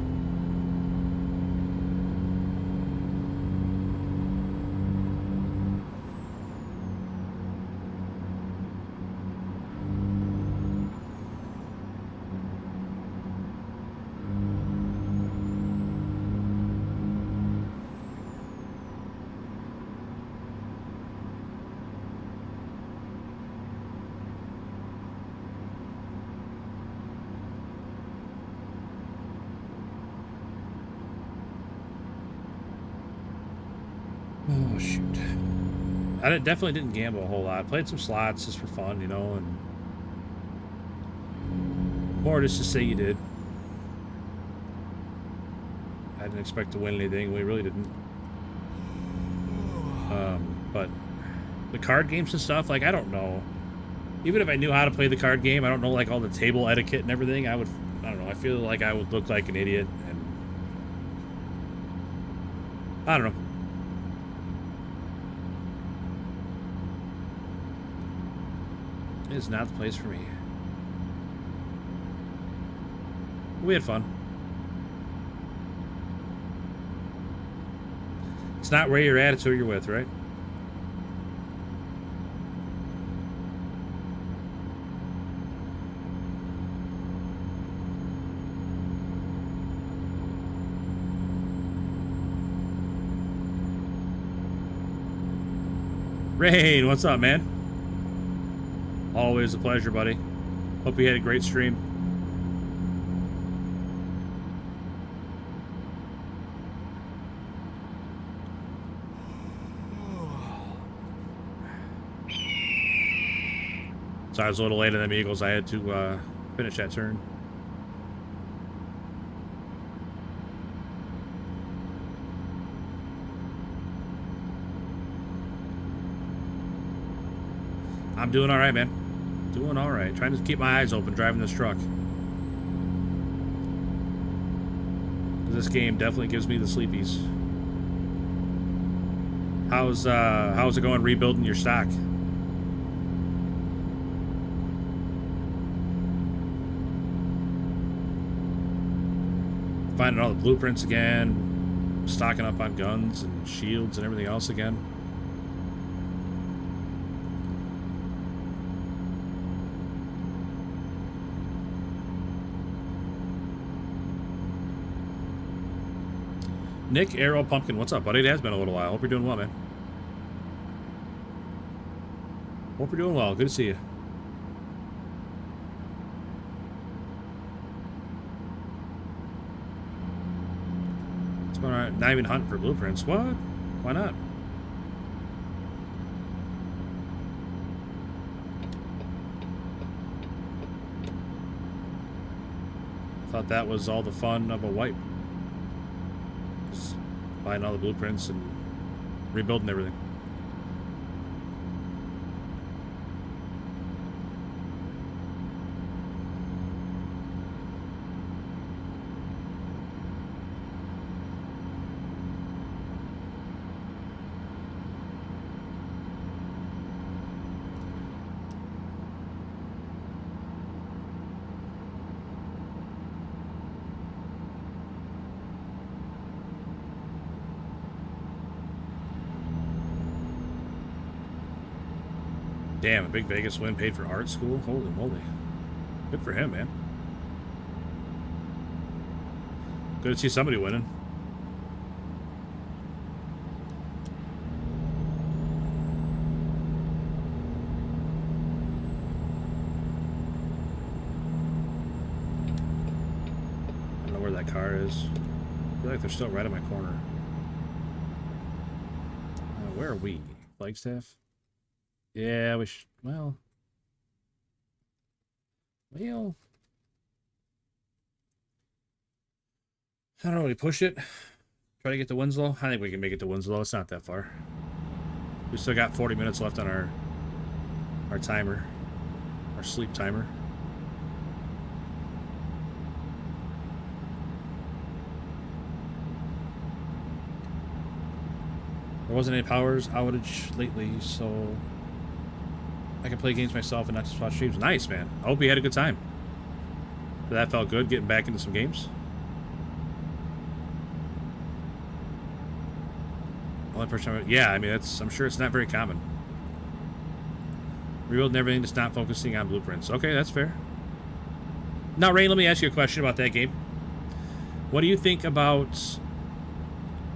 A: Oh, shoot. I definitely didn't gamble a whole lot. Played some slots just for fun, you know, and more just to say you did. I didn't expect to win anything. We really didn't. But the card games and stuff, like, I don't know. Even if I knew how to play the card game, I don't know, like, all the table etiquette and everything, I don't know, I feel like I would look like an idiot, and I don't know. It's not the place for me. We had fun. It's not where you're at, it's who you're with, right? Rain, what's up, man? Always a pleasure, buddy. Hope you had a great stream. So I was a little later than the Eagles. I had to finish that turn. I'm doing all right, man. Doing all right. Trying to keep my eyes open driving this truck. This game definitely gives me the sleepies. How's it going rebuilding your stock? Finding all the blueprints again, stocking up on guns and shields and everything else again. Nick Arrow Pumpkin, what's up, buddy? It has been a little while. Hope you're doing well, man. Hope you're doing well. Good to see you. What's going on? Not even hunting for blueprints. What? Why not? Thought that was all the fun of a wipe. Just finding all the blueprints and rebuilding everything. Damn, a big Vegas win paid for art school? Holy moly. Good for him, man. Good to see somebody winning. I don't know where that car is. I feel like they're still right in my corner. Where are we? Flagstaff? Yeah, we should... Well... I don't know, we push it. Try to get to Winslow. I think we can make it to Winslow. It's not that far. We still got 40 minutes left on our timer. Our sleep timer. There wasn't any powers outage lately, so I can play games myself and not just watch streams. Nice, man. I hope you had a good time. That felt good, getting back into some games. Only person, yeah, I mean, I'm sure it's not very common. Rebuilding everything, just not focusing on blueprints. Okay, that's fair. Now, Ray, let me ask you a question about that game. What do you think about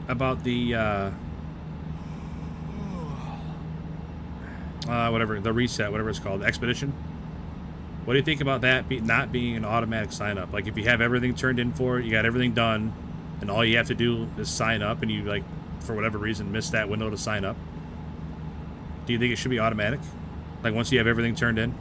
A: the whatever, the reset, whatever it's called, the expedition? What do you think about that not being an automatic sign up? Like, if you have everything turned in for it, you got everything done, and all you have to do is sign up, and you, like, for whatever reason, missed that window to sign up. Do you think it should be automatic? Like, once you have everything turned in?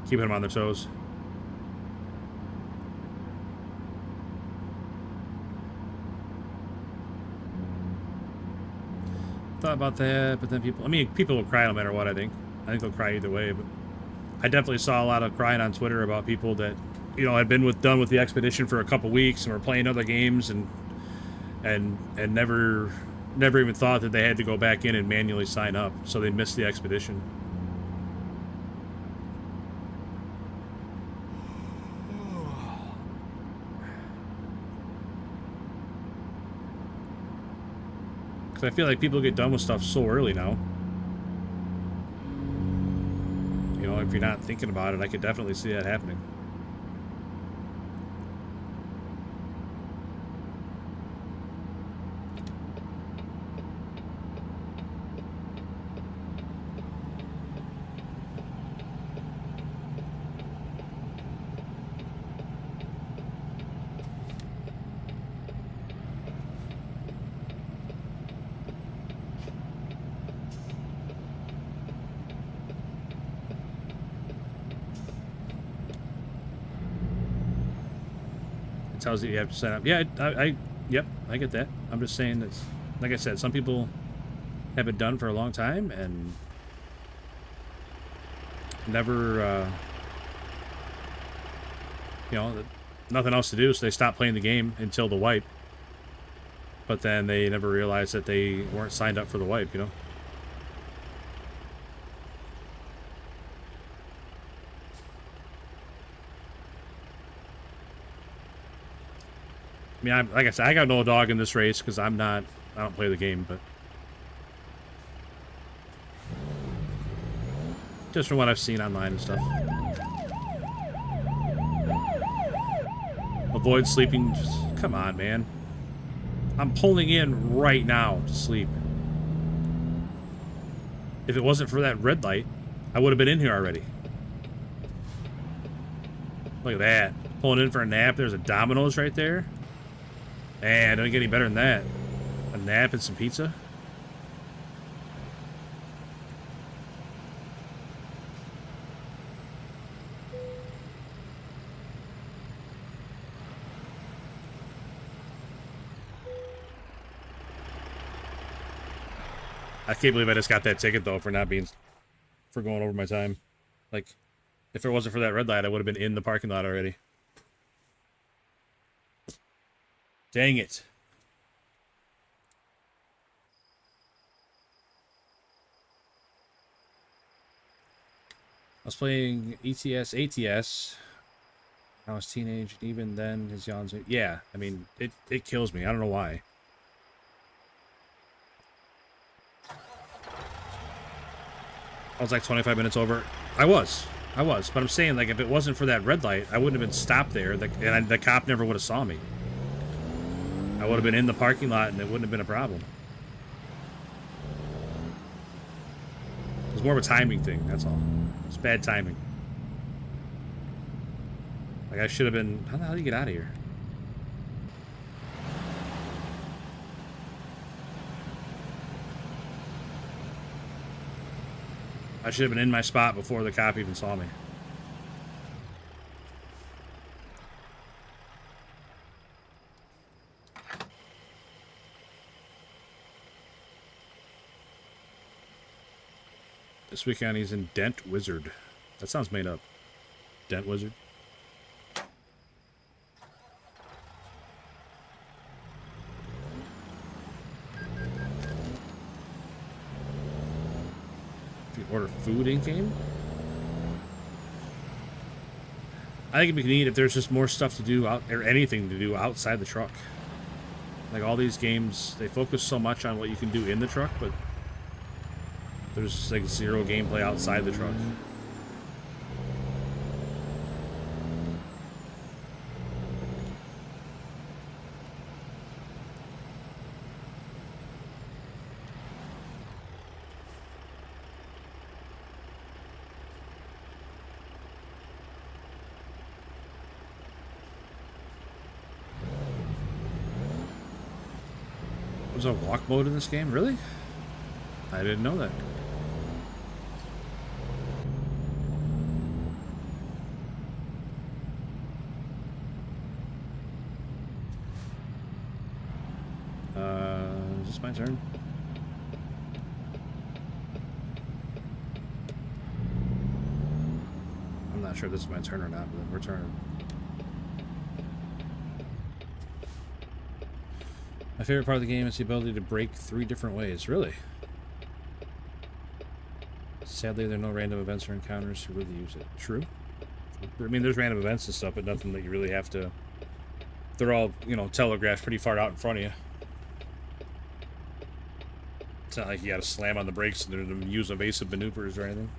A: Keeping them on their toes. Thought about that, but then people will cry no matter what, I think. I think they'll cry either way, but I definitely saw a lot of crying on Twitter about people that, you know, had been done with the expedition for a couple weeks and were playing other games and never even thought that they had to go back in and manually sign up, so they missed the expedition. I feel like people get done with stuff so early now. You know, if you're not thinking about it, I could definitely see that happening. Tells you have to sign up. Yeah, yep, I get that. I'm just saying that, like I said, some people have it done for a long time and never, you know, nothing else to do, so they stop playing the game until the wipe. But then they never realized that they weren't signed up for the wipe, you know? I mean, like I said, I got no dog in this race because I don't play the game, but just from what I've seen online and stuff. Avoid sleeping. Come on, man. I'm pulling in right now to sleep. If it wasn't for that red light, I would have been in here already. Look at that. Pulling in for a nap. There's a Domino's right there. Man, don't get any better than that. A nap and some pizza. I can't believe I just got that ticket though for going over my time. Like, if it wasn't for that red light, I would have been in the parking lot already. Dang it. I was playing ETS, ATS. I was teenage, and even then, his yawns. Yeah, I mean, it kills me. I don't know why. I was like 25 minutes over. I was. But I'm saying, like, if it wasn't for that red light, I wouldn't have been stopped there, and the cop never would have saw me. I would have been in the parking lot, and it wouldn't have been a problem. It was more of a timing thing, that's all. It's bad timing. Like, I should have been... How the hell do you get out of here? I should have been in my spot before the cop even saw me. This weekend he's in Dent Wizard. That sounds made up. Dent Wizard. If you order food in-game? I think it'd be neat if there's just more stuff to do out, or anything to do outside the truck. Like all these games, they focus so much on what you can do in the truck, but there's like zero gameplay outside the truck. There's a walk mode in this game? Really? I didn't know that. Is this my turn? I'm not sure if this is my turn or not, but we're turning. My favorite part of the game is the ability to break 3 different ways. Really? Sadly, there are no random events or encounters to really use it. True. I mean, there's random events and stuff, but nothing that you really have to... They're all, you know, telegraphed pretty far out in front of you. It's not like you gotta slam on the brakes and use evasive maneuvers or anything.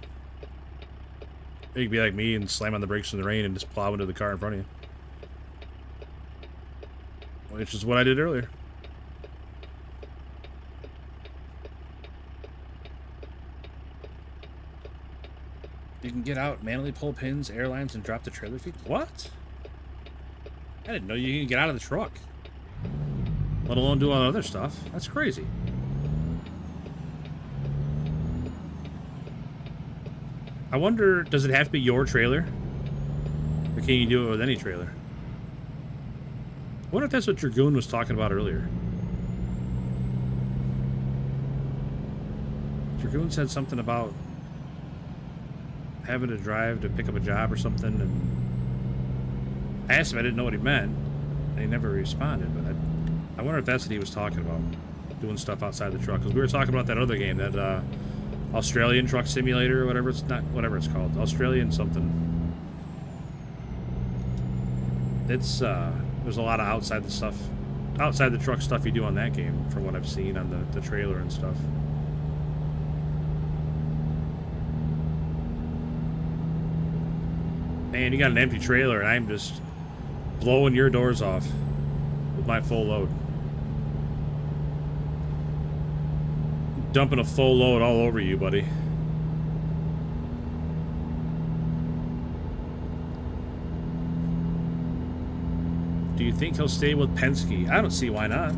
A: You could be like me and slam on the brakes in the rain and just plow into the car in front of you. Which is what I did earlier. You can get out, manually pull pins, airlines, and drop the trailer feet. What? I didn't know you can get out of the truck. Let alone do all other stuff. That's crazy. I wonder, does it have to be your trailer? Or can you do it with any trailer? I wonder if that's what Dragoon was talking about earlier. Dragoon said something about having to drive to pick up a job or something, and I asked him, I didn't know what he meant, and he never responded, but I wonder if that's what he was talking about, doing stuff outside the truck, because we were talking about that other game, that Australian Truck Simulator, or whatever it's called, Australian something. It's there's a lot of outside the truck stuff you do on that game, from what I've seen on the trailer and stuff. Man, you got an empty trailer, and I'm just blowing your doors off with my full load. Dumping a full load all over you, buddy. Do you think he'll stay with Penske? I don't see why not.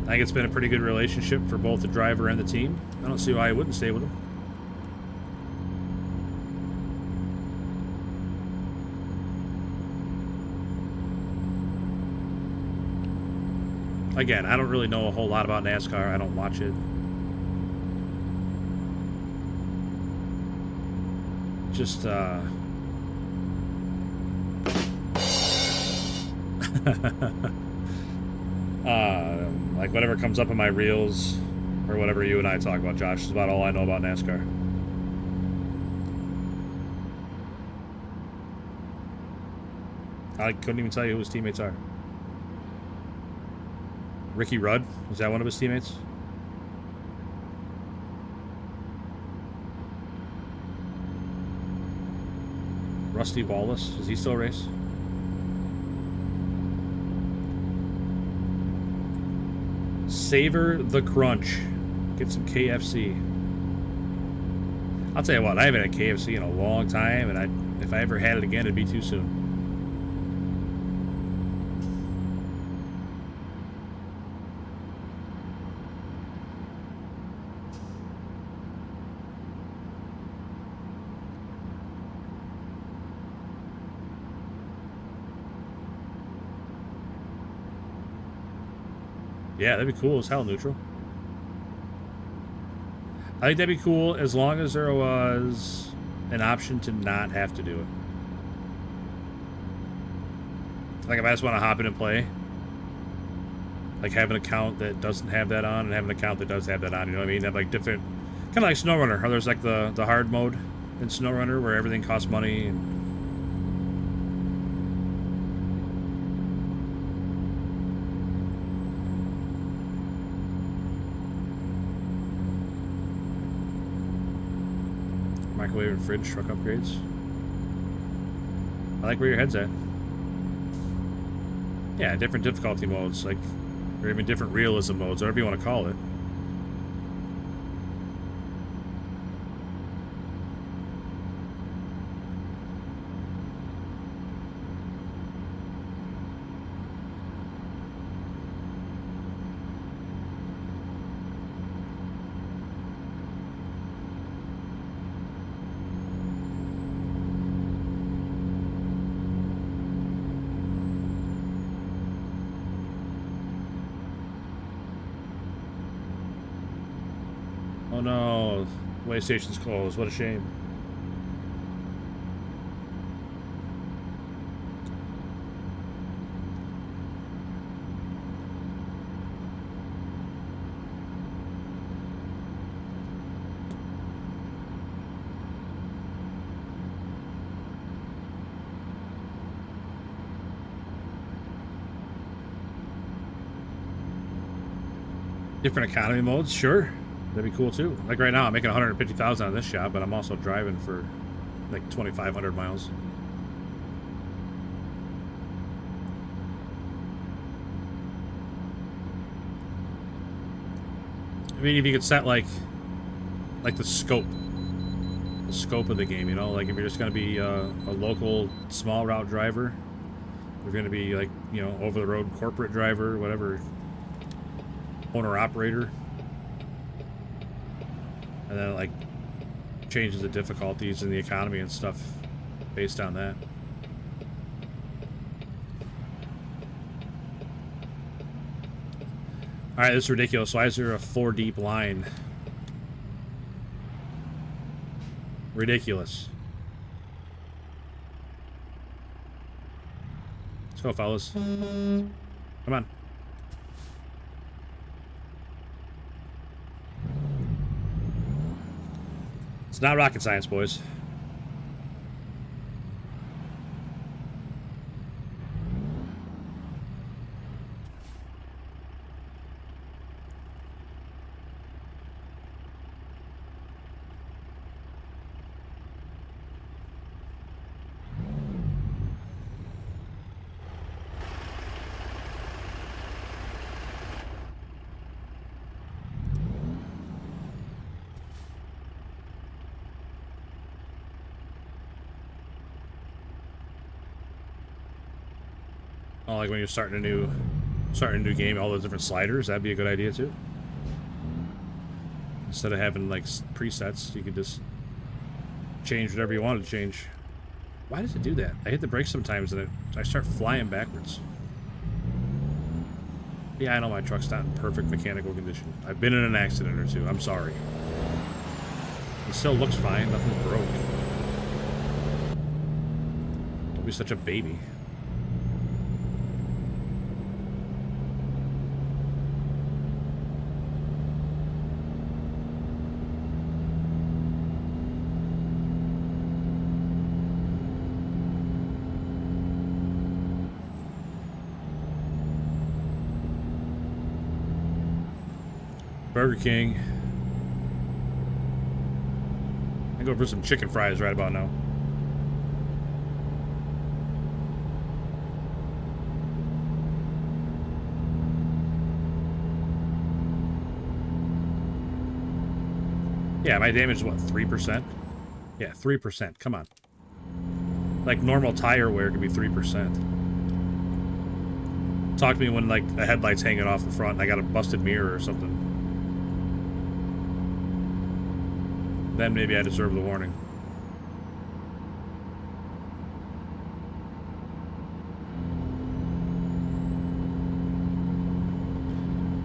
A: I think it's been a pretty good relationship for both the driver and the team. I don't see why he wouldn't stay with him. Again, I don't really know a whole lot about NASCAR. I don't watch it. Just, Like whatever comes up in my reels or whatever you and I talk about, Josh, is about all I know about NASCAR. I couldn't even tell you who his teammates are. Ricky Rudd, is that one of his teammates? Rusty Wallace, does he still race? Savor the crunch. Get some KFC. I'll tell you what, I haven't had KFC in a long time, and if I ever had it again, it'd be too soon. Yeah, that'd be cool as hell, Neutral. I think that'd be cool as long as there was an option to not have to do it. Like if I just want to hop in and play, like have an account that doesn't have that on and have an account that does have that on, you know what I mean? Have like different, kind of like SnowRunner, how there's like the hard mode in SnowRunner where everything costs money and microwave and fridge truck upgrades. I like where your head's at. Yeah, different difficulty modes, like, or even different realism modes, whatever you want to call it. Oh no, way station's closed. What a shame. Different economy modes, sure. That'd be cool too. Like right now, I'm making 150,000 on this job, but I'm also driving for like 2,500 miles. I mean, if you could set like the scope of the game, you know, like if you're just gonna be a local small route driver, you're gonna be like, you know, over the road corporate driver, whatever, owner operator. And then it, like, changes the difficulties in the economy and stuff based on that. Alright, this is ridiculous. Why is there a 4-deep line? Ridiculous. Let's go, fellas. Come on. It's not rocket science, boys. Oh, like when you're starting a new game, all those different sliders, that'd be a good idea too. Instead of having like presets, you could just change whatever you wanted to change. Why does it do that? I hit the brakes sometimes and I start flying backwards. Yeah, I know my truck's not in perfect mechanical condition. I've been in an accident or two. I'm sorry. It still looks fine. Nothing's broke. Don't be such a baby. Burger King. I go for some chicken fries right about now. Yeah, my damage is what, 3%? Yeah, 3%. Come on. Like normal tire wear could be 3%. Talk to me when like the headlight's hanging off the front and I got a busted mirror or something. Then maybe I deserve the warning.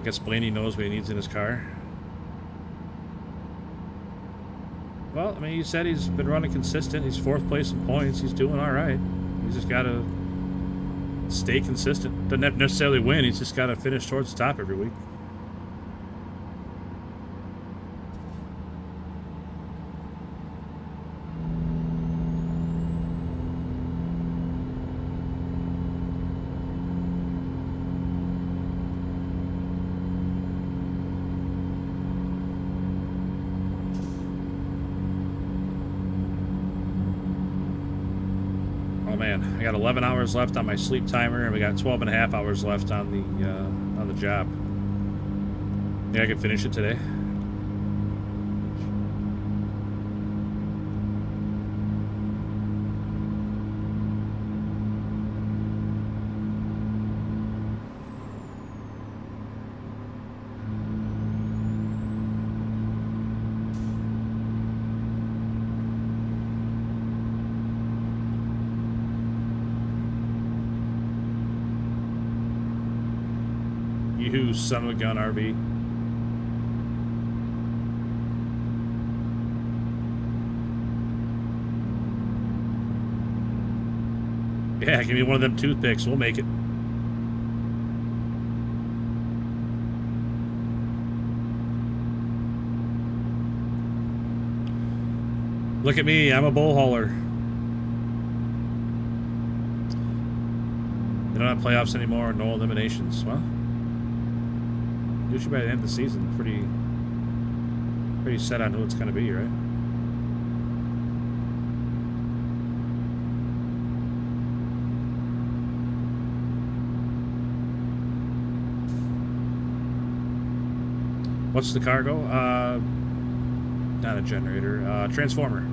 A: I guess Blaney knows what he needs in his car. Well, I mean, he said he's been running consistent. He's 4th place in points. He's doing all right. He's just got to stay consistent. Doesn't have to necessarily win. He's just got to finish towards the top every week. I got 11 hours left on my sleep timer, and we got 12 and a half hours left on the job. Think I can finish it today? You son of a gun, RV. Yeah, give me one of them toothpicks. We'll make it. Look at me. I'm a bull hauler. They don't have playoffs anymore. No eliminations. Well, usually by the end of the season, pretty set on who it's going to be, right? What's the cargo? Not a generator. Transformer.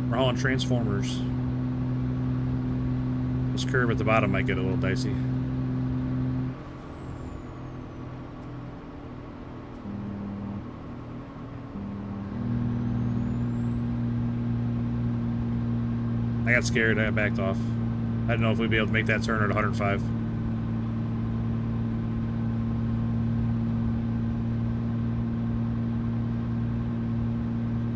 A: We're hauling transformers. This curve at the bottom might get a little dicey. I got scared. I backed off. I didn't know if we'd be able to make that turn at 105.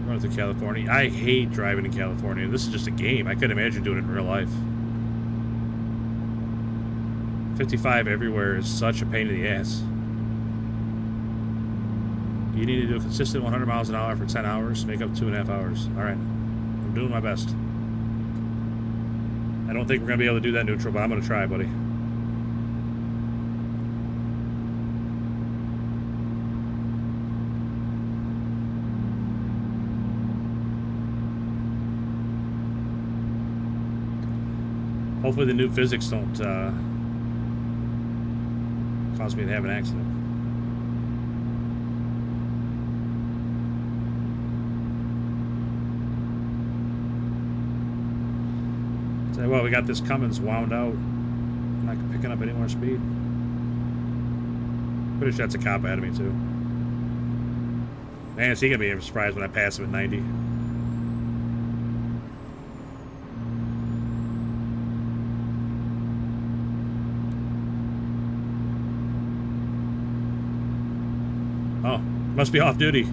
A: Going through California. I hate driving in California. This is just a game. I couldn't imagine doing it in real life. 55 everywhere is such a pain in the ass. You need to do a consistent 100 miles an hour for 10 hours, make up 2.5 hours. All right. I'm doing my best. I don't think we're going to be able to do that neutral, but I'm going to try, buddy. Hopefully the new physics don't cause me to have an accident. Well, we got this Cummins wound out. I'm not picking up any more speed. Pretty sure that's a cop ahead of me, too. Man, is he going to be surprised when I pass him at 90. Oh, must be off duty.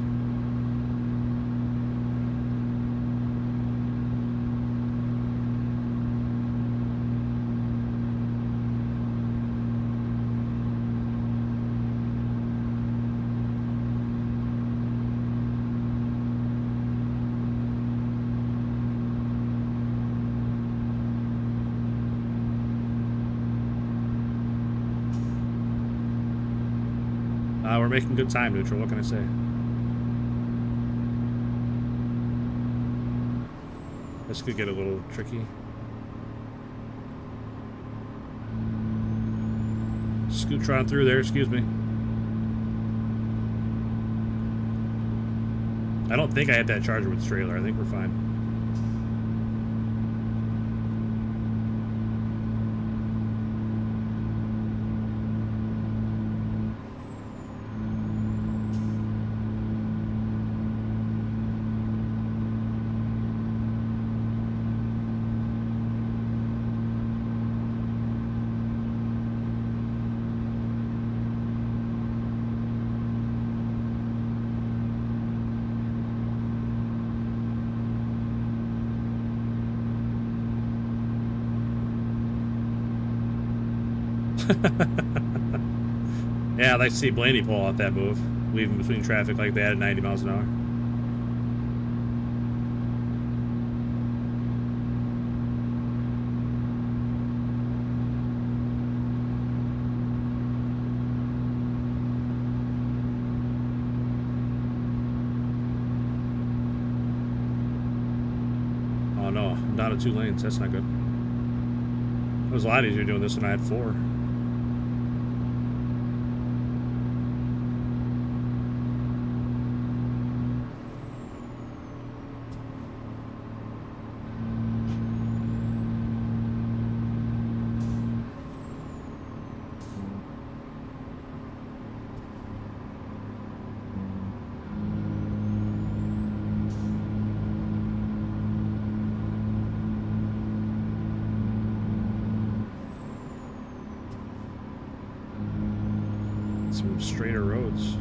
A: We're making good time, Neutral. What can I say? This could get a little tricky. Scooch on through there, excuse me. I don't think I had that charger with the trailer. I think we're fine. Yeah, I'd like to see Blaney pull off that move. Leaving between traffic like that at 90 miles an hour. Oh no, I'm down to 2 lanes. That's not good. It was a lot easier doing this when I had 4. Some straighter roads.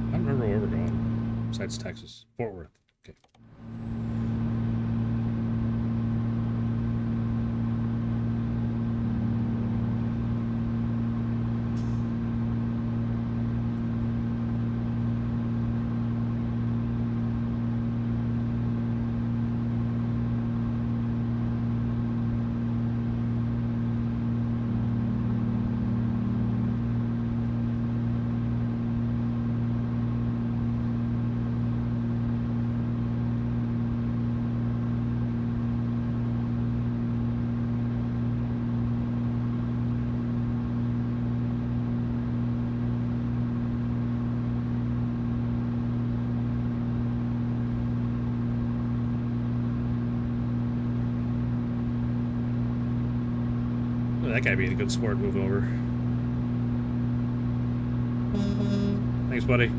A: I don't remember where we're going besides Texas. Fort Worth. Okay. That guy being a good sport moving over. Thanks, buddy.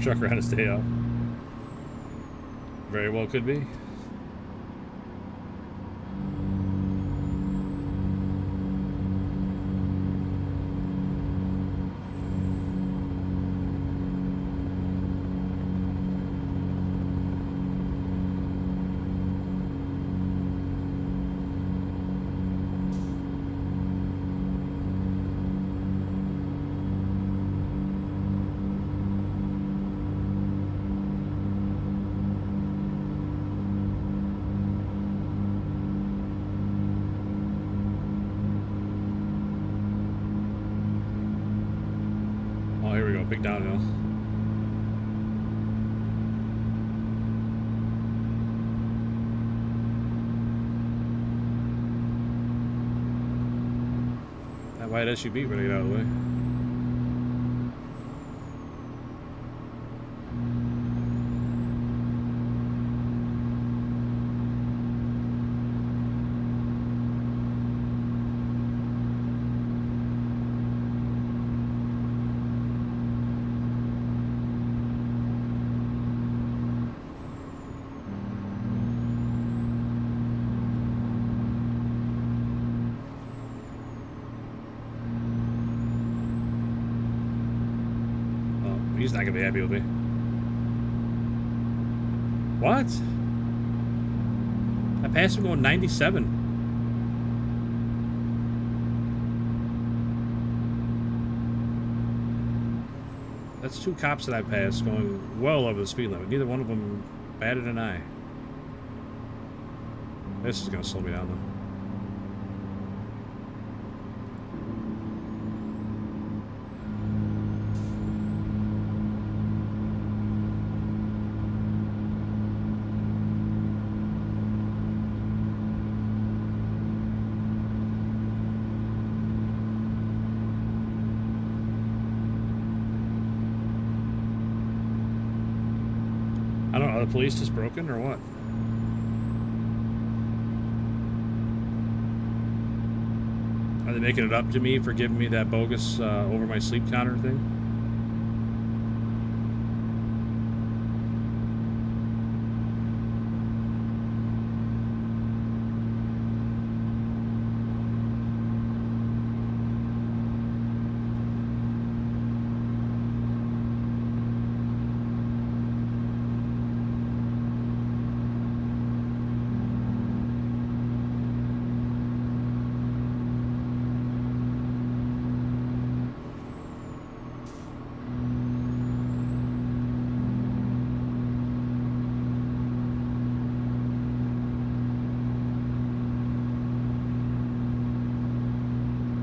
A: Trucker on his day off. Very well could be. Oh, here we go. Big downhill. That white SUV better get out of the way. She's not gonna be happy with me. What? I passed him going 97. That's two cops that I passed going well over the speed limit. Neither one of them batted an eye. This is gonna slow me down though. I don't know, are the police just broken or what? Are they making it up to me for giving me that bogus over my sleep counter thing?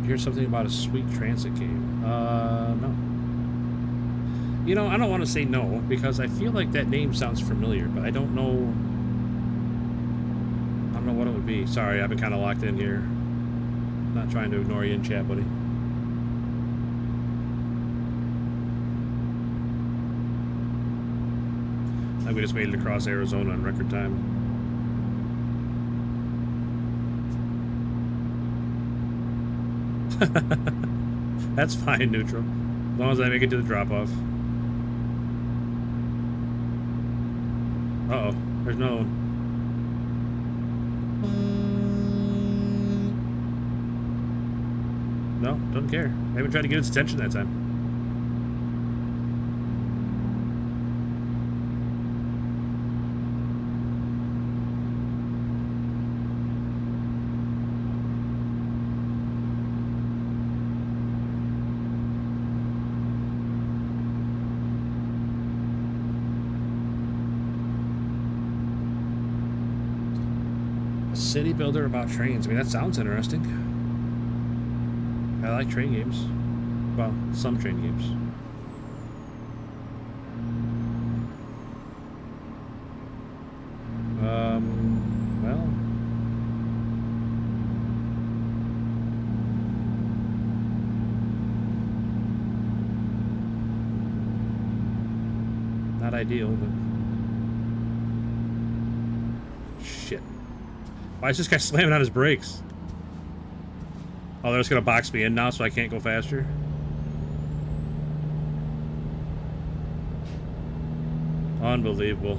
A: Hear something about a sweet transit game? No. You know, I don't want to say no because I feel like that name sounds familiar, but I don't know. I don't know what it would be. Sorry, I've been kind of locked in here. Not trying to ignore you in chat, buddy. I think we just made it across Arizona in record time. That's fine, neutral. As long as I make it to the drop-off. Uh-oh. There's no... No, doesn't care. I haven't tried to get its attention that time. City builder about trains. I mean, that sounds interesting. I like train games. Well, some train games. Well. Not ideal, but... Shit. Why is this guy slamming on his brakes? Oh, they're just gonna box me in now so I can't go faster? Unbelievable.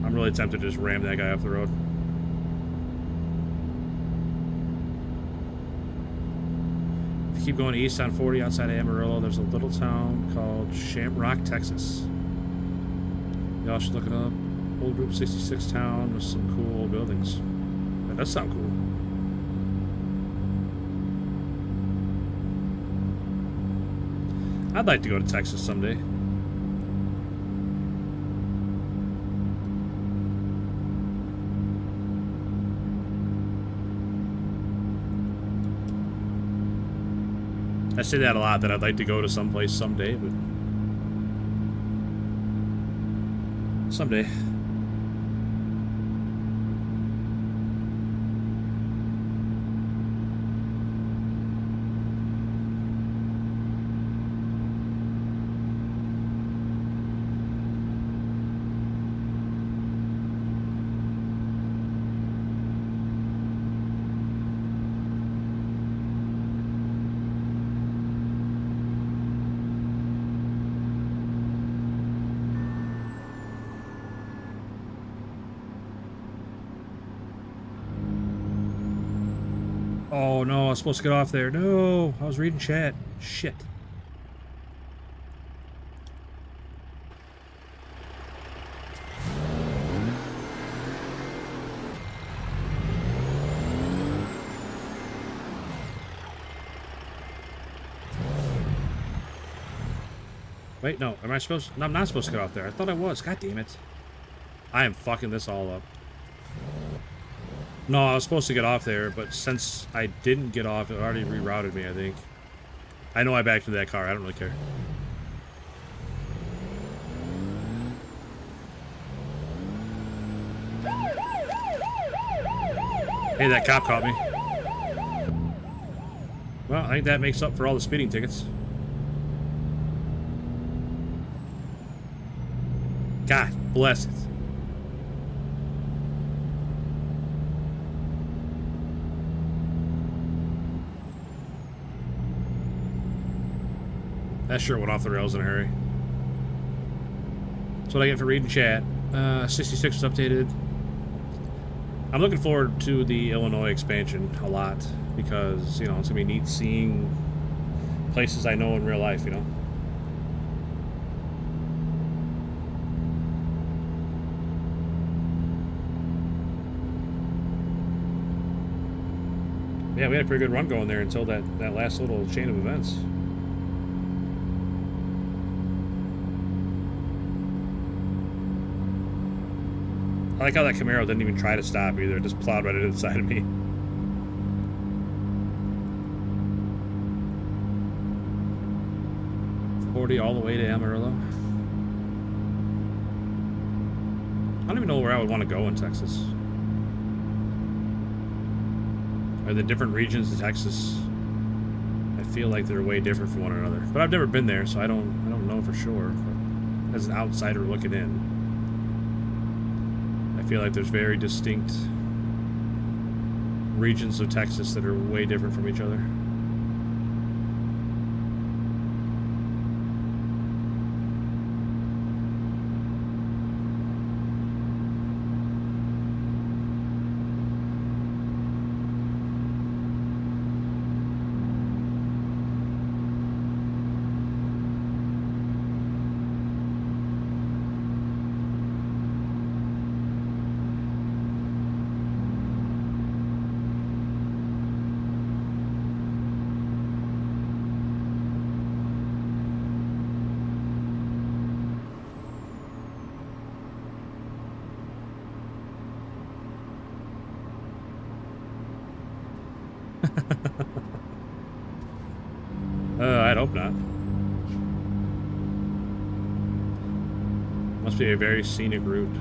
A: I'm really tempted to just ram that guy off the road. If you keep going east on 40 outside of Amarillo, there's a little town called Shamrock, Texas. Y'all should look it up. Old Route 66 town with some cool old buildings. That does sound cool. I'd like to go to Texas someday. I say that a lot, that I'd like to go to someplace someday, but... someday. Oh no, I was supposed to get off there. No, I was reading chat. Shit. Wait, no. Am I supposed... No, I'm not supposed to get off there. I thought I was. God damn it. I am fucking this all up. No, I was supposed to get off there, but since I didn't get off, it already rerouted me, I think. I know I backed into that car. I don't really care. Hey, that cop caught me. Well, I think that makes up for all the speeding tickets. God bless it. That sure went off the rails in a hurry. That's what I get for reading chat. 66 was updated. I'm looking forward to the Illinois expansion a lot because, you know, it's going to be neat seeing places I know in real life, you know. Yeah, we had a pretty good run going there until that last little chain of events. I like how that Camaro didn't even try to stop either. It just plowed right into the side of me. .40 all the way to Amarillo. I don't even know where I would want to go in Texas. Are the different regions of Texas? I feel like they're way different from one another. But I've never been there, so I don't know for sure. But as an outsider looking in, I feel like there's very distinct regions of Texas that are way different from each other. I'd hope not. Must be a very scenic route.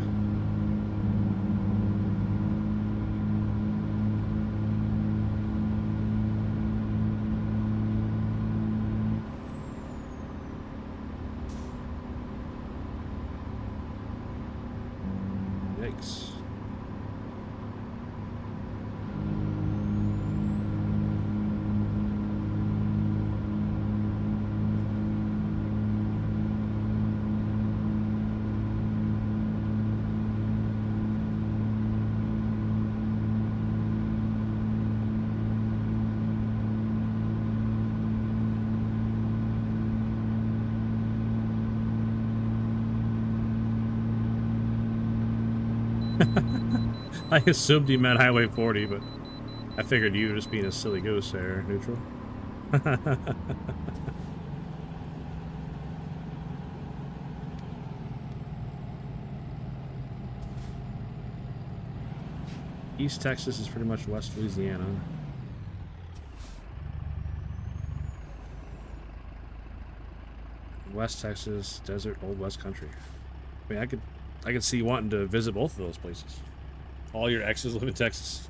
A: Yikes. I assumed you meant Highway 40, but I figured you were just being a silly goose there, Neutral. East Texas is pretty much West Louisiana. West Texas, desert, old West country. I mean, I could see you wanting to visit both of those places. All your exes live in Texas.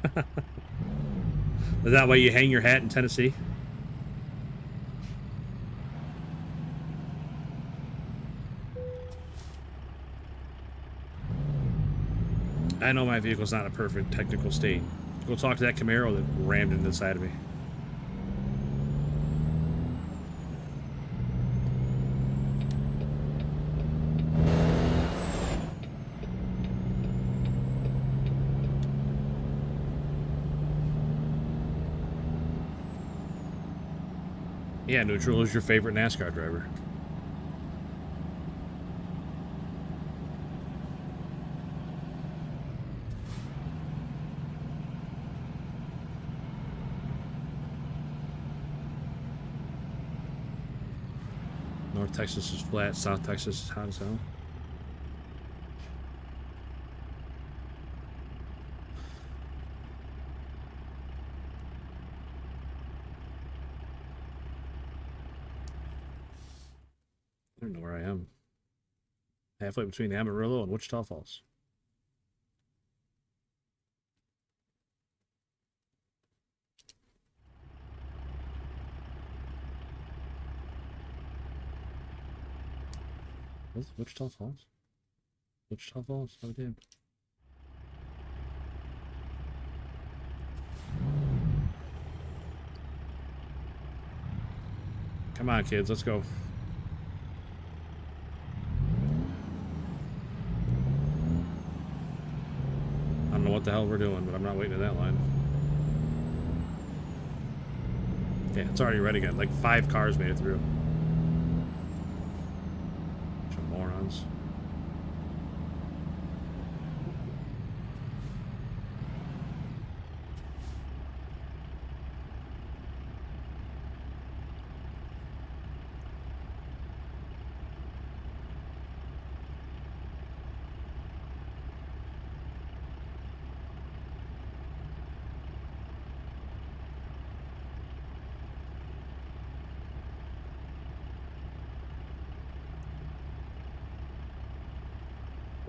A: Is that why you hang your hat in Tennessee? I know my vehicle's not a perfect technical state. Go talk to that Camaro that rammed into the side of me. Yeah, Neutral is your favorite NASCAR driver. North Texas is flat. South Texas is hot as hell. I don't know where I am. Halfway between Amarillo and Wichita Falls. What's Wichita Falls? Wichita Falls? Oh, damn. Come on, kids, let's go. I don't know what the hell we're doing, but I'm not waiting in that line. Yeah, it's already red again. Like 5 cars made it through. Bunch of morons.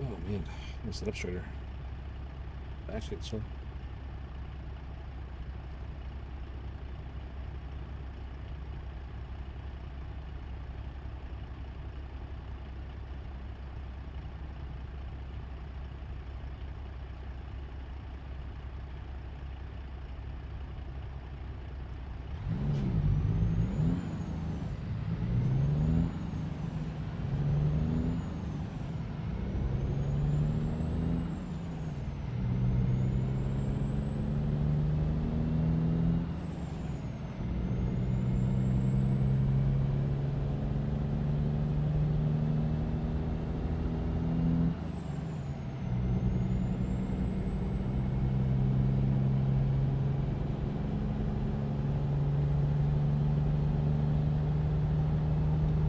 A: Oh man, I set up straighter. Actually, it's so.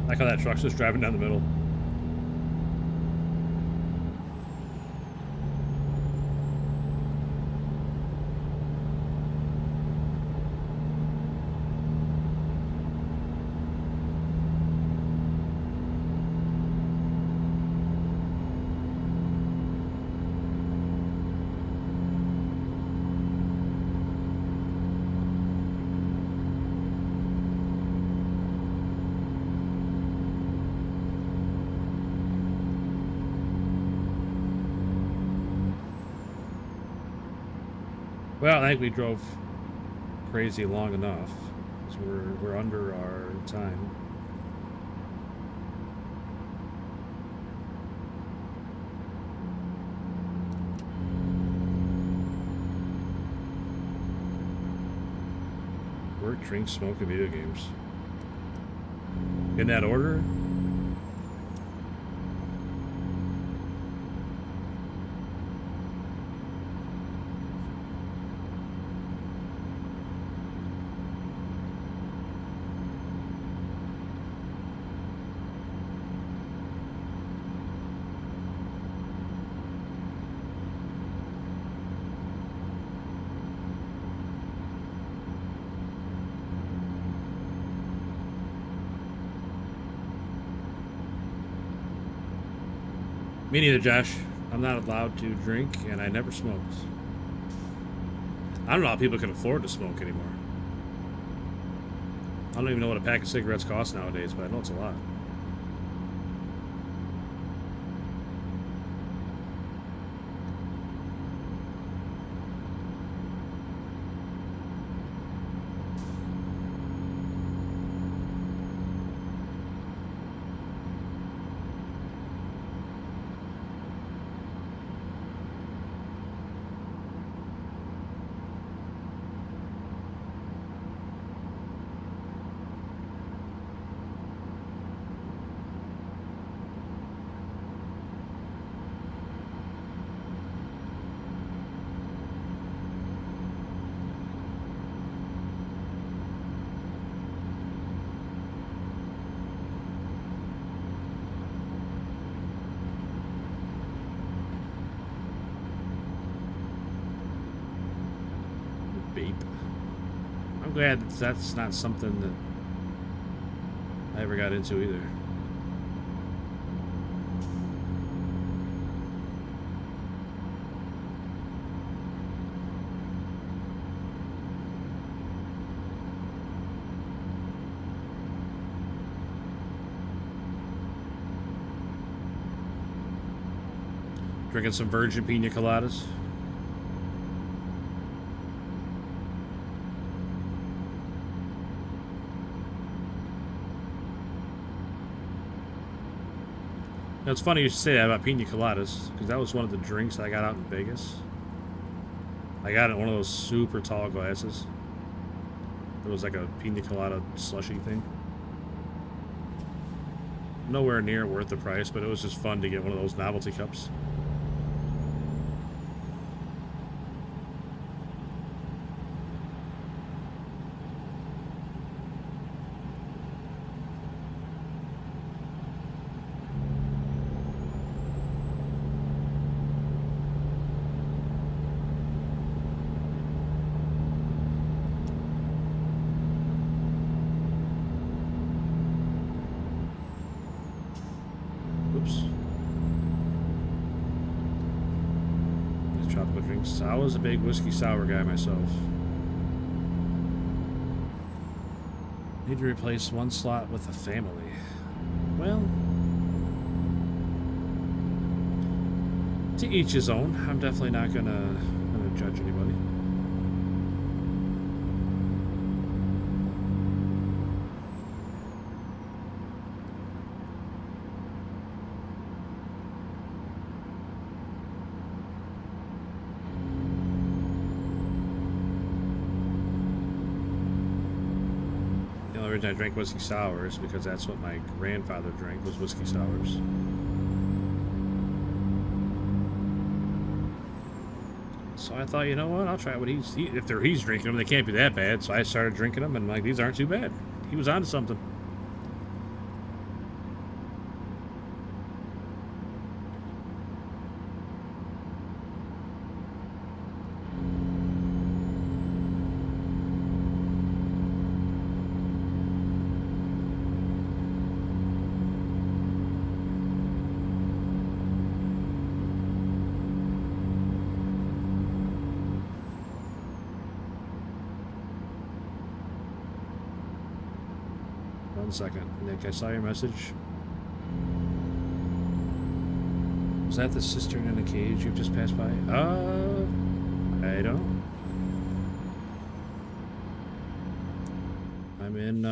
A: I like how that truck's just driving down the middle. Well, I think we drove crazy long enough. So we're under our time. Work, drink, smoke, and video games. In that order? Me neither, Josh. I'm not allowed to drink, and I never smoked. I don't know how people can afford to smoke anymore. I don't even know what a pack of cigarettes costs nowadays, but I know it's a lot. vape. I'm glad that's not something that I ever got into either. Drinking some virgin pina coladas. Now, it's funny you should say that about pina coladas, because that was one of the drinks I got out in Vegas. I got it in one of those super tall glasses. It was like a pina colada slushy thing. Nowhere near worth the price, but it was just fun to get one of those novelty cups. I was a big whiskey sour guy myself. Need to replace one slot with a family. Well, to each his own. I'm definitely not gonna judge anybody. I drank whiskey sours because that's what my grandfather drank, was whiskey sours. So I thought, you know what, I'll try what he's drinking them. They can't be that bad. So I started drinking them, and like, these aren't too bad. He was onto something. One second, Nick, I saw your message. Was that the cistern in a cage you've just passed by? I don't know. I'm in,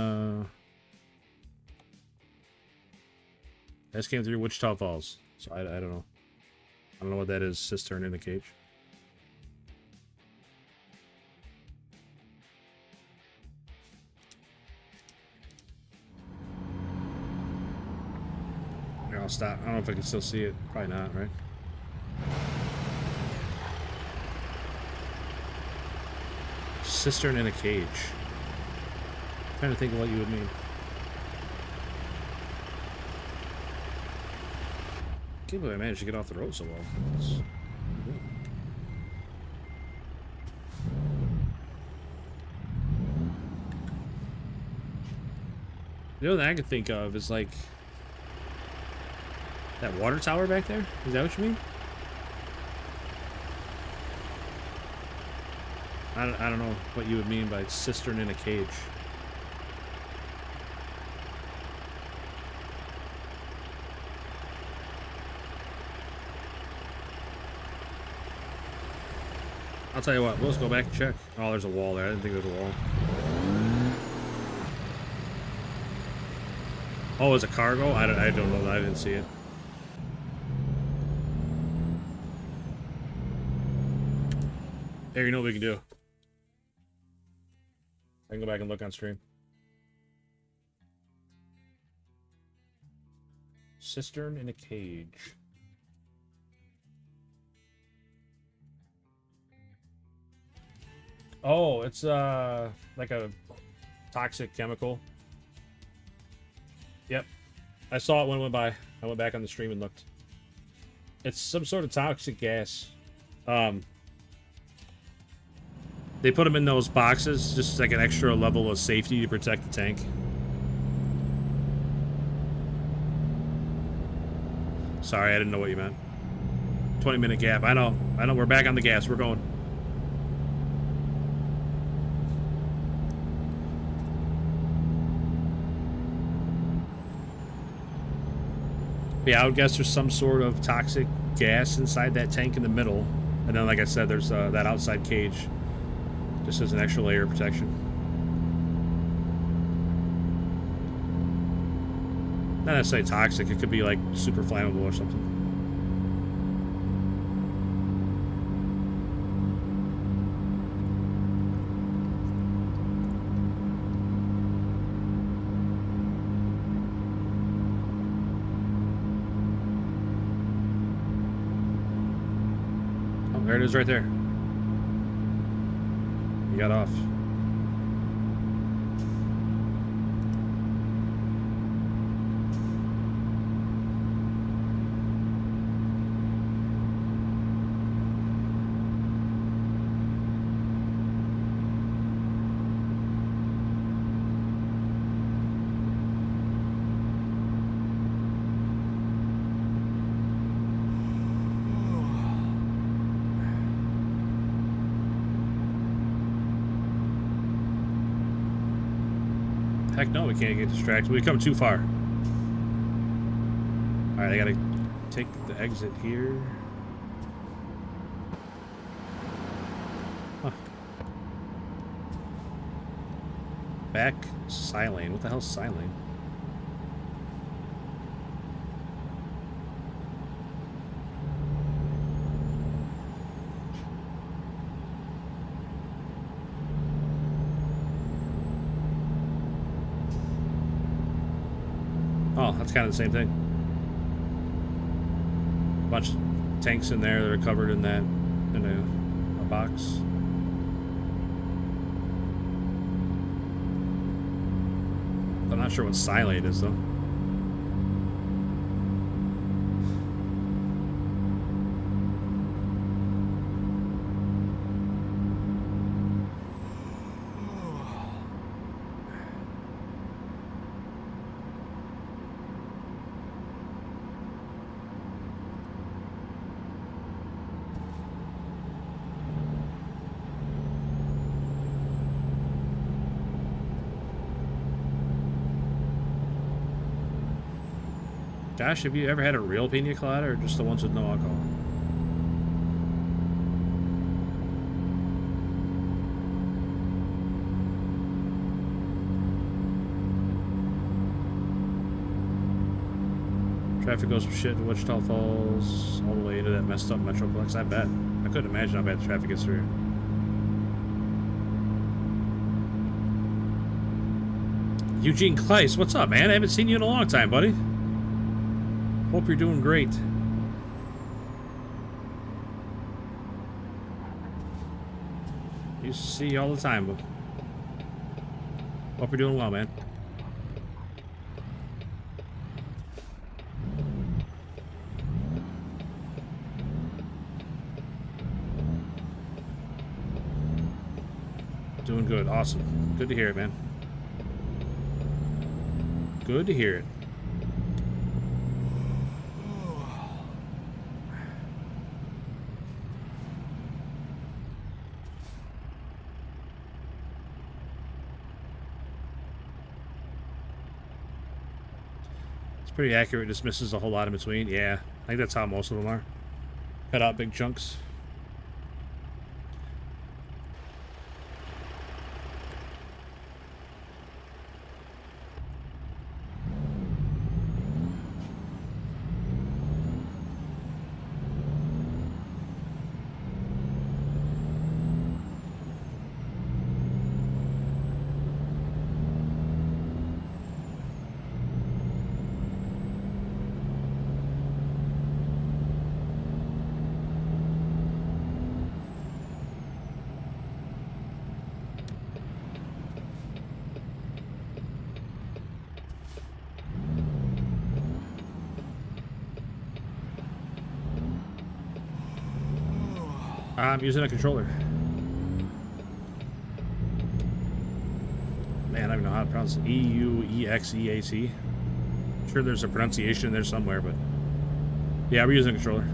A: I just came through Wichita Falls, so I don't know. I don't know what that is, cistern in a cage. I'll stop. I don't know if I can still see it. Probably not, right? Cistern in a cage. I'm trying to think of what you would mean. I can't believe I managed to get off the road so well. The other thing I can think of is like that water tower back there? Is that what you mean? I don't know what you would mean by cistern in a cage. I'll tell you what, let's go back and check. Oh, there's a wall there. I didn't think there was a wall. Oh, it's a cargo? I don't know. I didn't see it. Here, you know what we can do? I can go back and look on stream. Cistern in a cage. Oh, it's like a toxic chemical. Yep. I saw it when it went by. I went back on the stream and looked. It's some sort of toxic gas. They put them in those boxes, just like an extra level of safety to protect the tank. Sorry, I didn't know what you meant. 20-minute gap. I know. We're back on the gas. We're going. Yeah, I would guess there's some sort of toxic gas inside that tank in the middle. And then, like I said, there's that outside cage. Just as an extra layer of protection. Not necessarily toxic. It could be like super flammable or something. Oh, there it is right there. You got off. Heck no, we can't get distracted. We've come too far. Alright, I gotta take the exit here. Huh. Back silane. What the hell's silane? Oh, that's kind of the same thing. Bunch of tanks in there that are covered in that, in a box. I'm not sure what silane is though. Josh, have you ever had a real pina colada or just the ones with no alcohol? Traffic goes from shit to Wichita Falls all the way into that messed up Metroplex. I bet. I couldn't imagine how bad the traffic is through here. Eugene Kleiss, what's up, man? I haven't seen you in a long time, buddy. Hope you're doing great. Used to see you all the time, but hope you're doing well, man. Doing good. Awesome. Good to hear it, man. Good to hear it. Pretty accurate, just misses a whole lot in between. Yeah, I think that's how most of them are. Cut out big chunks. I'm using a controller. even know how to pronounce it. E-U-E-X-E-A-C. I'm sure there's a pronunciation in there somewhere, but yeah, we're using a controller.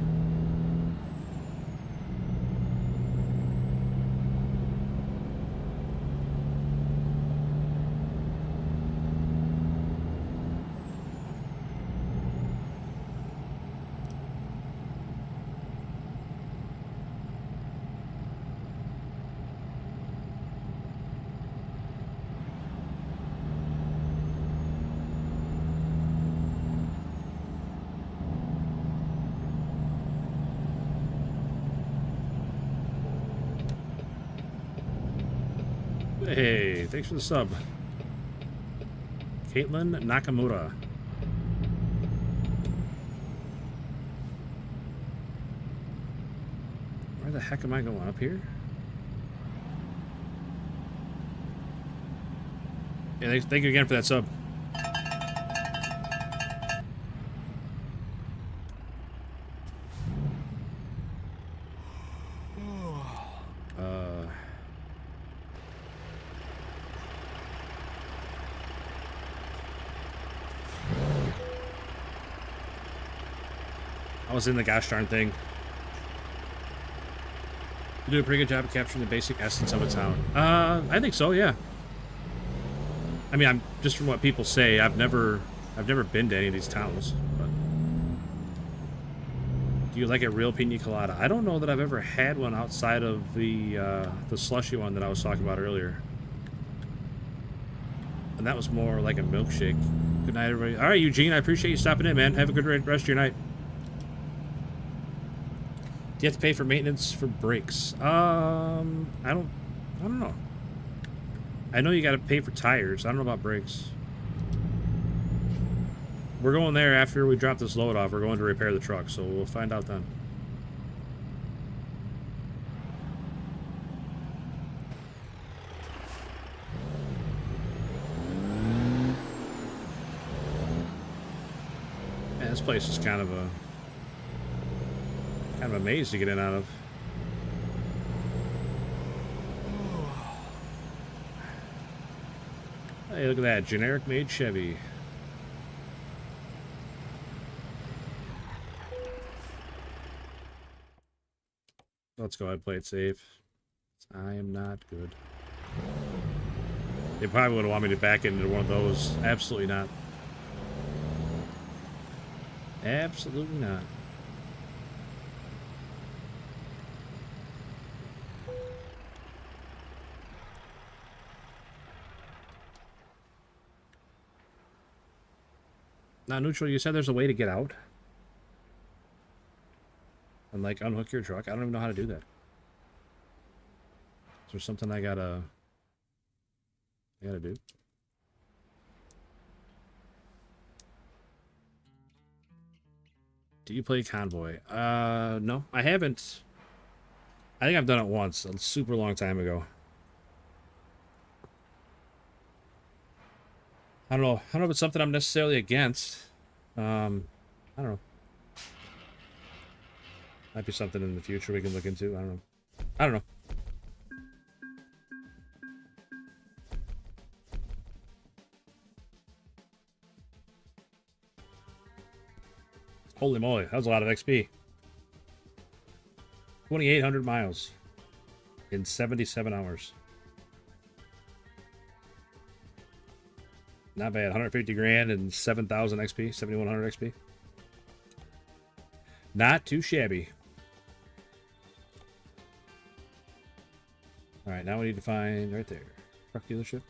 A: Hey, thanks for the sub. Caitlin Nakamura. Where the heck am I going? Up here? Yeah, thank you again for that sub. I was in the gosh darn thing. You do a pretty good job of capturing the basic essence of a town. I think so, yeah. I mean, I'm just from what people say, I've never been to any of these towns. But do you like a real pina colada? I don't know that I've ever had one outside of the slushy one that I was talking about earlier. And that was more like a milkshake. Good night, everybody. All right, Eugene, I appreciate you stopping in, man. Have a good rest of your night. Do you have to pay for maintenance for brakes? I don't know. I know you got to pay for tires. I don't know about brakes. We're going there after we drop this load off. We're going to repair the truck, so we'll find out then. Yeah, this place is kind of a maze to get in out of. Hey, look at that. Generic made Chevy. Let's go ahead and play it safe. I am not good. They probably would want me to back into one of those. Absolutely not. Absolutely not. Now, Neutral, you said there's a way to get out? And, like, unhook your truck? I don't even know how to do that. Is there something I gotta do? Do you play Convoy? No, I haven't. I think I've done it once, a super long time ago. I don't know if it's something I'm necessarily against. I don't know. Might be something in the future we can look into. I don't know. Holy moly, that was a lot of XP. 2,800 miles in 77 hours. Not bad. 150 grand and 7,000 XP, 7,100 XP. Not too shabby. All right, now we need to find right there. Truck dealership.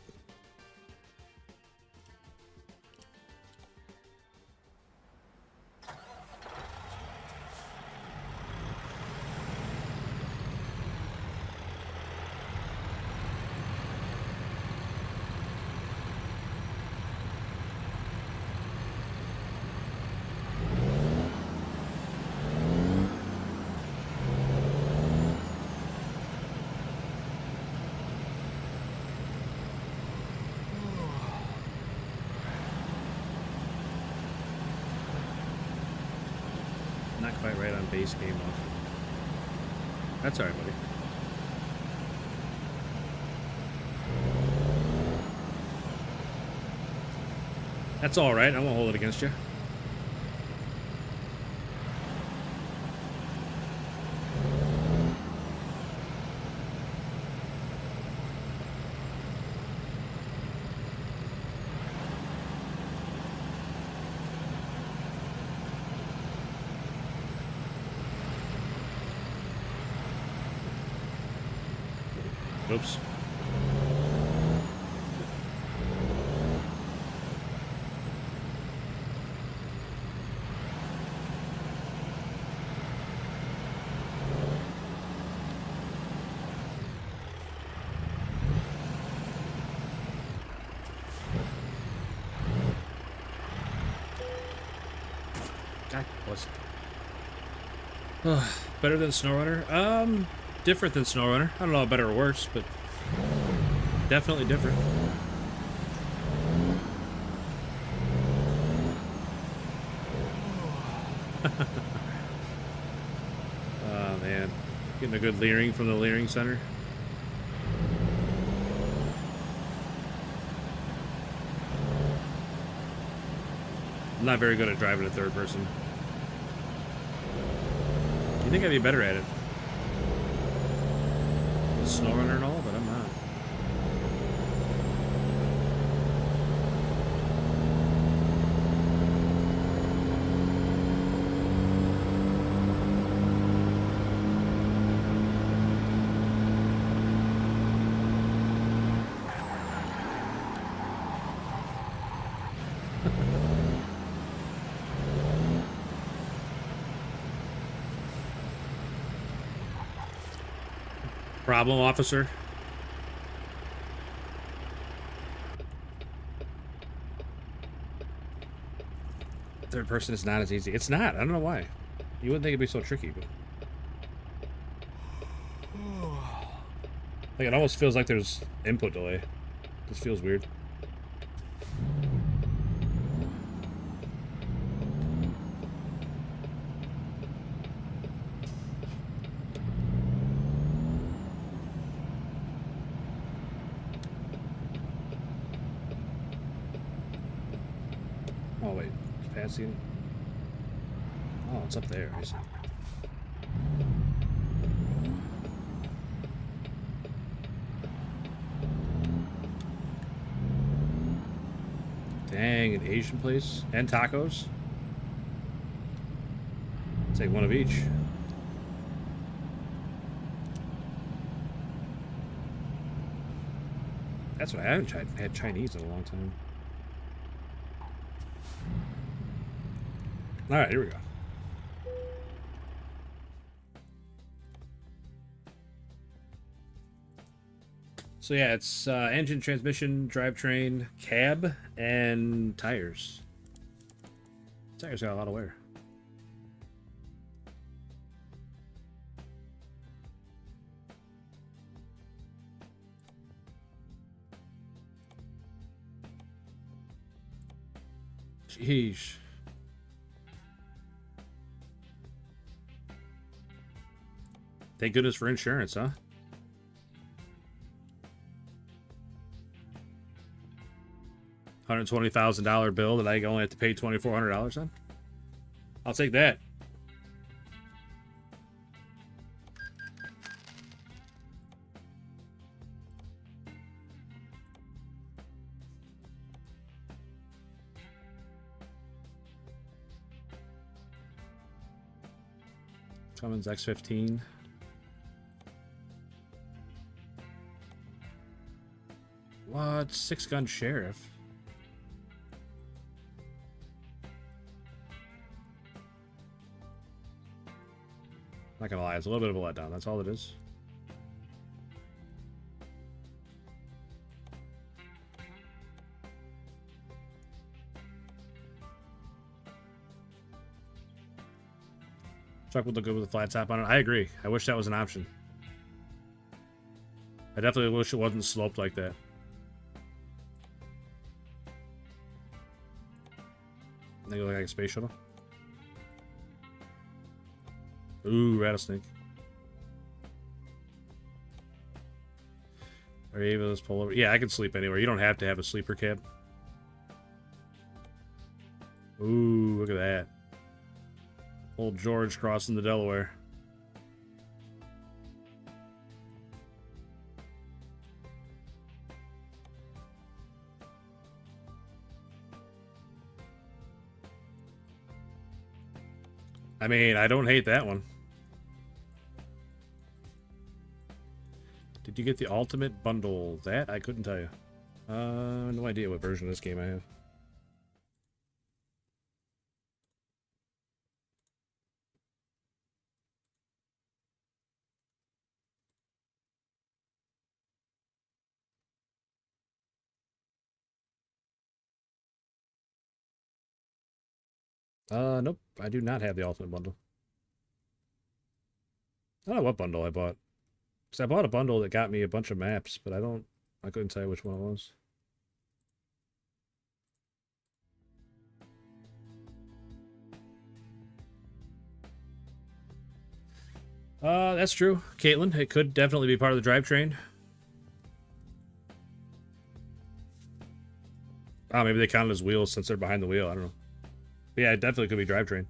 A: Base game off. That's alright, buddy. That's all right. I won't hold it against you. Oops. God bless it. Better than SnowRunner? Different than SnowRunner. I don't know, better or worse, but definitely different. Oh man, getting a good leering from the leering center. I'm not very good at driving a third person. You think I'd be better at it? SnowRunner and all, but I'm not. Problem, officer? Third person is not as easy. It's not. I don't know why. You wouldn't think it'd be so tricky, but like it almost feels like there's input delay. This feels weird. Oh wait, passing. Oh, it's up there. I see. Dang, an Asian place and tacos. Take one of each. That's what I haven't had Chinese in a long time. All right, here we go. So yeah, it's engine, transmission, drivetrain, cab, and tires. Tires got a lot of wear. Jeez. Thank goodness for insurance, huh? $120,000 bill that I only have to pay $2,400 on. I'll take that. Cummins X15. What? 6-gun sheriff? Not gonna lie, it's a little bit of a letdown. That's all it is. Truck would look good with a flat top on it. I agree. I wish that was an option. I definitely wish it wasn't sloped like that. They look like a space shuttle. Ooh, rattlesnake. Are you able to just pull over? Yeah, I can sleep anywhere. You don't have to have a sleeper cab. Ooh, look at that. Old George crossing the Delaware. I mean, I don't hate that one. Did you get the ultimate bundle? That I couldn't tell you. No idea what version of this game I have. Nope. I do not have the ultimate bundle. I don't know what bundle I bought. Because I bought a bundle that got me a bunch of maps, but I couldn't tell you which one it was. That's true. Caitlin, it could definitely be part of the drivetrain. Oh, maybe they counted as wheels since they're behind the wheel. I don't know. But yeah, it definitely could be drivetrain.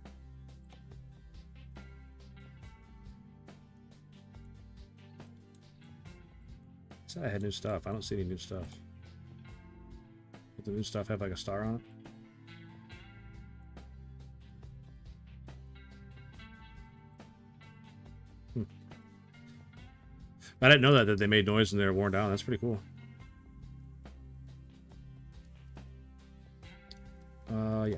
A: I said I had new stuff. I don't see any new stuff. Does the new stuff have like a star on it? I didn't know that they made noise and they were worn down. That's pretty cool. Yeah.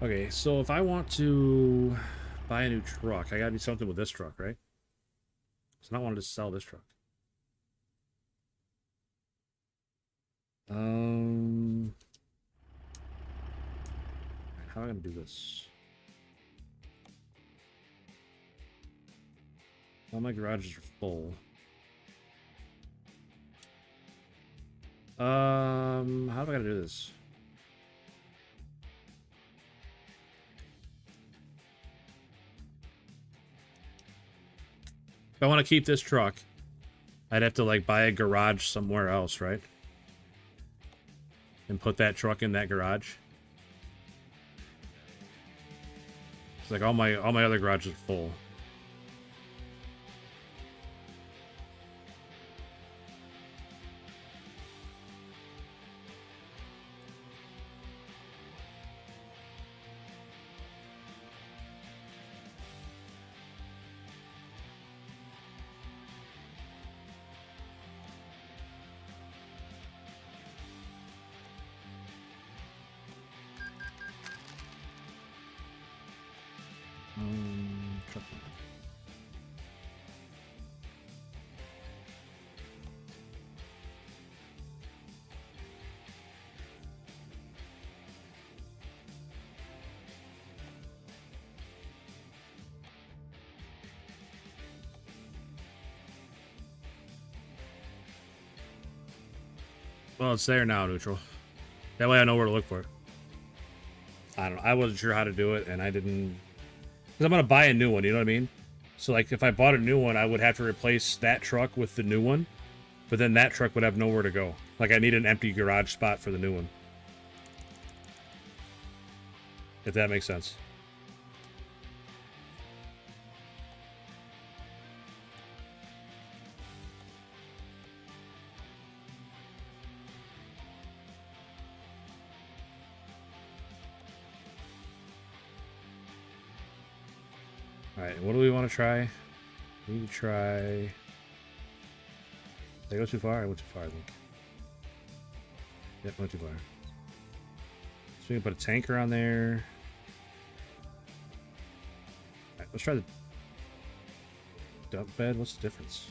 A: Okay, so if I want to buy a new truck, I gotta do something with this truck, right? So I don't want to sell this truck. How am I gonna do this? All my garages are full. How do I gotta do this? If I want to keep this truck, I'd have to like buy a garage somewhere else, right? And put that truck in that garage. It's like all my other garages are full. Truck. Well, it's there now, neutral. That way I know where to look for it. I don't know. I wasn't sure how to do it, and I didn't... Because I'm going to buy a new one, you know what I mean? So, like, if I bought a new one, I would have to replace that truck with the new one. But then that truck would have nowhere to go. Like, I need an empty garage spot for the new one. If that makes sense. Alright, what do we want to try? We need to try... Did I go too far? I went too far, I think. Yep, went too far. So we can put a tanker on there. Alright, let's try the dump bed. What's the difference?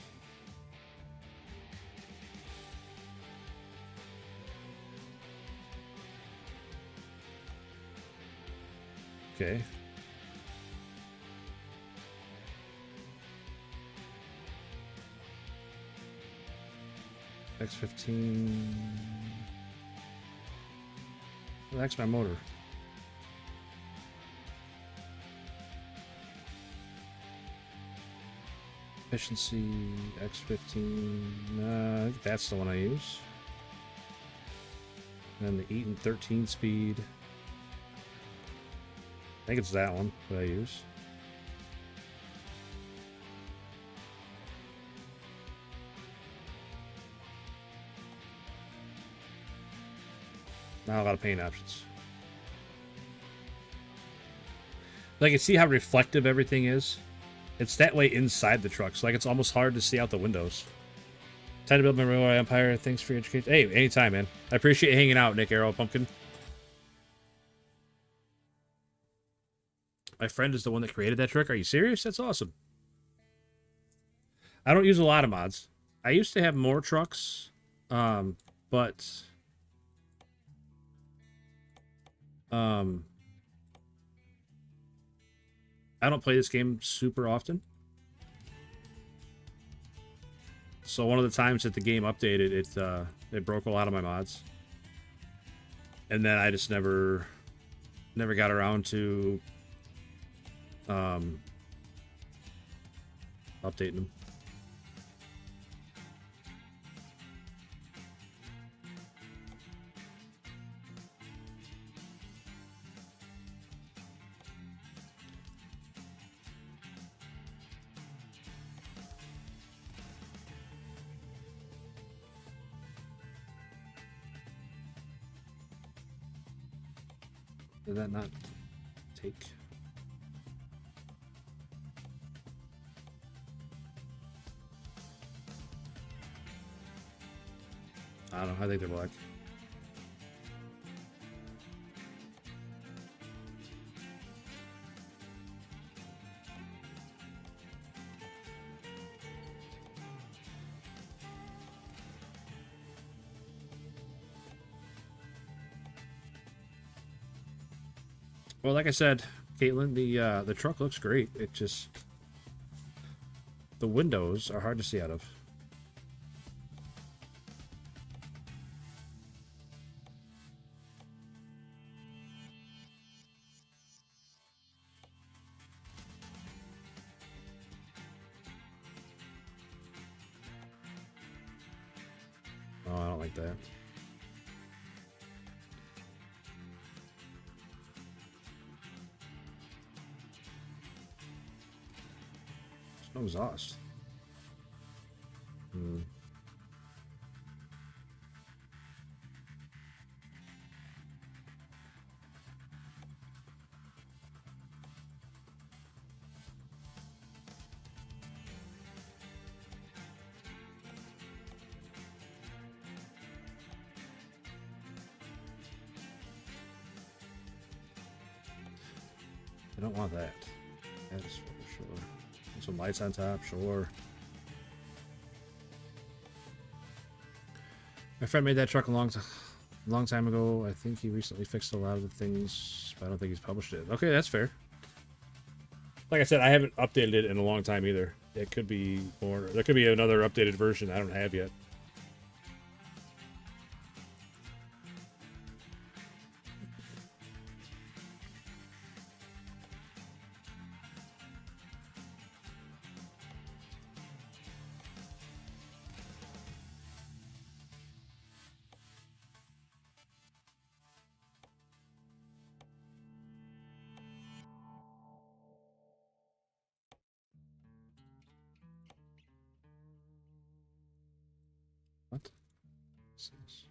A: Okay. X15. Well, that's my motor. Efficiency X15. I think that's the one I use. And the Eaton 13 speed. I think it's that one that I use. Not a lot of paint options. But I can see how reflective everything is. It's that way inside the truck, so like it's almost hard to see out the windows. Time to build my railway empire. Thanks for your education. Hey, anytime, man. I appreciate hanging out, Nick Arrow Pumpkin. My friend is the one that created that trick. Are you serious? That's awesome. I don't use a lot of mods. I used to have more trucks, but I don't play this game super often. So one of the times that the game updated, it broke a lot of my mods. And then I just never got around to updating them. Did that not take? I don't know. I think they're black. Well, like I said, Caitlin, the truck looks great. It just the windows are hard to see out of. Oh, I don't like that. No exhaust. I don't want that. That's for sure. Some lights on top, sure. My friend made that truck a long time ago. I think he recently fixed a lot of the things, but I don't think he's published it. Okay, that's fair. Like I said, I haven't updated it in a long time either. It could be more. There could be another updated version I don't have yet. What? What's this?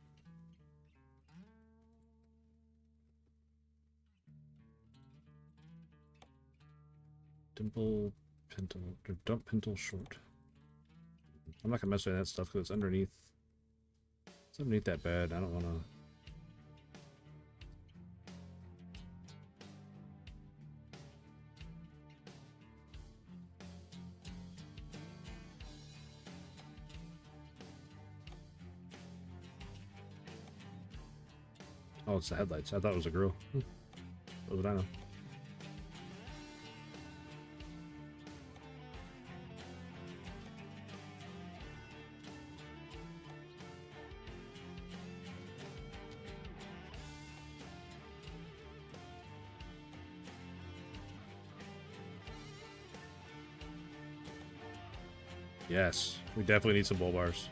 A: Dimple Pintle, or Dump Pintle Short. I'm not gonna mess with that stuff because it's underneath. It's underneath that bed. I don't want to. Oh, it's the headlights. I thought it was a grill. What would I know? Yes, we definitely need some bull bars.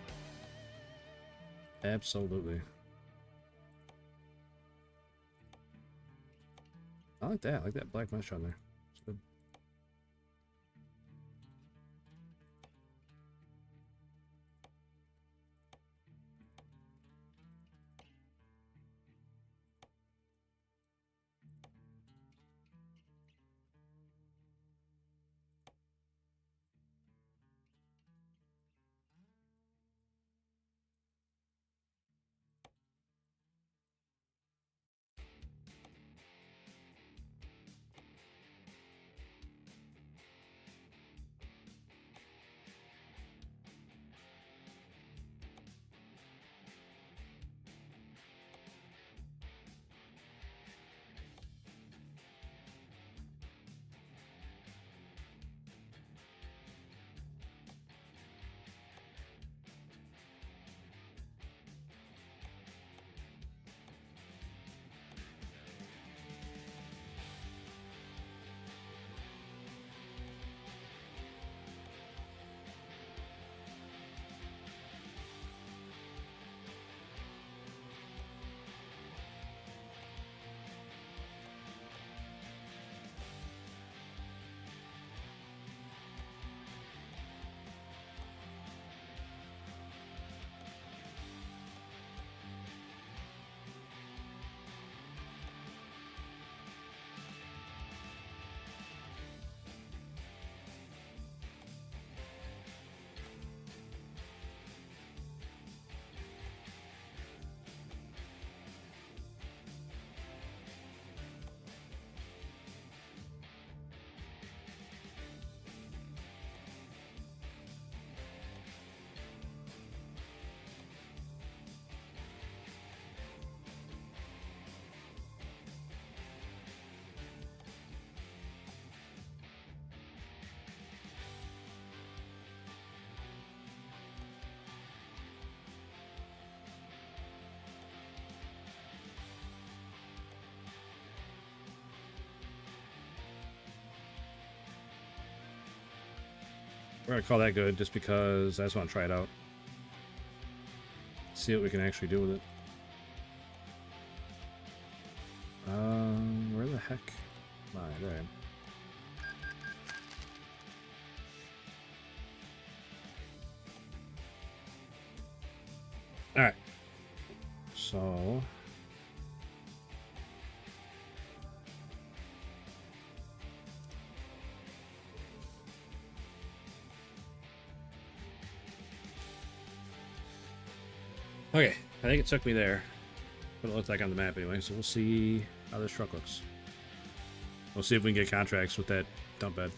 A: Absolutely. I like that. I like that black mesh on there. It's good. We're gonna call that good just because I just want to try it out. See what we can actually do with it. Where the heck am I? There I am. Alright. So... Okay, I think it took me there. What it looked like on the map anyway, so we'll see how this truck looks. We'll see if we can get contracts with that dump bed.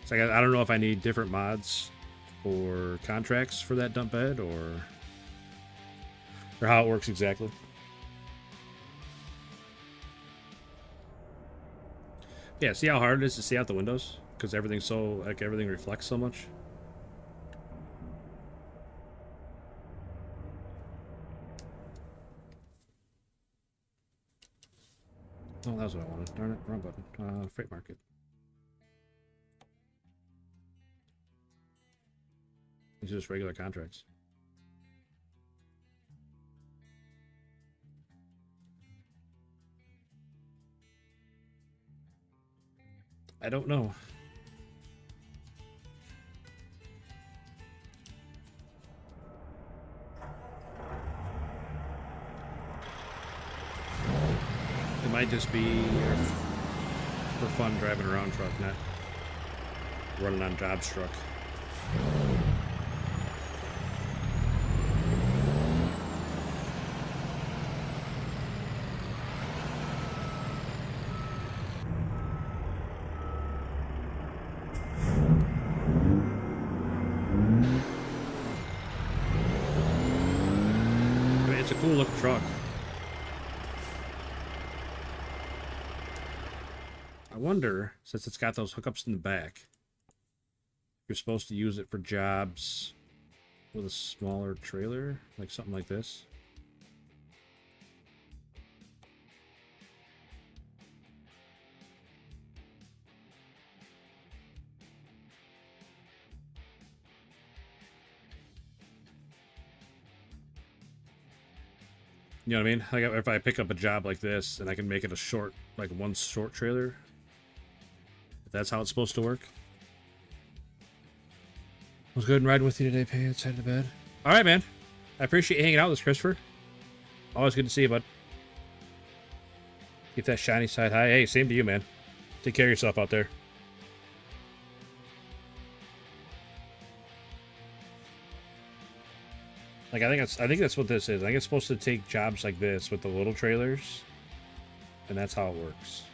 A: So I don't know if I need different mods for contracts for that dump bed or how it works exactly. Yeah, see how hard it is to see out the windows? Because everything's so, like, everything reflects so much. Oh, that was what I wanted. Darn it, wrong button. Freight market. These are just regular contracts. I don't know. It might just be for fun driving around truck, not running on jobs truck. I mean, it's a cool looking truck. I wonder, since it's got those hookups in the back, you're supposed to use it for jobs with a smaller trailer, like something like this. You know what I mean? Like if I pick up a job like this and I can make it a short, like one short trailer, if that's how it's supposed to work. Was good and riding with you today, Pants. Head to bed. All right, man. I appreciate you hanging out with us, Christopher. Always good to see you, bud. Keep that shiny side high. Hey, same to you, man. Take care of yourself out there. Like I think that's what this is. I think it's supposed to take jobs like this with the little trailers, and that's how it works.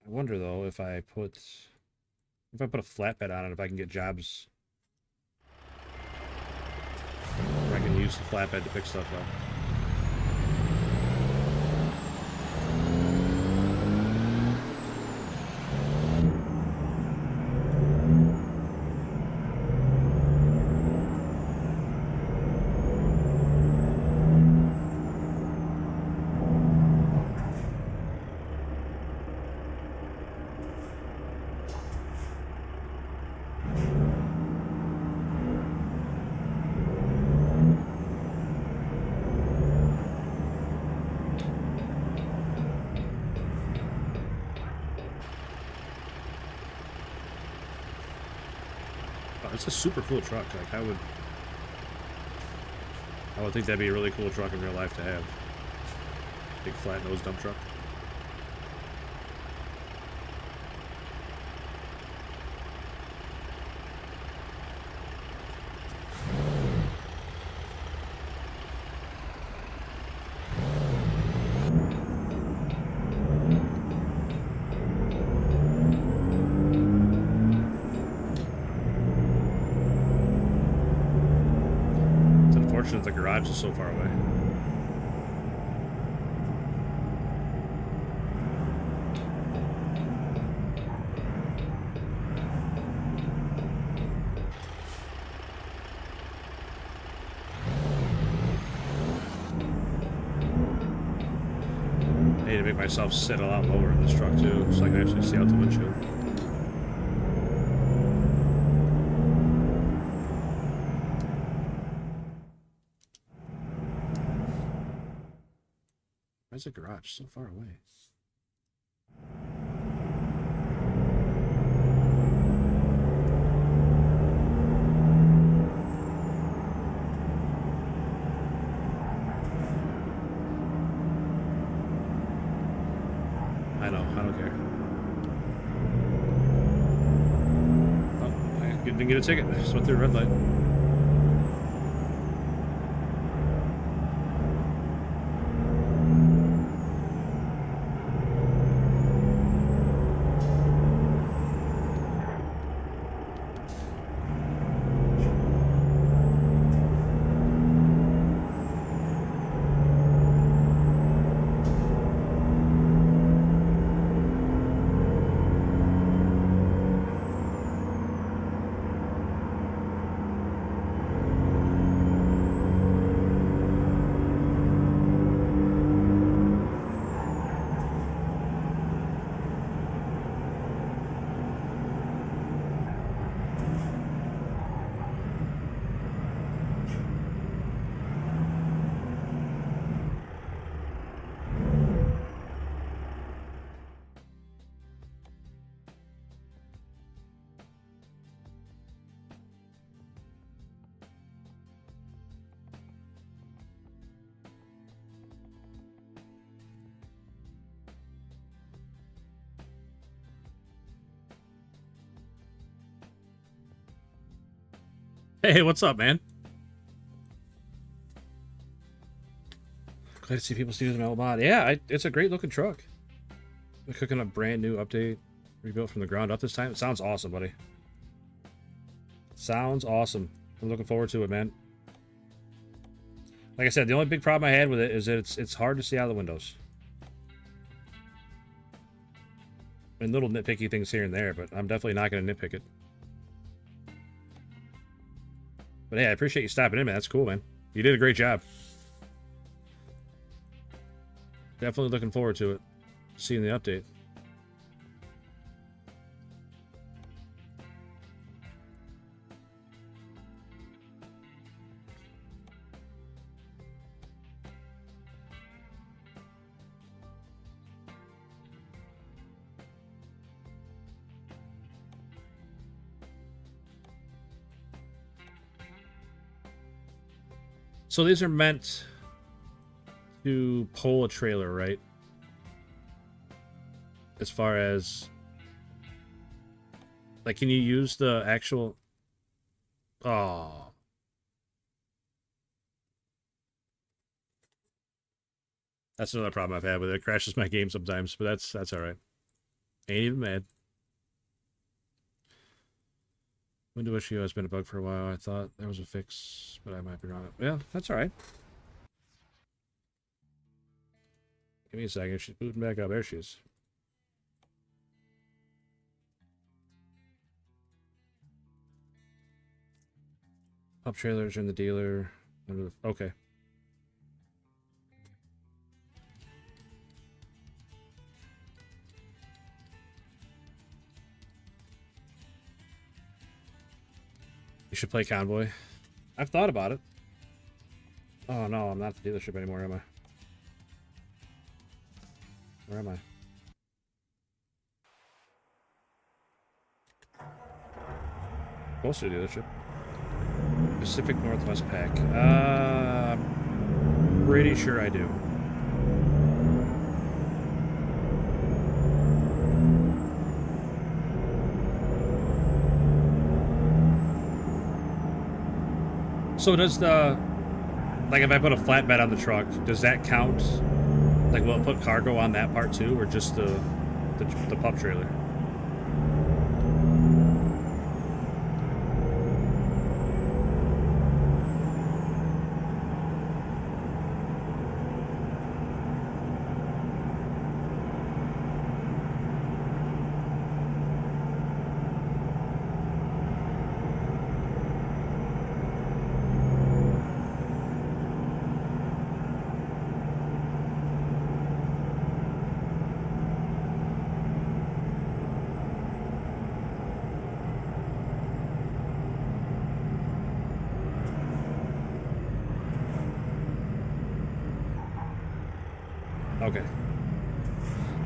A: I wonder though if I put a flatbed on it, if I can get jobs where I can use the flatbed to pick stuff up. It's a super cool truck. Like I would think that'd be a really cool truck in real life to have. Big flat nose dump truck. The garage is so far away. I need to make myself sit a lot lower in this truck too, so I can actually see out the windshield. Why's the garage so far away? I know, I don't care. Oh, I didn't get a ticket. I just went through a red light. Hey, what's up, man? Glad to see people using my mod. Yeah, it's a great looking truck. We're cooking a brand new update, rebuilt from the ground up this time. It sounds awesome, buddy. Sounds awesome. I'm looking forward to it, man. Like I said, the only big problem I had with it is that it's hard to see out of the windows. And little nitpicky things here and there, but I'm definitely not going to nitpick it. But hey, I appreciate you stopping in, man. That's cool, man. You did a great job. Definitely looking forward to it. Seeing the update. So these are meant to pull a trailer, right? As far as... Like, can you use the actual... Oh. That's another problem I've had with it. It crashes my game sometimes, but that's alright. Ain't even mad. Window issue has been a bug for a while. I thought there was a fix, but I might be wrong. Yeah, that's alright. Give me a second. She's booting back up. There she is. Up trailers in the dealer. Okay. You should play Convoy. I've thought about it. Oh no, I'm not at the dealership anymore, am I? Where am I? Close to the dealership. Pacific Northwest Pack. Pretty sure I do. So does the... Like, if I put a flatbed on the truck, does that count? Like, will it put cargo on that part too, or just the pup trailer? Okay.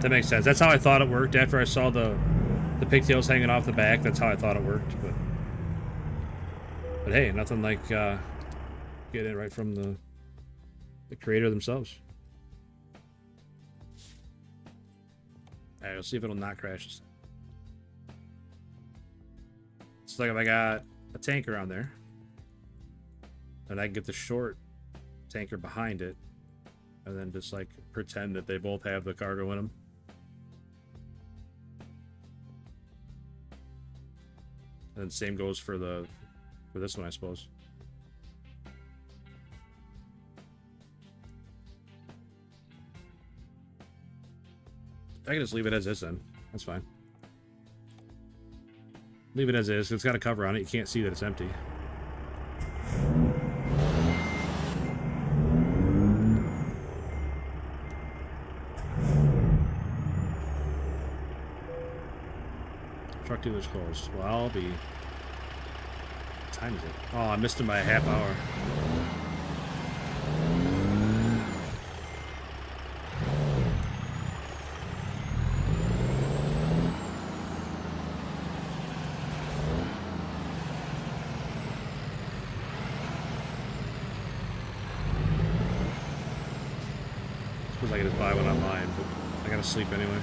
A: That makes sense. That's how I thought it worked after I saw the pigtails hanging off the back. That's how I thought it worked. But hey, nothing like getting it right from the creator themselves. Alright, let's see if it'll not crash. It's like if I got a tanker on there, and I can get the short tanker behind it, and then just like pretend that they both have the cargo in them. And then same goes for this one, I suppose. I can just leave it as is then. That's fine. Leave it as is. It's got a cover on it. You can't see that it's empty. Truck dealer's closed. Well, I'll be... What time is it? Oh, I missed him by a half hour. Suppose I could just buy one online, but I gotta sleep anyway.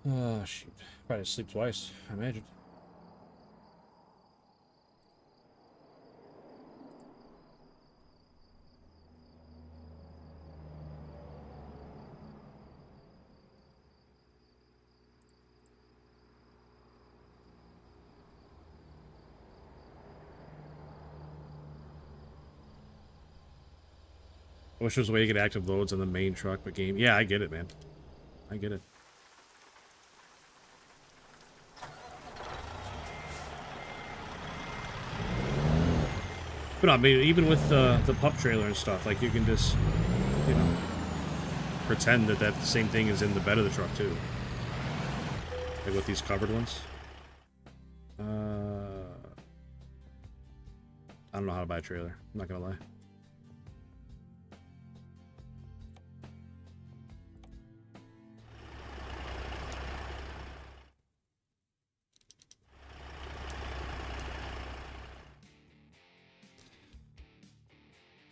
A: Oh, shoot. Probably sleep twice, I imagine. I wish there was a way you could active loads on the main truck, but game... Yeah, I get it, man. I get it. But I mean, even with the pup trailer and stuff, like, you can just, you know, pretend that that same thing is in the bed of the truck, too. Like with these covered ones. I don't know how to buy a trailer. I'm not gonna lie.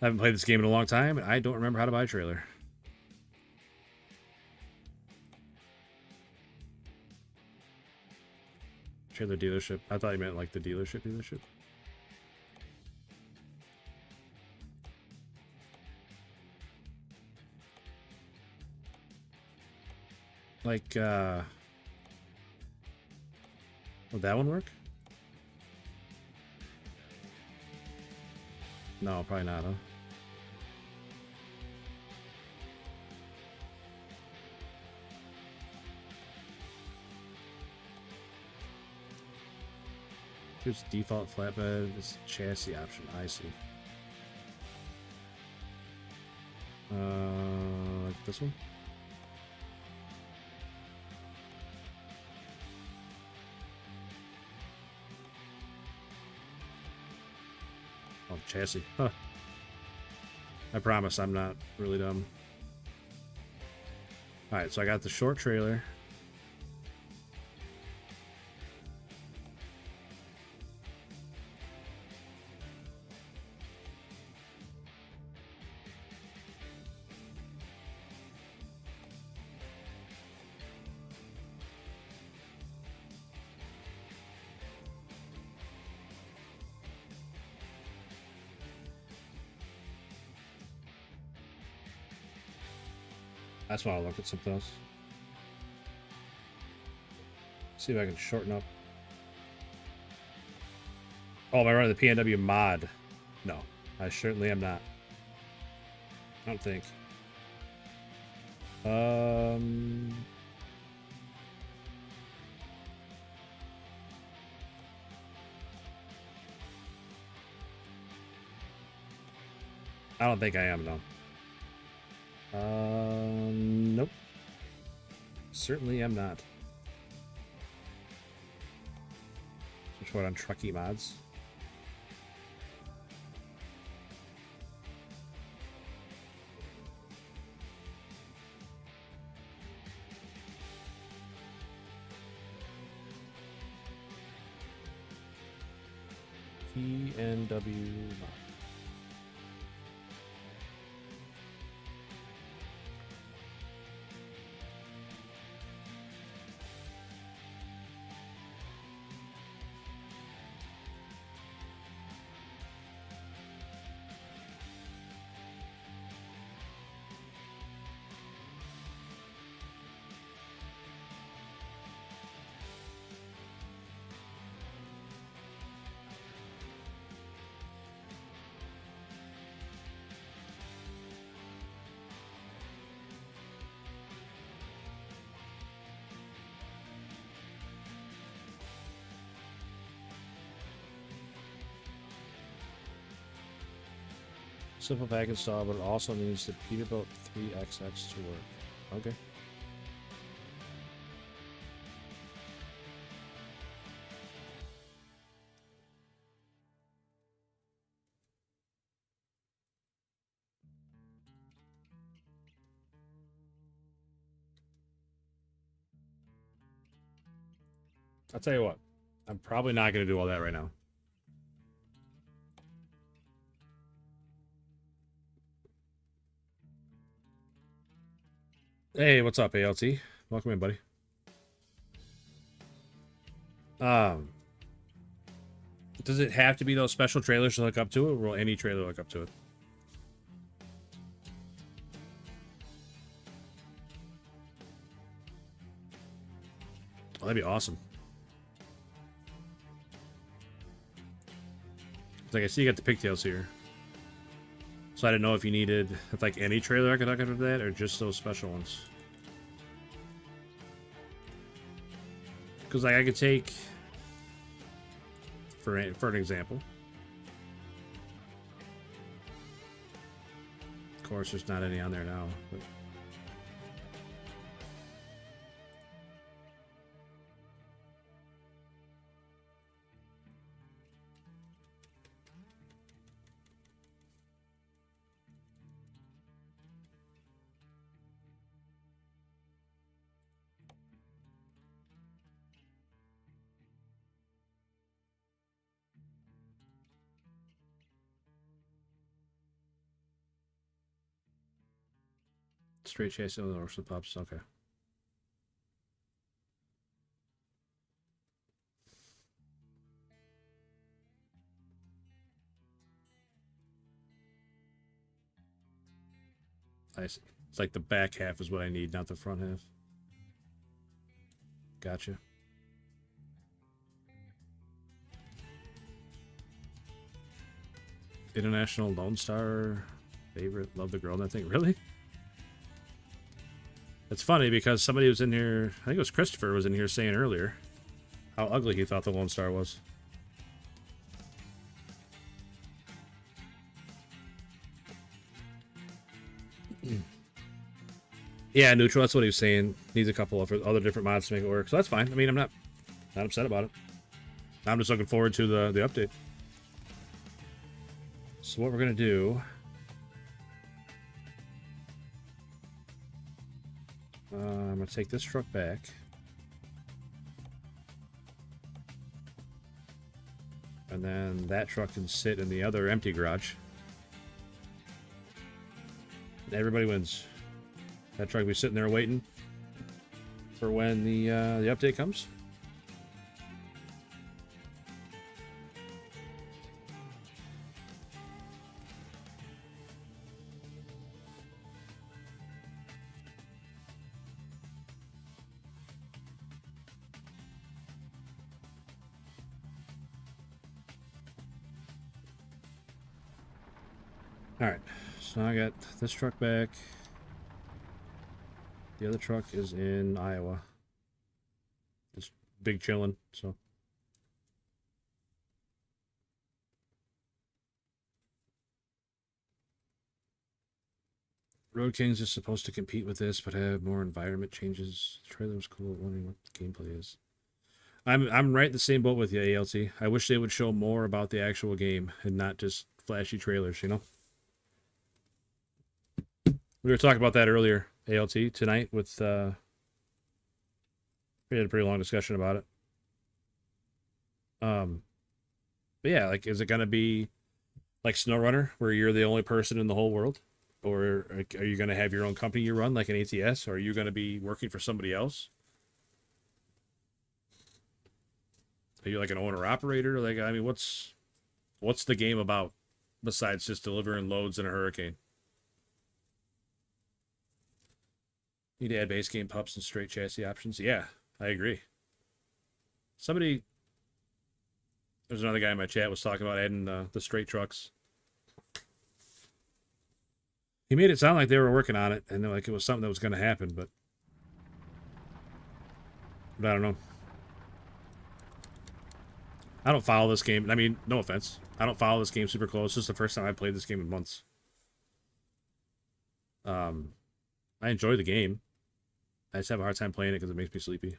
A: I haven't played this game in a long time, and I don't remember how to buy a trailer. Trailer dealership. I thought you meant like the dealership. Like, would that one work? No, probably not, huh? Here's default flatbed. This chassis option. I see. Like this one? Oh, chassis. Huh. I promise I'm not really dumb. Alright, so I got the short trailer. That's why I'll look at something else. See if I can shorten up. Oh, am I running the PNW mod? No, I certainly am not. I don't think. I don't think I am, no. Nope. Certainly am not. Which one on Truckee mods? PNW mod. Simple pack install, but it also needs the Peterbilt 3XX to work. Okay. I'll tell you what. I'm probably not going to do all that right now. Hey, what's up, ALT? Welcome in, buddy. Does it have to be those special trailers to hook up to it, or will any trailer hook up to it? Oh, that'd be awesome. Like, I see you got the pigtails here. So I didn't know if you needed, if like any trailer I could hook up to that, or just those special ones. Because like I could take, for an example. Of course, there's not any on there now. But straight chassis on the horse with pups. Okay. I see. It's like the back half is what I need, not the front half. Gotcha. International Lone Star favorite. Love the girl in that thing. Really? It's funny because somebody was in here, I think it was Christopher was in here saying earlier how ugly he thought the Lone Star was. Yeah, neutral. That's what he was saying. Needs a couple of other different mods to make it work. So that's fine. I mean, I'm not upset about it. I'm just looking forward to the update. So what we're gonna do? I'm gonna take this truck back. And then that truck can sit in the other empty garage. Everybody wins. That truck will be sitting there waiting for when the update comes. Alright, so now I got this truck back. The other truck is in Iowa. It's big chillin', so. Road Kings is supposed to compete with this, but have more environment changes. The trailer was cool, wondering what the gameplay is. I'm right in the same boat with you, ALT. I wish they would show more about the actual game and not just flashy trailers, you know? We were talking about that earlier, ALT, tonight with, we had a pretty long discussion about it. But yeah, like, is it going to be like SnowRunner, where you're the only person in the whole world? Or are you going to have your own company you run, like an ATS? Or are you going to be working for somebody else? Are you like an owner-operator? Like, I mean, what's the game about besides just delivering loads in a hurricane? Need to add base game pups and straight chassis options. Yeah, I agree. There's another guy in my chat was talking about adding the straight trucks. He made it sound like they were working on it and like it was something that was going to happen, but I don't know. I don't follow this game. I mean, no offense. I don't follow this game super close. This is the first time I've played this game in months. I enjoy the game. I just have a hard time playing it because it makes me sleepy.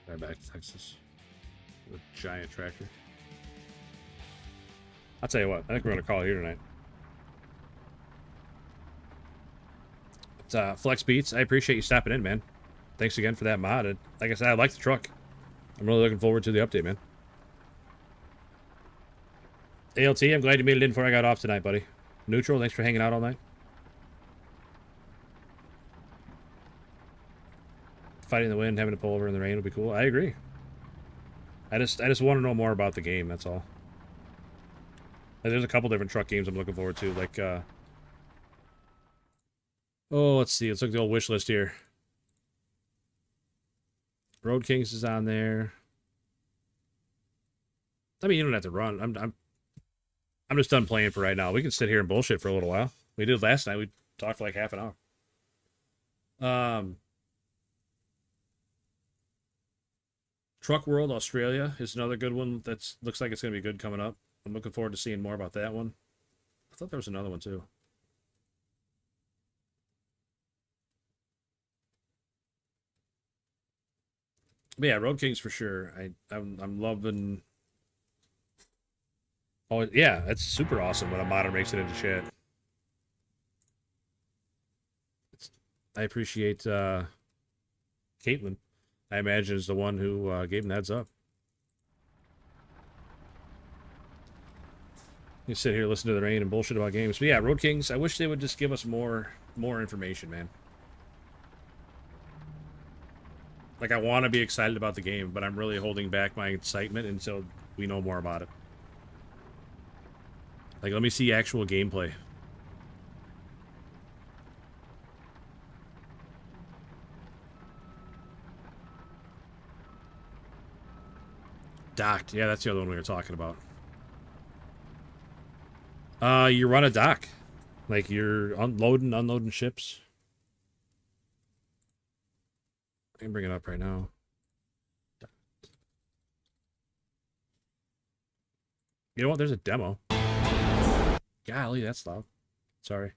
A: Right back to Texas. With a giant tractor. I'll tell you what, I think we're going to call it here tonight. But, Flex Beats, I appreciate you stopping in, man. Thanks again for that mod. And like I said, I like the truck. I'm really looking forward to the update, man. ALT, I'm glad you made it in before I got off tonight, buddy. Neutral, thanks for hanging out all night. Fighting the wind, having to pull over in the rain would be cool. I agree. I just want to know more about the game, that's all. There's a couple different truck games I'm looking forward to, like, oh, let's see. Let's look at the old wish list here. Road Kings is on there. I mean, you don't have to run. I'm just done playing for right now. We can sit here and bullshit for a little while. We did last night. We talked for like half an hour. Truck World Australia is another good one. Looks like it's going to be good coming up. I'm looking forward to seeing more about that one. I thought there was another one too. But yeah, Road Kings for sure. I'm loving. Oh yeah, that's super awesome when a modder makes it into shit. It's, I appreciate Caitlin. I imagine is the one who gave him the heads up. You sit here, listen to the rain and bullshit about games. But yeah, Road Kings. I wish they would just give us more information, man. Like I want to be excited about the game, but I'm really holding back my excitement until we know more about it. Like let me see actual gameplay. Docked. Yeah, that's the other one we were talking about. You run a dock. Like you're unloading ships. I can bring it up right now. You know what? There's a demo. Golly, that's loud. Sorry.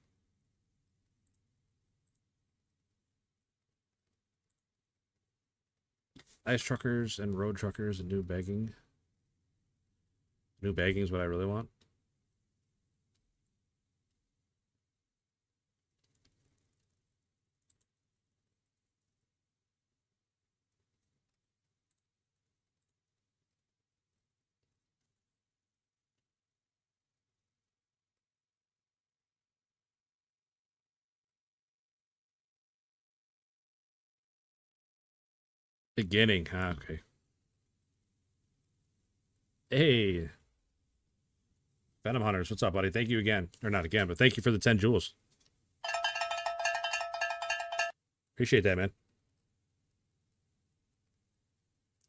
A: Ice truckers and road truckers and new bagging. New bagging is what I really want. Beginning, huh? Okay. Hey, Venom Hunters, what's up, buddy? Thank you again. Or not again, but thank you for the 10 jewels. Appreciate that, man.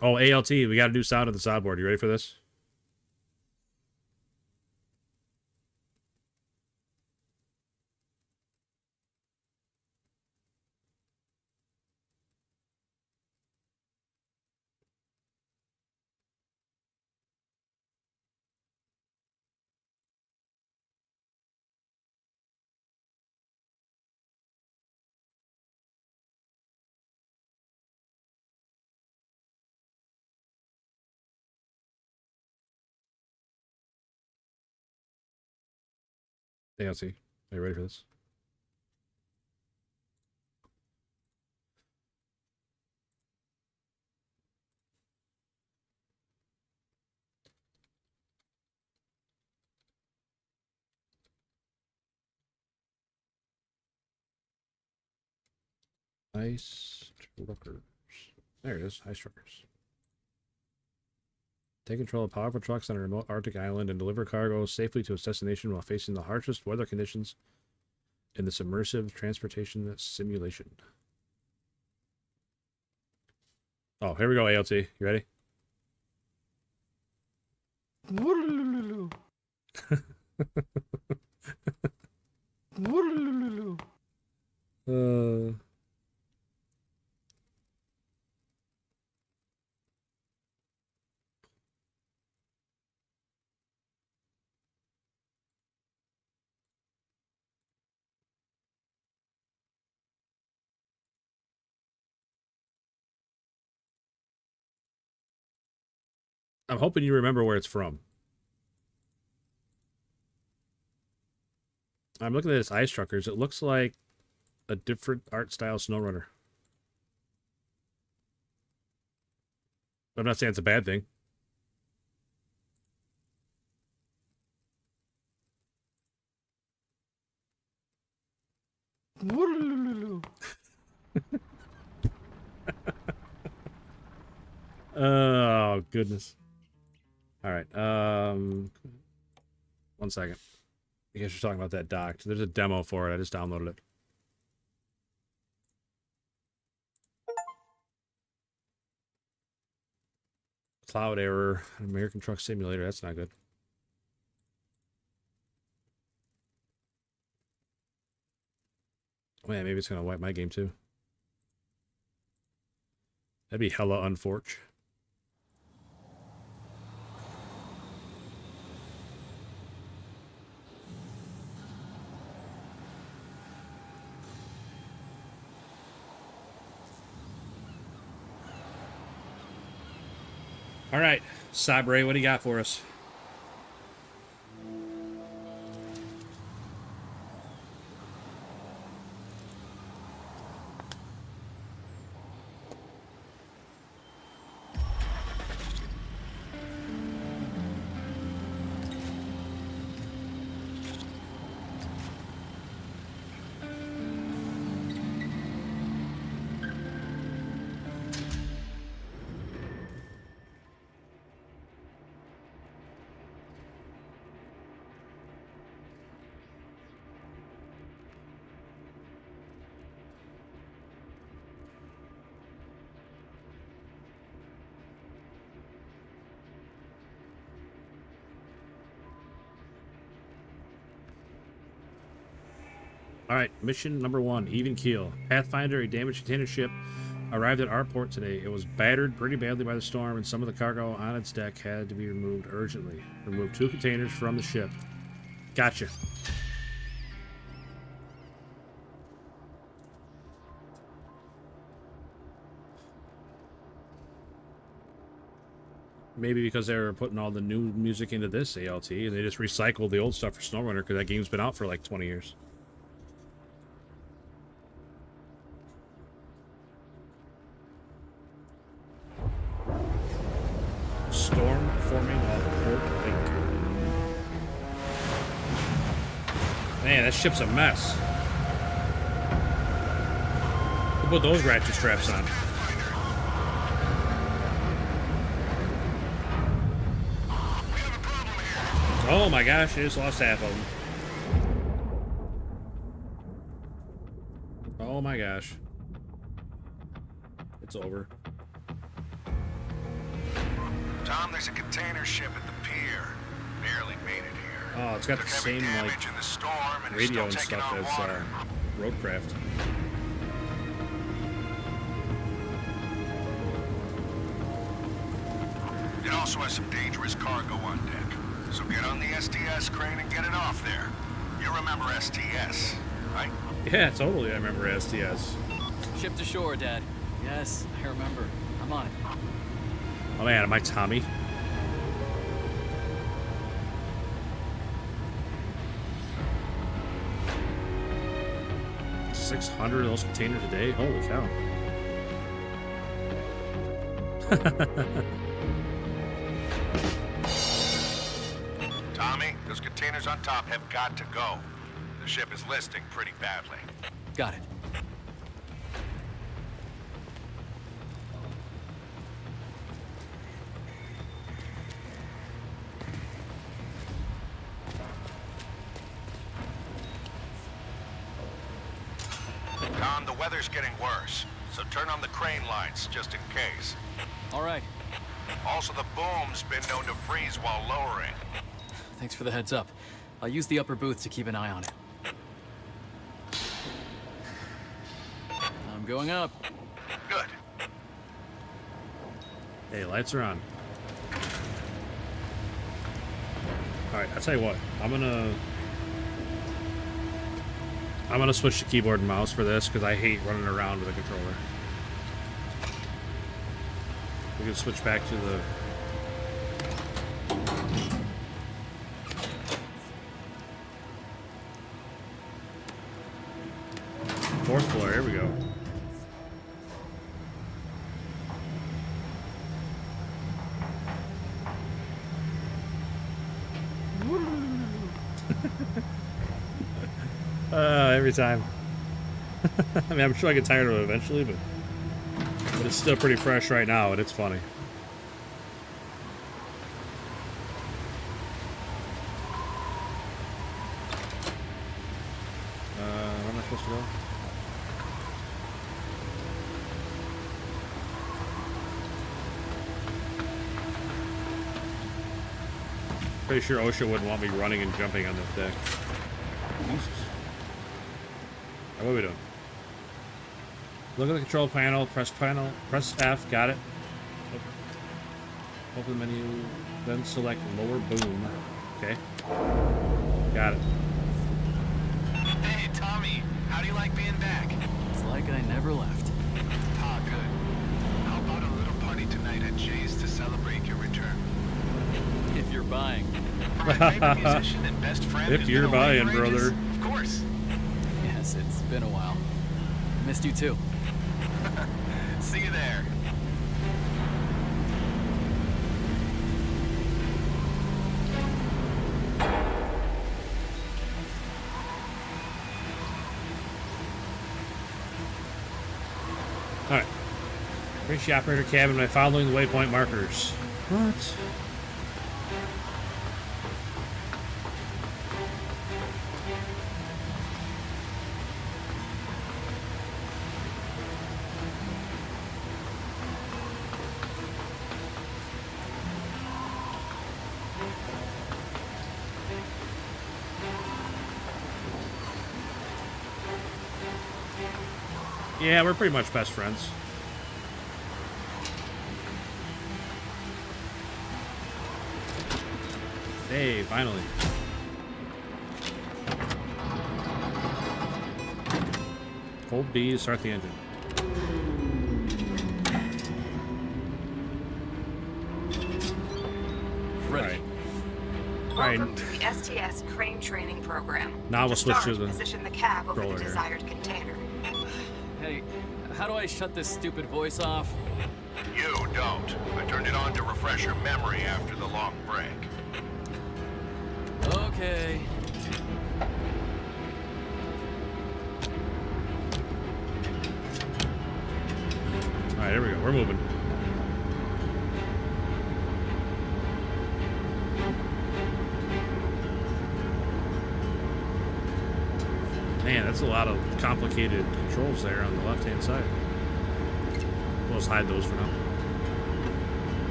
A: Oh, ALT, we got to do sound on the soundboard. You ready for this? ALT, are you ready for this? Ice truckers. There it is. Ice truckers. Take control of powerful trucks on a remote Arctic island and deliver cargo safely to its destination while facing the harshest weather conditions in this immersive transportation simulation. Oh, here we go, ALT. You ready? uh, I'm hoping you remember where it's from. I'm looking at this Ice Truckers. It looks like a different art style SnowRunner. I'm not saying it's a bad thing. Oh, goodness. All right. 1 second. I guess you're talking about that docked. There's a demo for it. I just downloaded it. Cloud error. American Truck Simulator. That's not good. Oh, yeah, maybe it's going to wipe my game too. That'd be hella unfortunate. All right, Sabre, what do you got for us? Alright, mission number 1, even keel. Pathfinder, a damaged container ship, arrived at our port today. It was battered pretty badly by the storm, and some of the cargo on its deck had to be removed urgently. Remove 2 containers from the ship. Gotcha. Maybe because they were putting all the new music into this ALT, and they just recycled the old stuff for SnowRunner, because that game's been out for like 20 years. Storm forming off Port Lake. Man, that ship's a mess. Who put those ratchet straps on? Oh my gosh, I just lost half of them. Oh my gosh. It's over.
B: Tom, there's a container ship at the pier. Barely made it here.
A: Oh, it's got the same like radio and stuff as Roadcraft.
B: It also has some dangerous cargo on deck. So get on the STS crane and get it off there. You remember STS, right?
A: Yeah, totally. I remember STS.
C: Ship to shore, Dad. Yes, I remember. I'm on it.
A: Oh man, am I Tommy? $600 of those containers a day? Holy cow.
B: Tommy, those containers on top have got to go. The ship is listing pretty badly.
C: Got it.
B: Tom, the weather's getting worse, so turn on the crane lights just in case.
C: All right.
B: Also, the boom's been known to freeze while lowering.
C: Thanks for the heads up. I'll use the upper booth to keep an eye on it. I'm going up.
B: Good.
A: Hey, lights are on. Alright, I'll tell you what. I'm gonna switch to keyboard and mouse for this because I hate running around with a controller. We can switch back to the fourth floor. Here we go. Every time. I mean, I'm sure I get tired of it eventually, but it's still pretty fresh right now, and it's funny. Where am I supposed to go? Pretty sure OSHA wouldn't want me running and jumping on this deck. Jesus. What are we doing? Look at the control panel, press F, got it. Open the menu, then select lower boom. Okay. Got it.
B: Hey, Tommy, how do you like being back?
C: It's like I never left.
B: Ah, good. How about a little party tonight at Jay's to celebrate? celebrate your return.
C: If you're buying.
B: For my favorite musician and best friend
A: If
B: who's
A: you're
B: been away
A: buying,
B: for ages?
A: brother.
B: Of course.
C: Yes, it's been a while. Missed you too.
B: See you there.
A: Alright. Reach the operator cabin by following the waypoint markers. What? Yeah, we're pretty much best friends. Hey, finally. Hold B to start the engine.
C: Ready.
A: Alright.
D: Welcome to the STS crane training program.
A: Now we'll switch to
D: start,
A: the
D: position the cab over
A: roller
D: the
A: here.
D: desired container.
C: Hey, how do I shut this stupid voice off?
B: You don't. I turned it on to refresh your memory after the long break.
C: Okay.
A: Alright, here we go. We're moving. Man, that's a lot of complicated controls there on the left-hand side. We'll just hide those for now.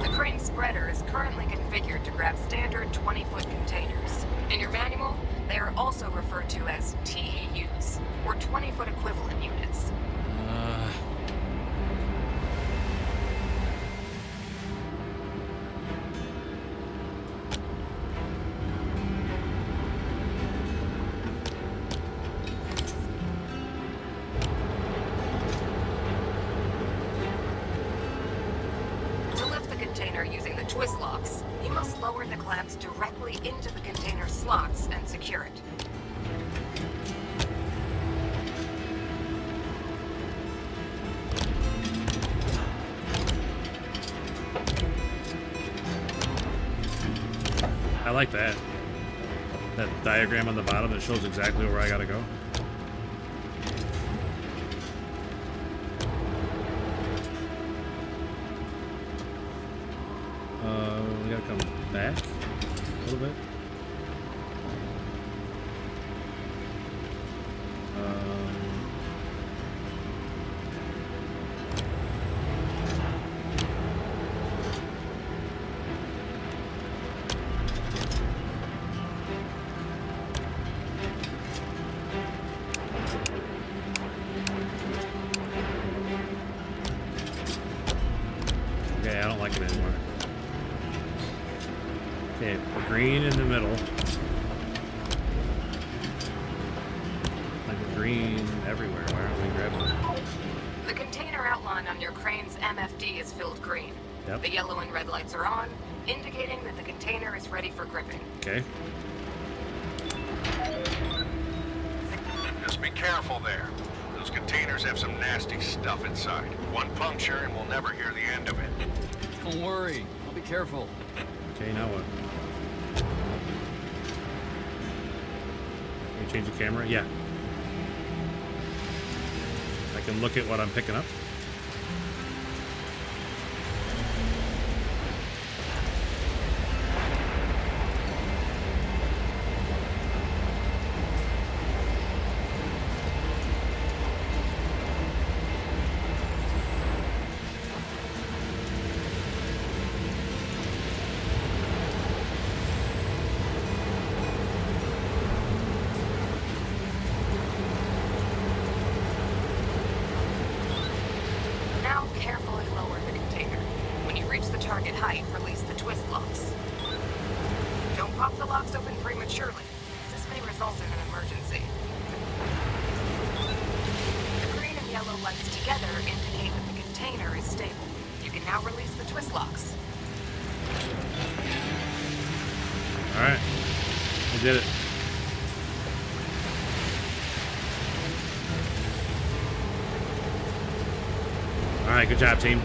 D: The crane spreader is currently configured to grab standard 20-foot containers. In your manual, they are also referred to as TEUs, or 20-foot equivalent units. To lift the container using the twist locks, you must lower the clamps directly into the container slots and secure it.
A: I like that. That diagram on the bottom that shows exactly where I gotta go. We gotta come back a little bit. Okay, I don't like it anymore. Okay, green in the middle. Like green everywhere. Why aren't we grabbing it?
D: The container outline on your crane's MFD is filled green.
A: Yep.
D: The yellow and red lights are on, indicating that the container is ready for gripping.
A: Okay.
B: Just be careful there. Those containers have some nasty stuff inside. One puncture and we'll never hear the end of it.
C: Don't worry. I'll be careful.
A: Okay, now what? Can you change the camera? Yeah. I can look at what I'm picking up.
D: Now carefully lower the container. When you reach the target height, release the twist locks. Don't pop the locks open prematurely. This may result in an emergency. The green and yellow lights together indicate that the container is stable. You can now release the twist locks.
A: Alright. I did it. Alright, good job, team.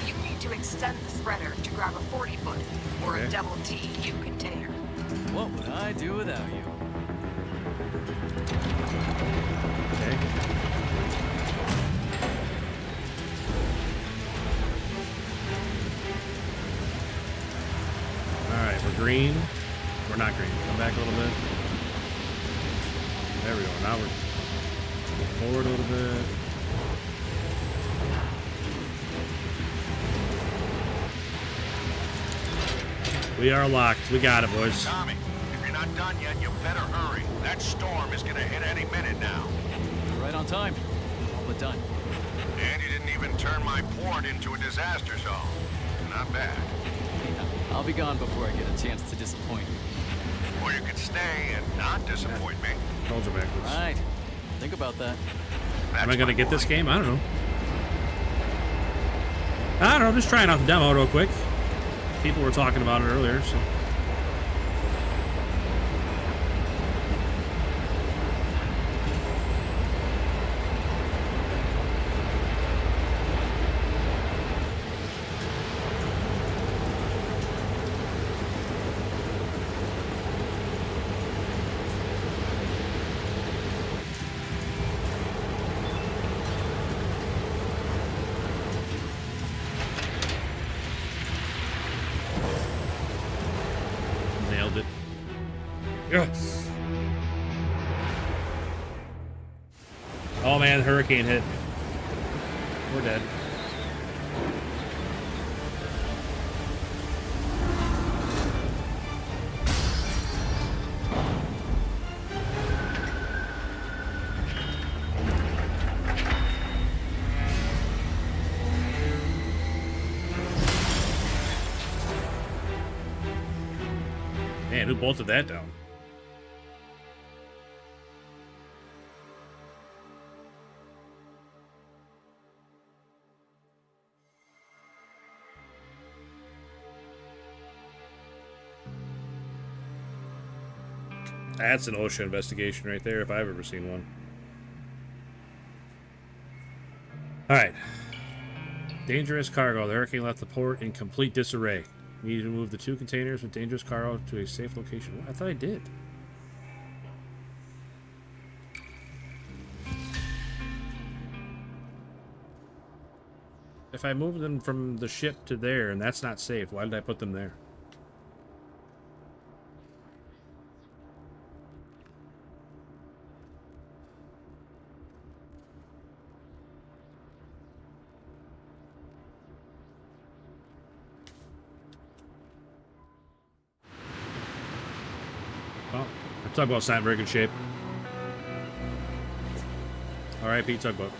D: You need to extend the spreader to grab a 40-foot or
A: Okay.
D: a double TEU container.
C: What would I do without you?
A: Okay. Alright, we're green. We're not green. Come back a little bit. There we go. Now we're forward a little bit. We are locked. We got it, boys.
B: Tommy, if you're not done yet, you better hurry. That storm is gonna hit any minute now.
C: You're right on time. All but done.
B: And you didn't even turn my port into a disaster zone. Not bad.
C: Yeah, I'll be gone before I get a chance to disappoint you.
B: Or you could stay and not disappoint me.
A: Controls are backwards.
C: Right. Think about that.
B: That's
A: Am I gonna
B: my
A: get this
B: boy.
A: game? I don't know. I don't know. Just trying out the demo real quick. People were talking about it earlier, so. Nailed it. Yes. Oh man, the hurricane hit. We're dead. Man, who bolted that down? That's an OSHA investigation right there, if I've ever seen one. Alright. Dangerous cargo. The hurricane left the port in complete disarray. We need to move the 2 containers with dangerous cargo to a safe location. I thought I did. If I moved them from the ship to there and that's not safe, why did I put them there? Well, our tugboat's not in very good shape. R.I.P. tugboat.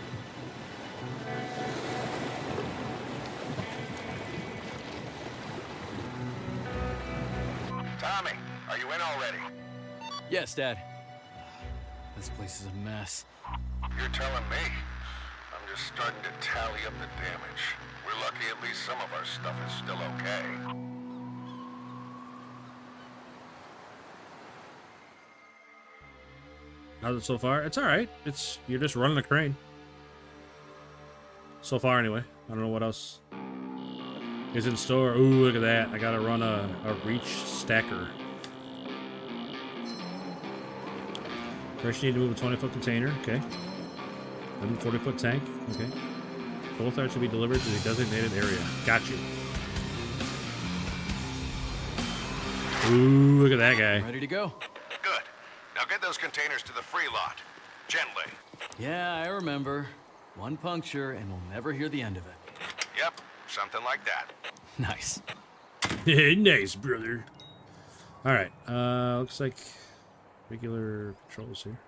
B: Tommy, are you in already?
C: Yes, Dad. This place is a mess.
B: You're telling me. I'm just starting to tally up the damage. We're lucky at least some of our stuff is still okay.
A: How's it so far? It's alright. You're just running a crane. So far, anyway. I don't know what else is in store. Ooh, look at that. I gotta run a reach stacker. First, you need to move a 20-foot container. Okay. Then a 40-foot tank. Okay. Both are to be delivered to the designated area. Got you. Ooh, look at that guy.
C: Ready to go?
B: Good. those containers to the free lot. Gently.
C: Yeah, I remember. One puncture and we'll never hear the end of it.
B: Yep, something like that.
C: Nice.
A: Nice, brother. All right. Looks like regular controls here.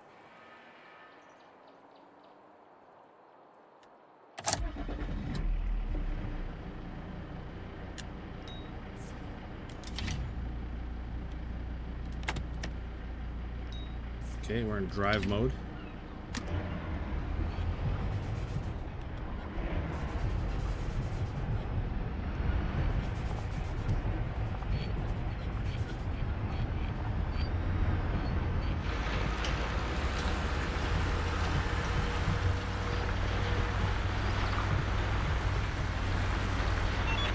A: Okay, we're in drive mode.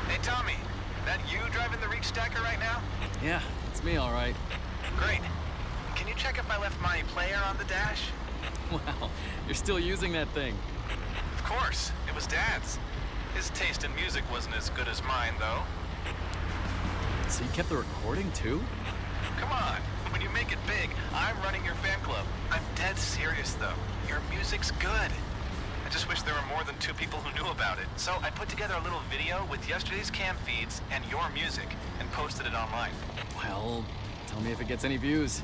E: Hey, Tommy, that you driving the reach stacker right now?
C: Yeah, it's me, all right.
E: Great. Can you check if I left my player on the dash?
C: Wow, you're still using that thing.
E: Of course, it was Dad's. His taste in music wasn't as good as mine, though.
C: So you kept the recording, too?
E: Come on, when you make it big, I'm running your fan club. I'm dead serious, though. Your music's good. I just wish there were more than 2 people who knew about it. So I put together a little video with yesterday's cam feeds and your music and posted it online.
C: Well, tell me if it gets any views.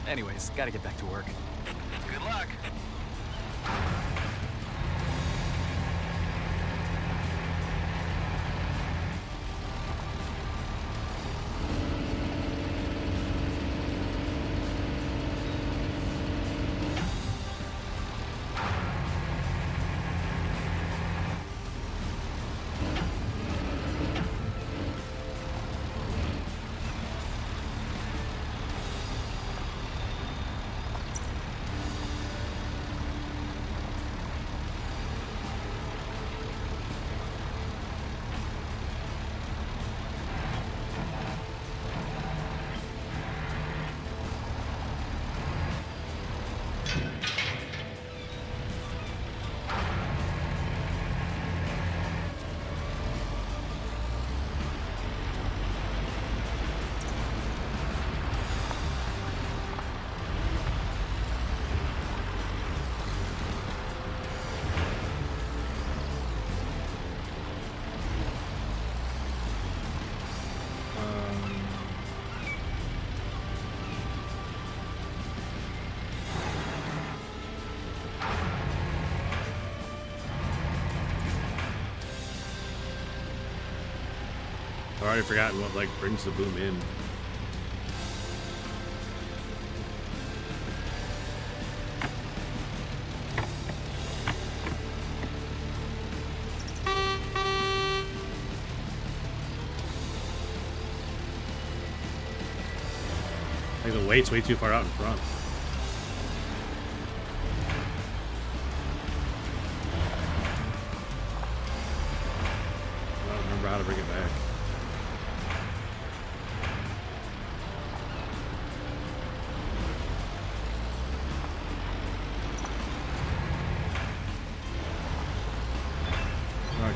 C: Anyways, gotta get back to work.
E: Good luck.
A: I've already forgotten what like brings the boom in. Like the weight's way too far out in front. I don't remember how to bring it back.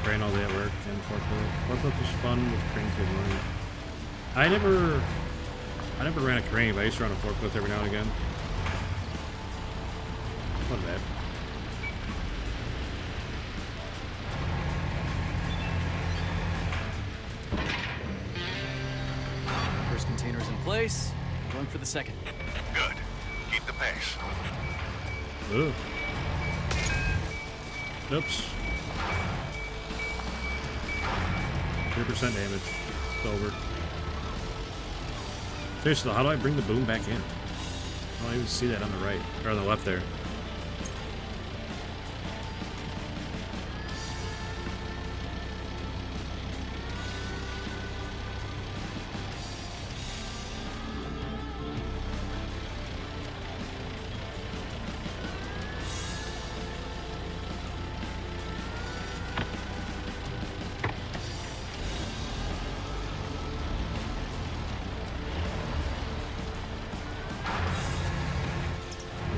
A: Crane all day at work and forklift. Forklift was fun with cranes good money. I never ran a crane, but I used to run a forklift every now and again. Not bad.
C: First container's in place. Going for the second.
B: Good. Keep the pace.
A: Ooh. Oops. 3% damage. It's over. Seriously, though, how do I bring the boom back in? I don't even see that on the right. Or on the left there.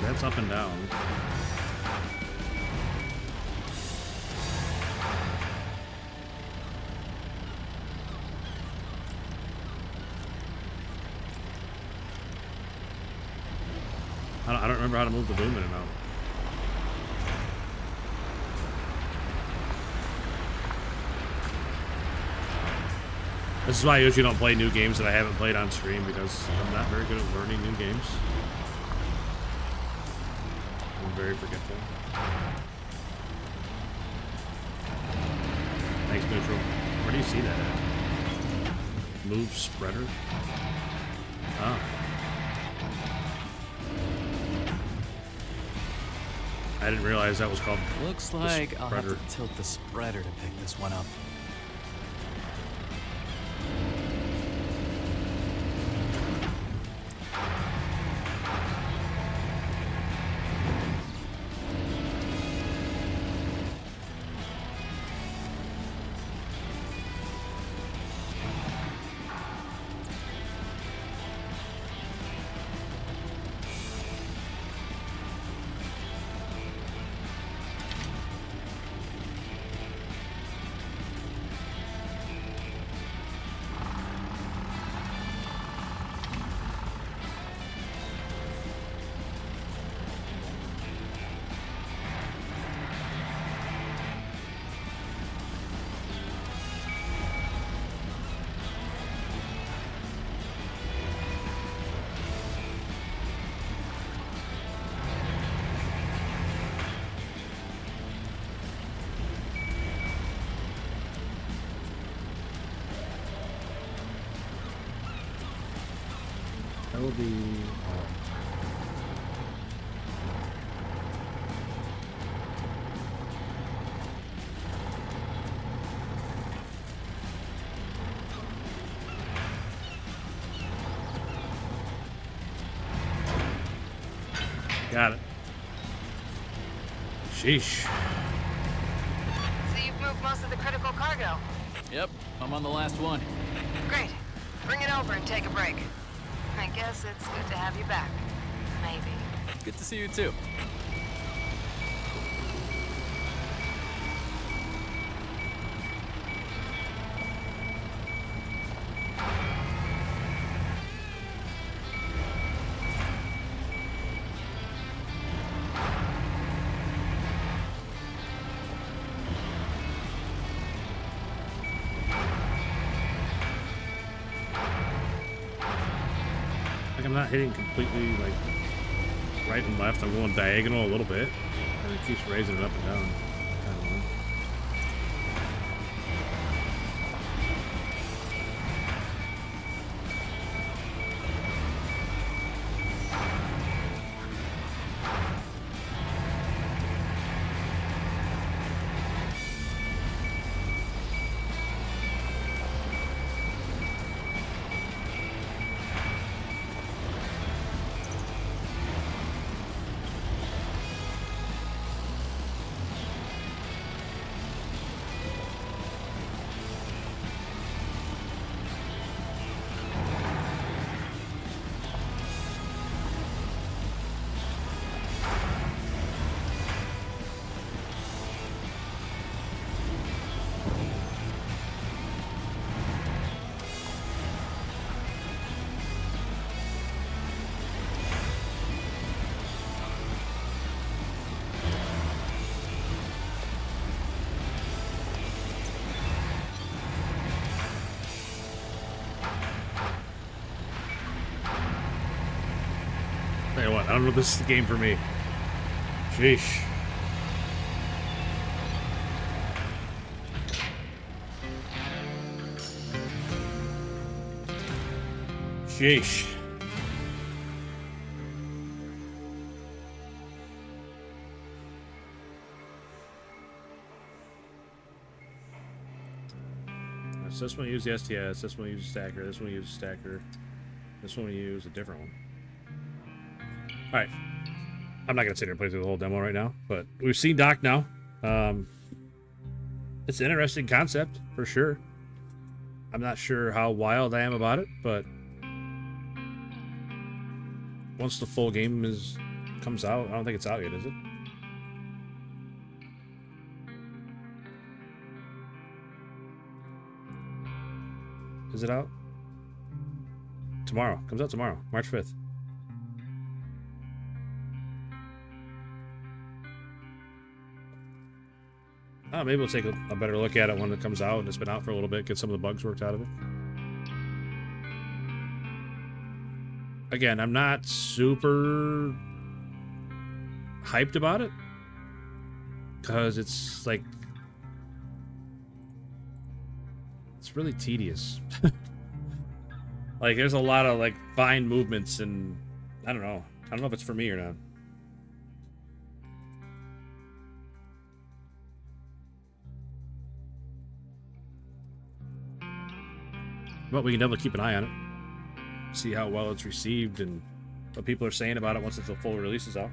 A: That's up and down. I don't remember how to move the boom in and out. This is why I usually don't play new games that I haven't played on stream, because I'm not very good at learning new games. I'm very forgetful. Thanks, Neutral. Where do you see that at? Move spreader? Oh. I didn't realize that was called
C: Looks like I'll have to tilt the spreader to pick this one up.
A: That will be... Got it. Sheesh.
D: So you've moved most of the critical cargo.
C: Yep, I'm on the last one.
D: Great. Bring it over and take a break. I guess it's good to have you back. Maybe.
C: Good to see you too.
A: I'm not hitting completely like right and left. I'm going diagonal a little bit, and it keeps raising it up and down. Kind of weird. Tell you what, I don't know if this is the game for me. Sheesh. Sheesh. So this one we use the STS, this one we use a stacker, this one we use a stacker, this one we use a different one. Alright. I'm not going to sit here and play through the whole demo right now, but we've seen Doc now. It's an interesting concept, for sure. I'm not sure how wild I am about it, but once the full game comes out, I don't think it's out yet, is it? Is it out? Tomorrow. Comes out tomorrow, March 5th. Maybe we'll take a better look at it when it comes out and it's been out for a little bit, get some of the bugs worked out of it. Again, I'm not super hyped about it because it's like, it's really tedious. Like, there's a lot of like fine movements, and I don't know if it's for me or not. But we can definitely keep an eye on it, see how well it's received and what people are saying about it once the full release is out.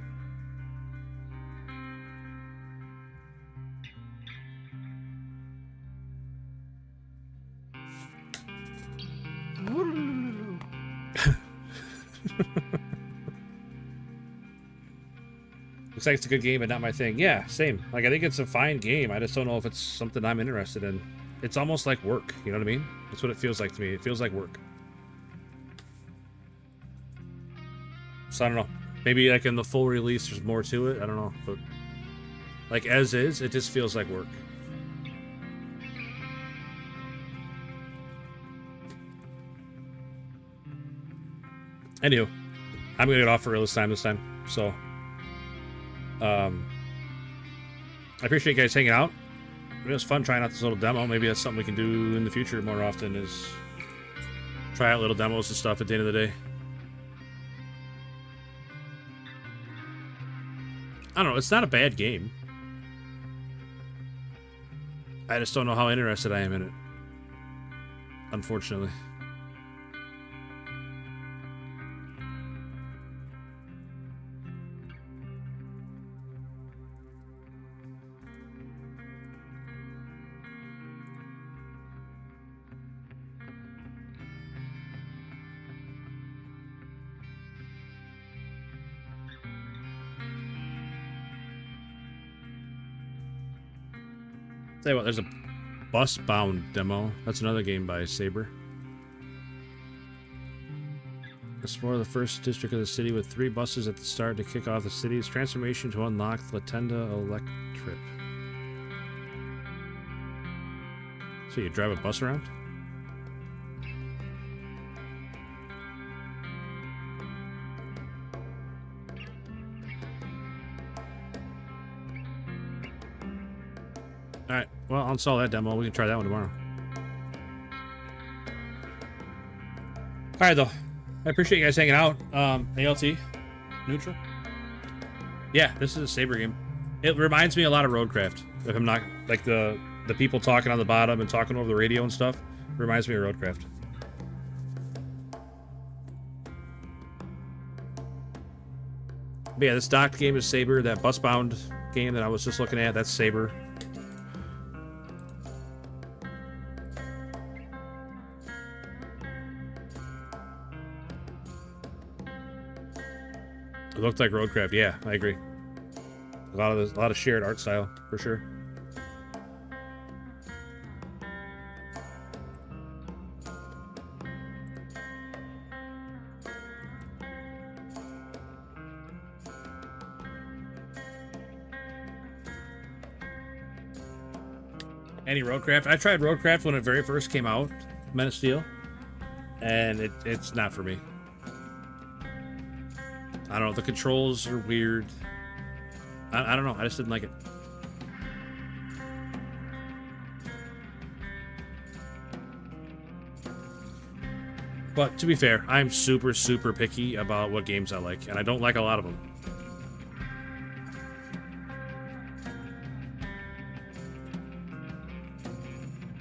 A: Looks like it's a good game, but not my thing. Yeah, same. Like, I think it's a fine game. I just don't know if it's something I'm interested in. It's almost like work, you know what I mean? That's what it feels like to me. It feels like work. So I don't know. Maybe like in the full release there's more to it. I don't know. But like as is, it just feels like work. Anywho, I'm gonna get off for real this time. So I appreciate you guys hanging out. It was fun trying out this little demo. Maybe that's something we can do in the future more often, is try out little demos and stuff at the end of the day. I don't know, it's not a bad game. I just don't know how interested I am in it, unfortunately. Tell you what, there's a bus-bound demo. That's another game by Saber. Explore the first district of the city with 3 buses at the start to kick off the city's transformation to unlock Latenda Electrip. So you drive a bus around? Alright, well, I'll install that demo. We can try that one tomorrow. Alright, though. I appreciate you guys hanging out. ALT? Neutral? Yeah, this is a Saber game. It reminds me a lot of Roadcraft. If I'm not... Like, the people talking on the bottom and talking over the radio and stuff. Reminds me of Roadcraft. But yeah, this docked game is Saber. That bus-bound game that I was just looking at, that's Saber. It looked like Roadcraft. Yeah, I agree. A lot of shared art style for sure. Any Roadcraft? I tried Roadcraft when it very first came out, Men of Steel, and it's not for me. I don't know, the controls are weird. I don't know, I just didn't like it. But to be fair, I'm super, super picky about what games I like, and I don't like a lot of them.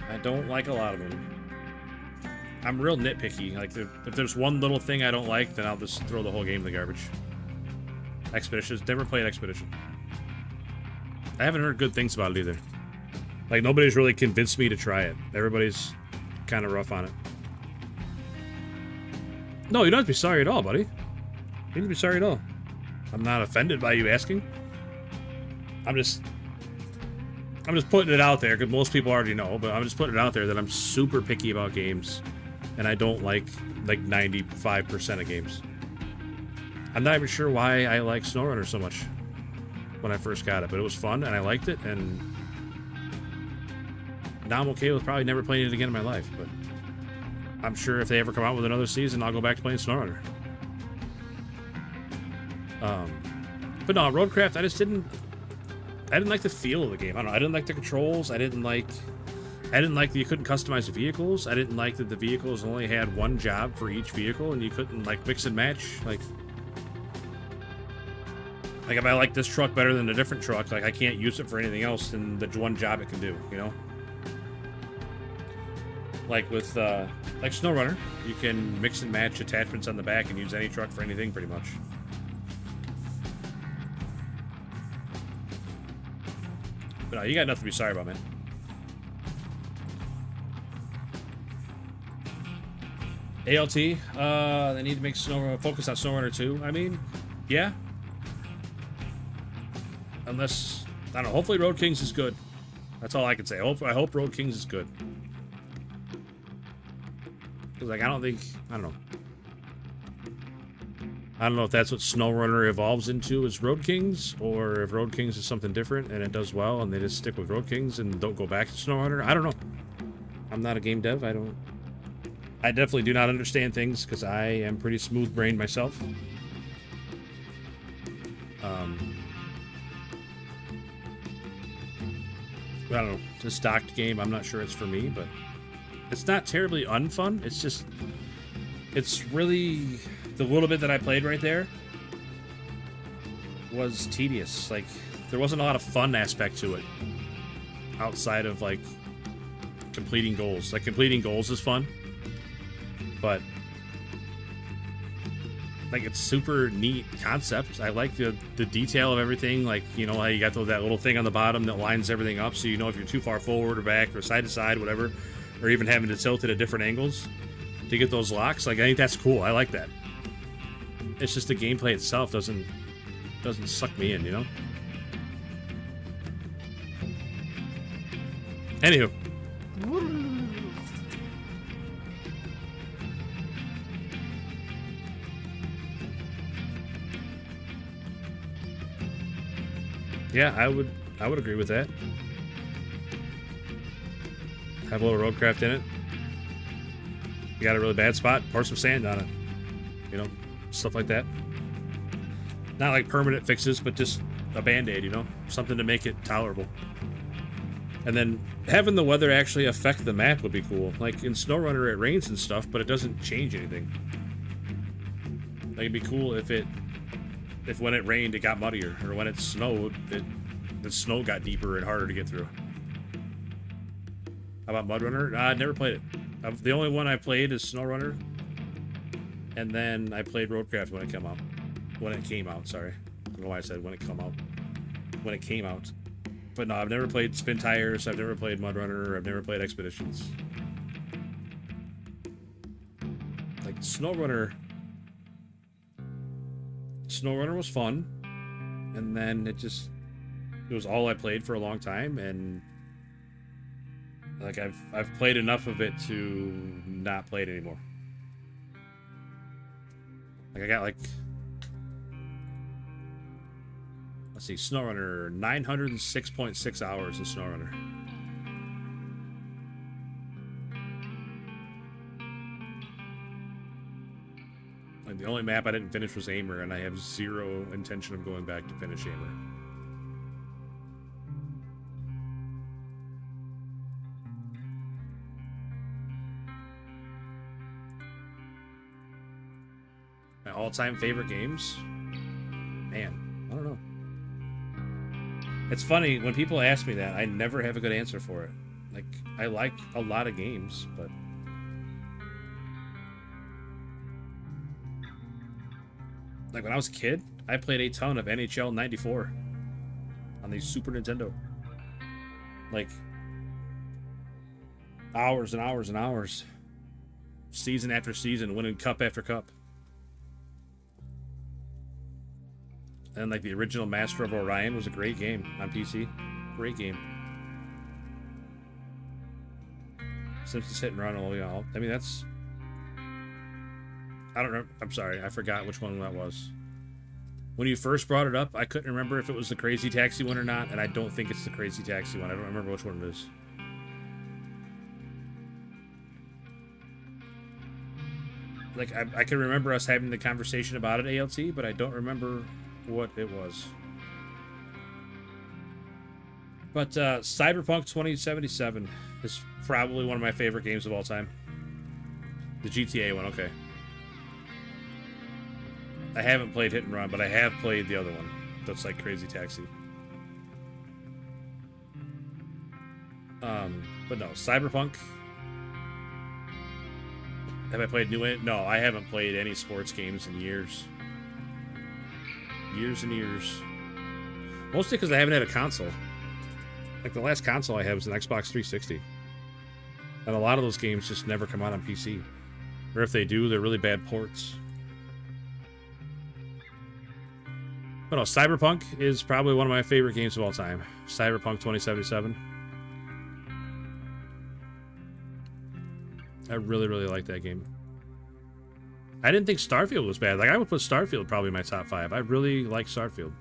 A: I don't like a lot of them. I'm real nitpicky. Like, if there's one little thing I don't like, then I'll just throw the whole game in the garbage. Expeditions. Never played Expedition. I haven't heard good things about it either. Like, nobody's really convinced me to try it. Everybody's kind of rough on it. No, you don't have to be sorry at all, buddy. You don't have to be sorry at all. I'm not offended by you asking. I'm just putting it out there, because most people already know, but I'm just putting it out there that I'm super picky about games. And I don't like 95% of games. I'm not even sure why I like SnowRunner so much when I first got it, but it was fun and I liked it, and now I'm okay with probably never playing it again in my life. But I'm sure if they ever come out with another season, I'll go back to playing SnowRunner. But no, Roadcraft, I didn't like the feel of the game. I don't know. I didn't like the controls. I didn't like that you couldn't customize the vehicles. I didn't like that the vehicles only had one job for each vehicle, and you couldn't like mix and match. Like if I like this truck better than a different truck, like I can't use it for anything else than the one job it can do. You know. Like with like SnowRunner, you can mix and match attachments on the back and use any truck for anything pretty much. But no, you got nothing to be sorry about, man. ALT, they need to make focus on SnowRunner 2. I mean, yeah. Unless, I don't know, hopefully Road Kings is good. That's all I can say. I hope Road Kings is good. Because, like, I don't know. I don't know if that's what SnowRunner evolves into as Road Kings, or if Road Kings is something different and it does well and they just stick with Road Kings and don't go back to SnowRunner. I don't know. I'm not a game dev. I definitely do not understand things because I am pretty smooth-brained myself. I don't know. It's a stocked game. I'm not sure it's for me, but it's not terribly unfun. It's just, it's really, the little bit that I played right there was tedious. Like, there wasn't a lot of fun aspect to it outside of, like, completing goals. Like, completing goals is fun, but, like, it's super neat concept. I like the detail of everything. Like, you know, how you got that little thing on the bottom that lines everything up so you know if you're too far forward or back or side to side, whatever, or even having to tilt it at different angles to get those locks. Like, I think that's cool. I like that. It's just the gameplay itself doesn't suck me in, you know? Anywho. Yeah, I would agree with that. Have a little roadcraft in it. You got a really bad spot, pour some sand on it. You know, stuff like that. Not like permanent fixes, but just a band-aid, you know? Something to make it tolerable. And then having the weather actually affect the map would be cool. Like in SnowRunner, it rains and stuff, but it doesn't change anything. Like, it'd be cool if when it rained, it got muddier, or when it snowed, the snow got deeper and harder to get through. How about MudRunner? I never played it. The only one I played is SnowRunner, and then I played Roadcraft when it came out. When it came out, sorry. I don't know why I said when it came out. When it came out. But no, I've never played Spin Tires, I've never played MudRunner, I've never played Expeditions. Like, SnowRunner was fun, and then it was all I played for a long time, and like I've played enough of it to not play it anymore. Like, I got, like, let's see, SnowRunner, 906.6 hours in SnowRunner. Like, the only map I didn't finish was Aimer, and I have zero intention of going back to finish Aimer. My all-time favorite games? Man, I don't know. It's funny, when people ask me that, I never have a good answer for it. Like, I like a lot of games, but like, when I was a kid, I played a ton of NHL 94 on the Super Nintendo. Like, hours and hours and hours. Season after season, winning cup after cup. And, like, the original Master of Orion was a great game on PC. Great game. Simpsons Hit and Run, all y'all. I mean, that's... I don't know. I'm sorry. I forgot which one that was. When you first brought it up, I couldn't remember if it was the Crazy Taxi one or not, and I don't think it's the Crazy Taxi one. I don't remember which one it is. like I can remember us having the conversation about it at ALT, but I don't remember what it was. But Cyberpunk 2077 is probably one of my favorite games of all time. The GTA one, okay. I haven't played Hit and Run, but I have played the other one. That's like Crazy Taxi. But no, Cyberpunk. Have I played new? No, I haven't played any sports games in years. Years and years. Mostly because I haven't had a console. Like, the last console I had was an Xbox 360. And a lot of those games just never come out on PC. Or if they do, they're really bad ports. But no, Cyberpunk is probably one of my favorite games of all time. Cyberpunk 2077. I really, really like that game. I didn't think Starfield was bad. Like, I would put Starfield probably in my top 5. I really like Starfield.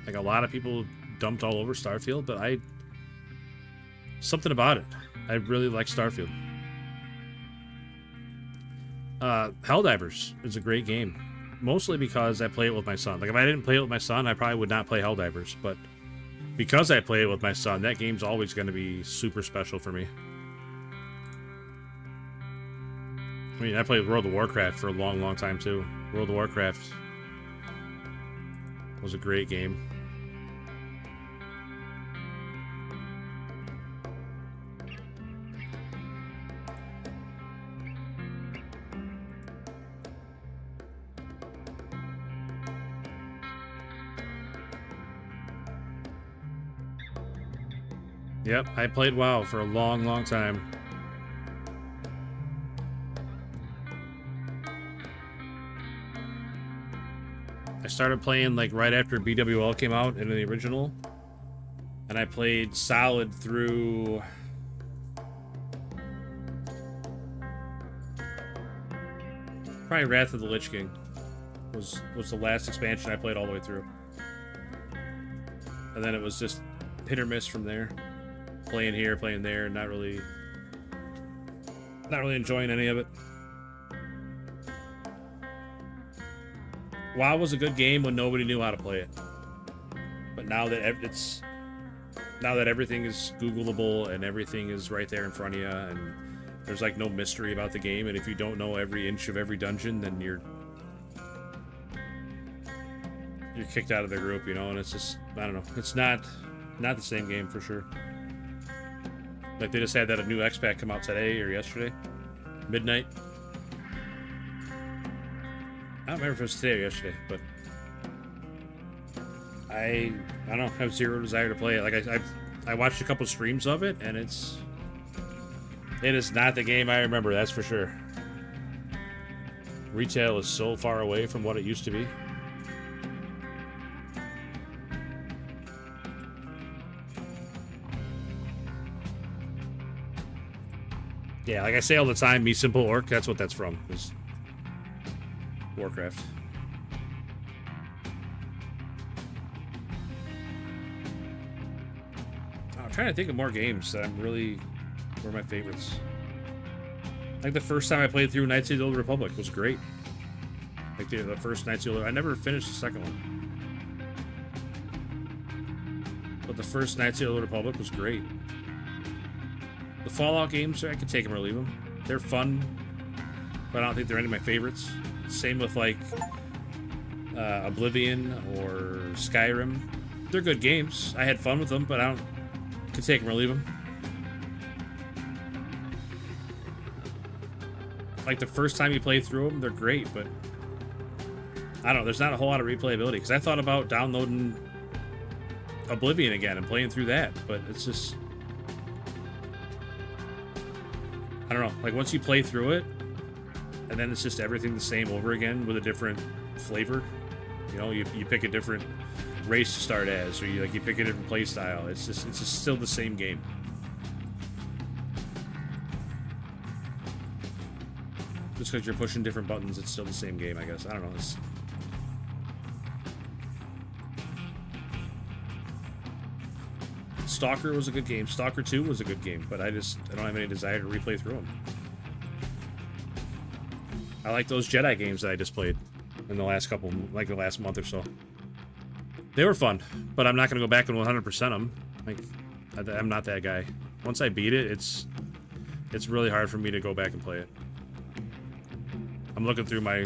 A: Like, a lot of people dumped all over Starfield, but something about it. I really like Starfield. Helldivers is a great game. Mostly because I play it with my son. Like, if I didn't play it with my son, I probably would not play Helldivers. But because I play it with my son, that game's always going to be super special for me. I mean, I played World of Warcraft for a long, long time, too. World of Warcraft was a great game. Yep, I played WoW for a long, long time. I started playing like right after BWL came out in the original. And I played solid through... probably Wrath of the Lich King was the last expansion I played all the way through. And then it was just hit or miss from there. Playing here, playing there, not really enjoying any of it. WoW was a good game when nobody knew how to play it. But now that everything is Googleable and everything is right there in front of you, and there's like no mystery about the game, and if you don't know every inch of every dungeon, then you're kicked out of the group, you know. And it's just, I don't know, it's not the same game for sure. Like, they just had that a new X-Pack come out today or yesterday, midnight. I don't remember if it was today or yesterday, but I don't have zero desire to play it. Like, I watched a couple streams of it, and it is not the game I remember, that's for sure. Retail is so far away from what it used to be. Yeah, like I say all the time, Me Simple Orc, that's what that's from, is Warcraft. I'm trying to think of more games that were my favorites. Like, the first time I played through Knights of the Old Republic was great. Like, the first Knights of the Old... I never finished the second one. But the first Knights of the Old Republic was great. The Fallout games, I could take them or leave them. They're fun, but I don't think they're any of my favorites. Same with, like, Oblivion or Skyrim. They're good games. I had fun with them, but I could take them or leave them. Like, the first time you play through them, they're great, but I don't know, there's not a whole lot of replayability, because I thought about downloading Oblivion again and playing through that, but it's just... I don't know, like, once you play through it, and then it's just everything the same over again with a different flavor. You know, you pick a different race to start as, or you pick a different play style. It's just still the same game. Just because you're pushing different buttons, it's still the same game, I guess. I don't know. Stalker was a good game. Stalker 2 was a good game, but I don't have any desire to replay through them. I like those Jedi games that I just played in the last couple, like the last month or so. They were fun, but I'm not gonna go back and 100% them. Like, I'm not that guy. Once I beat it, it's really hard for me to go back and play it. I'm looking through my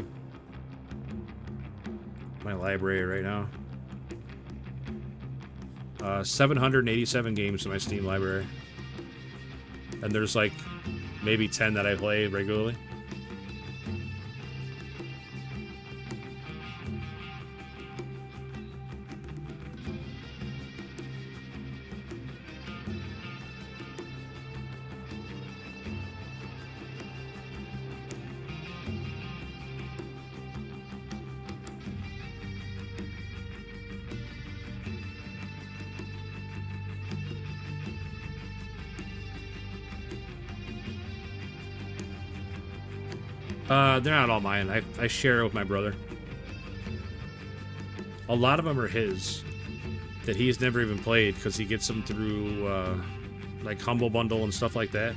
A: library right now. 787 games in my Steam library. And there's like maybe 10 that I play regularly. They're not all mine. I share it with my brother. A lot of them are his that he's never even played because he gets them through like Humble Bundle and stuff like that.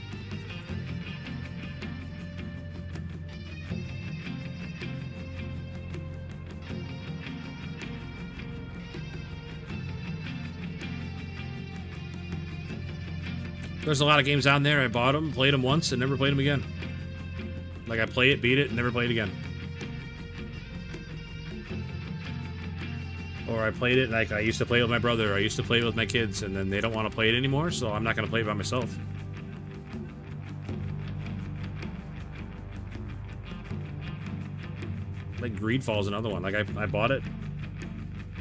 A: There's a lot of games on there. I bought them, played them once, and never played them again. Like, I play it, beat it, and never play it again. Or I played it, like, I used to play it with my brother, or I used to play it with my kids, and then they don't want to play it anymore, so I'm not going to play it by myself. Like, Greedfall's another one. Like, I bought it.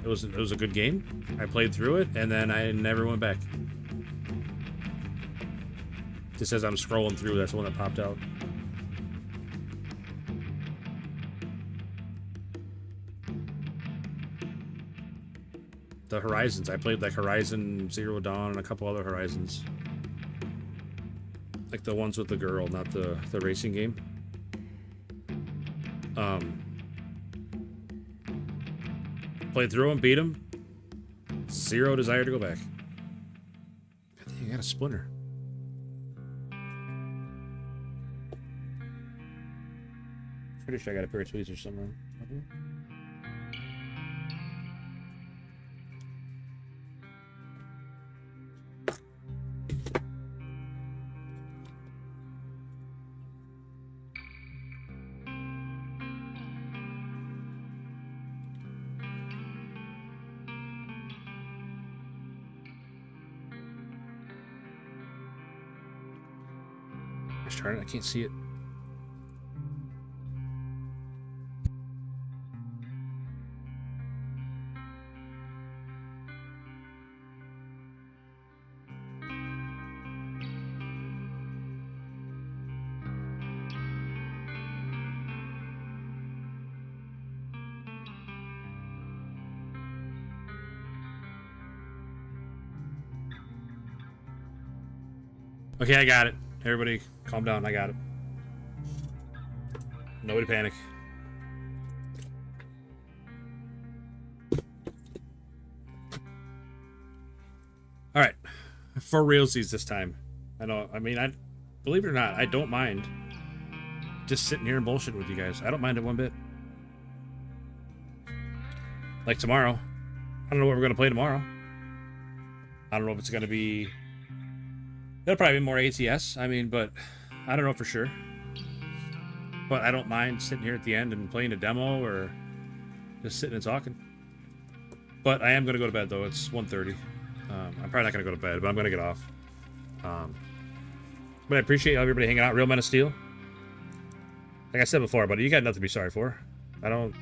A: It was a good game. I played through it, and then I never went back. Just as I'm scrolling through, that's the one that popped out. The Horizons. I played like Horizon Zero Dawn and a couple other Horizons. Like the ones with the girl, not the racing game. Played through them, beat them. Zero desire to go back. I think I got a splinter. Pretty sure I got a pair of tweezers somewhere. Just trying it, I can't see it. Okay, I got it. Everybody, calm down. I got it. Nobody panic. All right, for realsies this time. I know. I mean, I believe it or not, I don't mind just sitting here and bullshitting with you guys. I don't mind it one bit. Like tomorrow, I don't know what we're gonna play tomorrow. I don't know if it's gonna be. It'll probably be more ATS. I mean, but I don't know for sure. But I don't mind sitting here at the end and playing a demo or just sitting and talking. But I am going to go to bed, though. It's 1:30. I'm probably not going to go to bed, but I'm going to get off. But I appreciate everybody hanging out. Real Men of Steel. Like I said before, buddy, you got nothing to be sorry for. I don't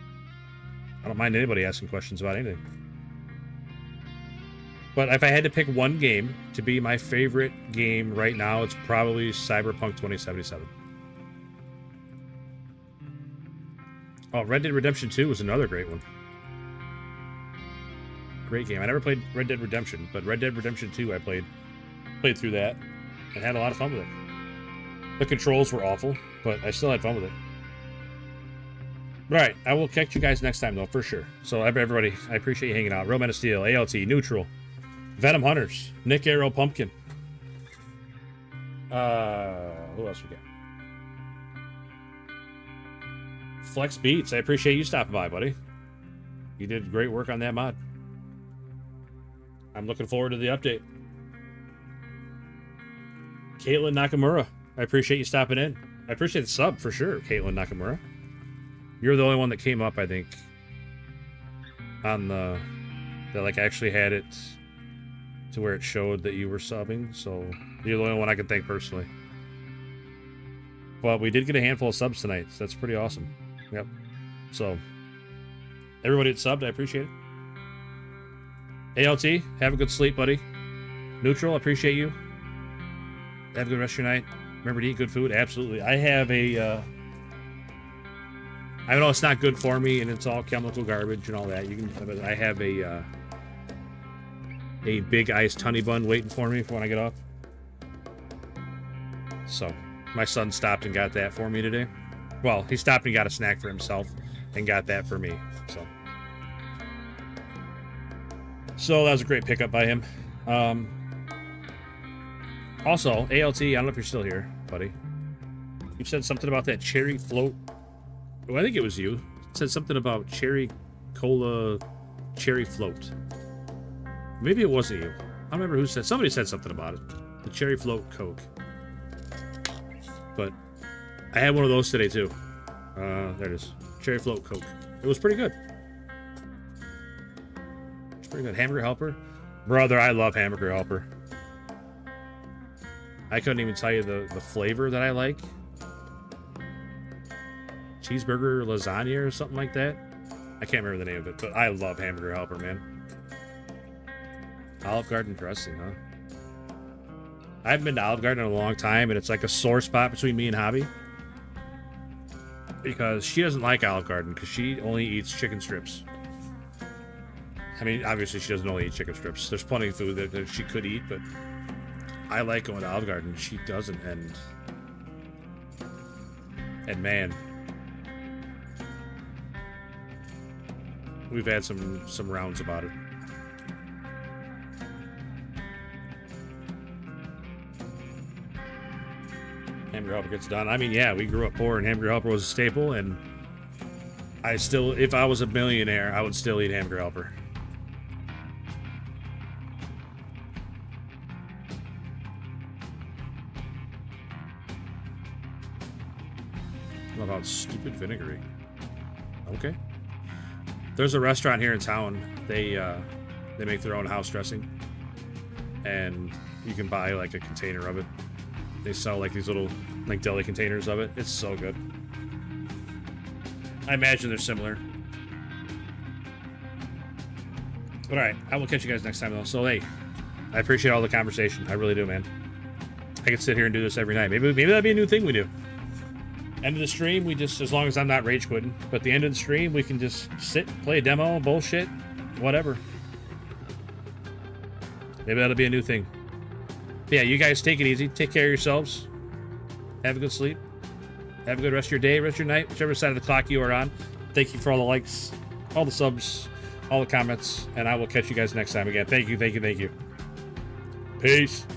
A: mind anybody asking questions about anything. But if I had to pick one game to be my favorite game right now, it's probably Cyberpunk 2077. Oh, Red Dead Redemption 2 was another great one. Great game. I never played Red Dead Redemption, but Red Dead Redemption 2 I played through that and had a lot of fun with it. The controls were awful, but I still had fun with it. All right, I will catch you guys next time, though, for sure. So, everybody, I appreciate you hanging out. Real Men of Steel, ALT, Neutral, Venom Hunters, Nick Arrow Pumpkin. Who else we got? Flex Beats, I appreciate you stopping by, buddy. You did great work on that mod. I'm looking forward to the update. Caitlin Nakamura, I appreciate you stopping in. I appreciate the sub for sure, Caitlin Nakamura. You're the only one that came up, I think, on the that like actually had it to where it showed that you were subbing. So you're the only one I can thank personally. But we did get a handful of subs tonight, so that's pretty awesome. Yep. So everybody that subbed, I appreciate it. ALT, have a good sleep, buddy. Neutral, I appreciate you. Have a good rest of your night. Remember to eat good food. Absolutely. I have a I know it's not good for me, and it's all chemical garbage and all that. You can, but I have a big iced honey bun waiting for me for when I get off. So my son stopped and got that for me today. Well, he stopped and got a snack for himself and got that for me. So that was a great pickup by him. Also, ALT, I don't know if you're still here, buddy. You said something about that cherry float. Oh, I think it was you. It said something about cherry cola cherry float. Maybe it wasn't you. I don't remember who said. Somebody said something about it. The cherry float Coke. But I had one of those today too. There it is. Cherry float Coke. It was pretty good. It's pretty good. Hamburger Helper. Brother, I love Hamburger Helper. I couldn't even tell you the flavor that I like. Cheeseburger lasagna or something like that. I can't remember the name of it, but I love Hamburger Helper, man. Olive Garden dressing, huh? I haven't been to Olive Garden in a long time, and it's like a sore spot between me and Hobby. Because she doesn't like Olive Garden, because she only eats chicken strips. I mean, obviously she doesn't only eat chicken strips. There's plenty of food that she could eat, but I like going to Olive Garden. She doesn't, and man, we've had some rounds about it. Hamburger Helper gets done. I mean, yeah, we grew up poor, and Hamburger Helper was a staple, and I still, if I was a millionaire, I would still eat Hamburger Helper. What about stupid vinegary? Okay. There's a restaurant here in town. They make their own house dressing, and you can buy like a container of it. They sell like these little like deli containers of it. It's so good. I imagine they're similar. But all right, I will catch you guys next time though. So hey, I appreciate all the conversation. I really do, man. I could sit here and do this every night. Maybe that'd be a new thing we do. End of the stream, we just, as long as I'm not rage quitting, but the end of the stream, we can just sit, play a demo, bullshit, whatever. Maybe that'll be a new thing. But yeah, you guys take it easy. Take care of yourselves. Have a good sleep. Have a good rest of your day, rest of your night, whichever side of the clock you are on. Thank you for all the likes, all the subs, all the comments, and I will catch you guys next time again. Thank you, thank you, thank you. Peace.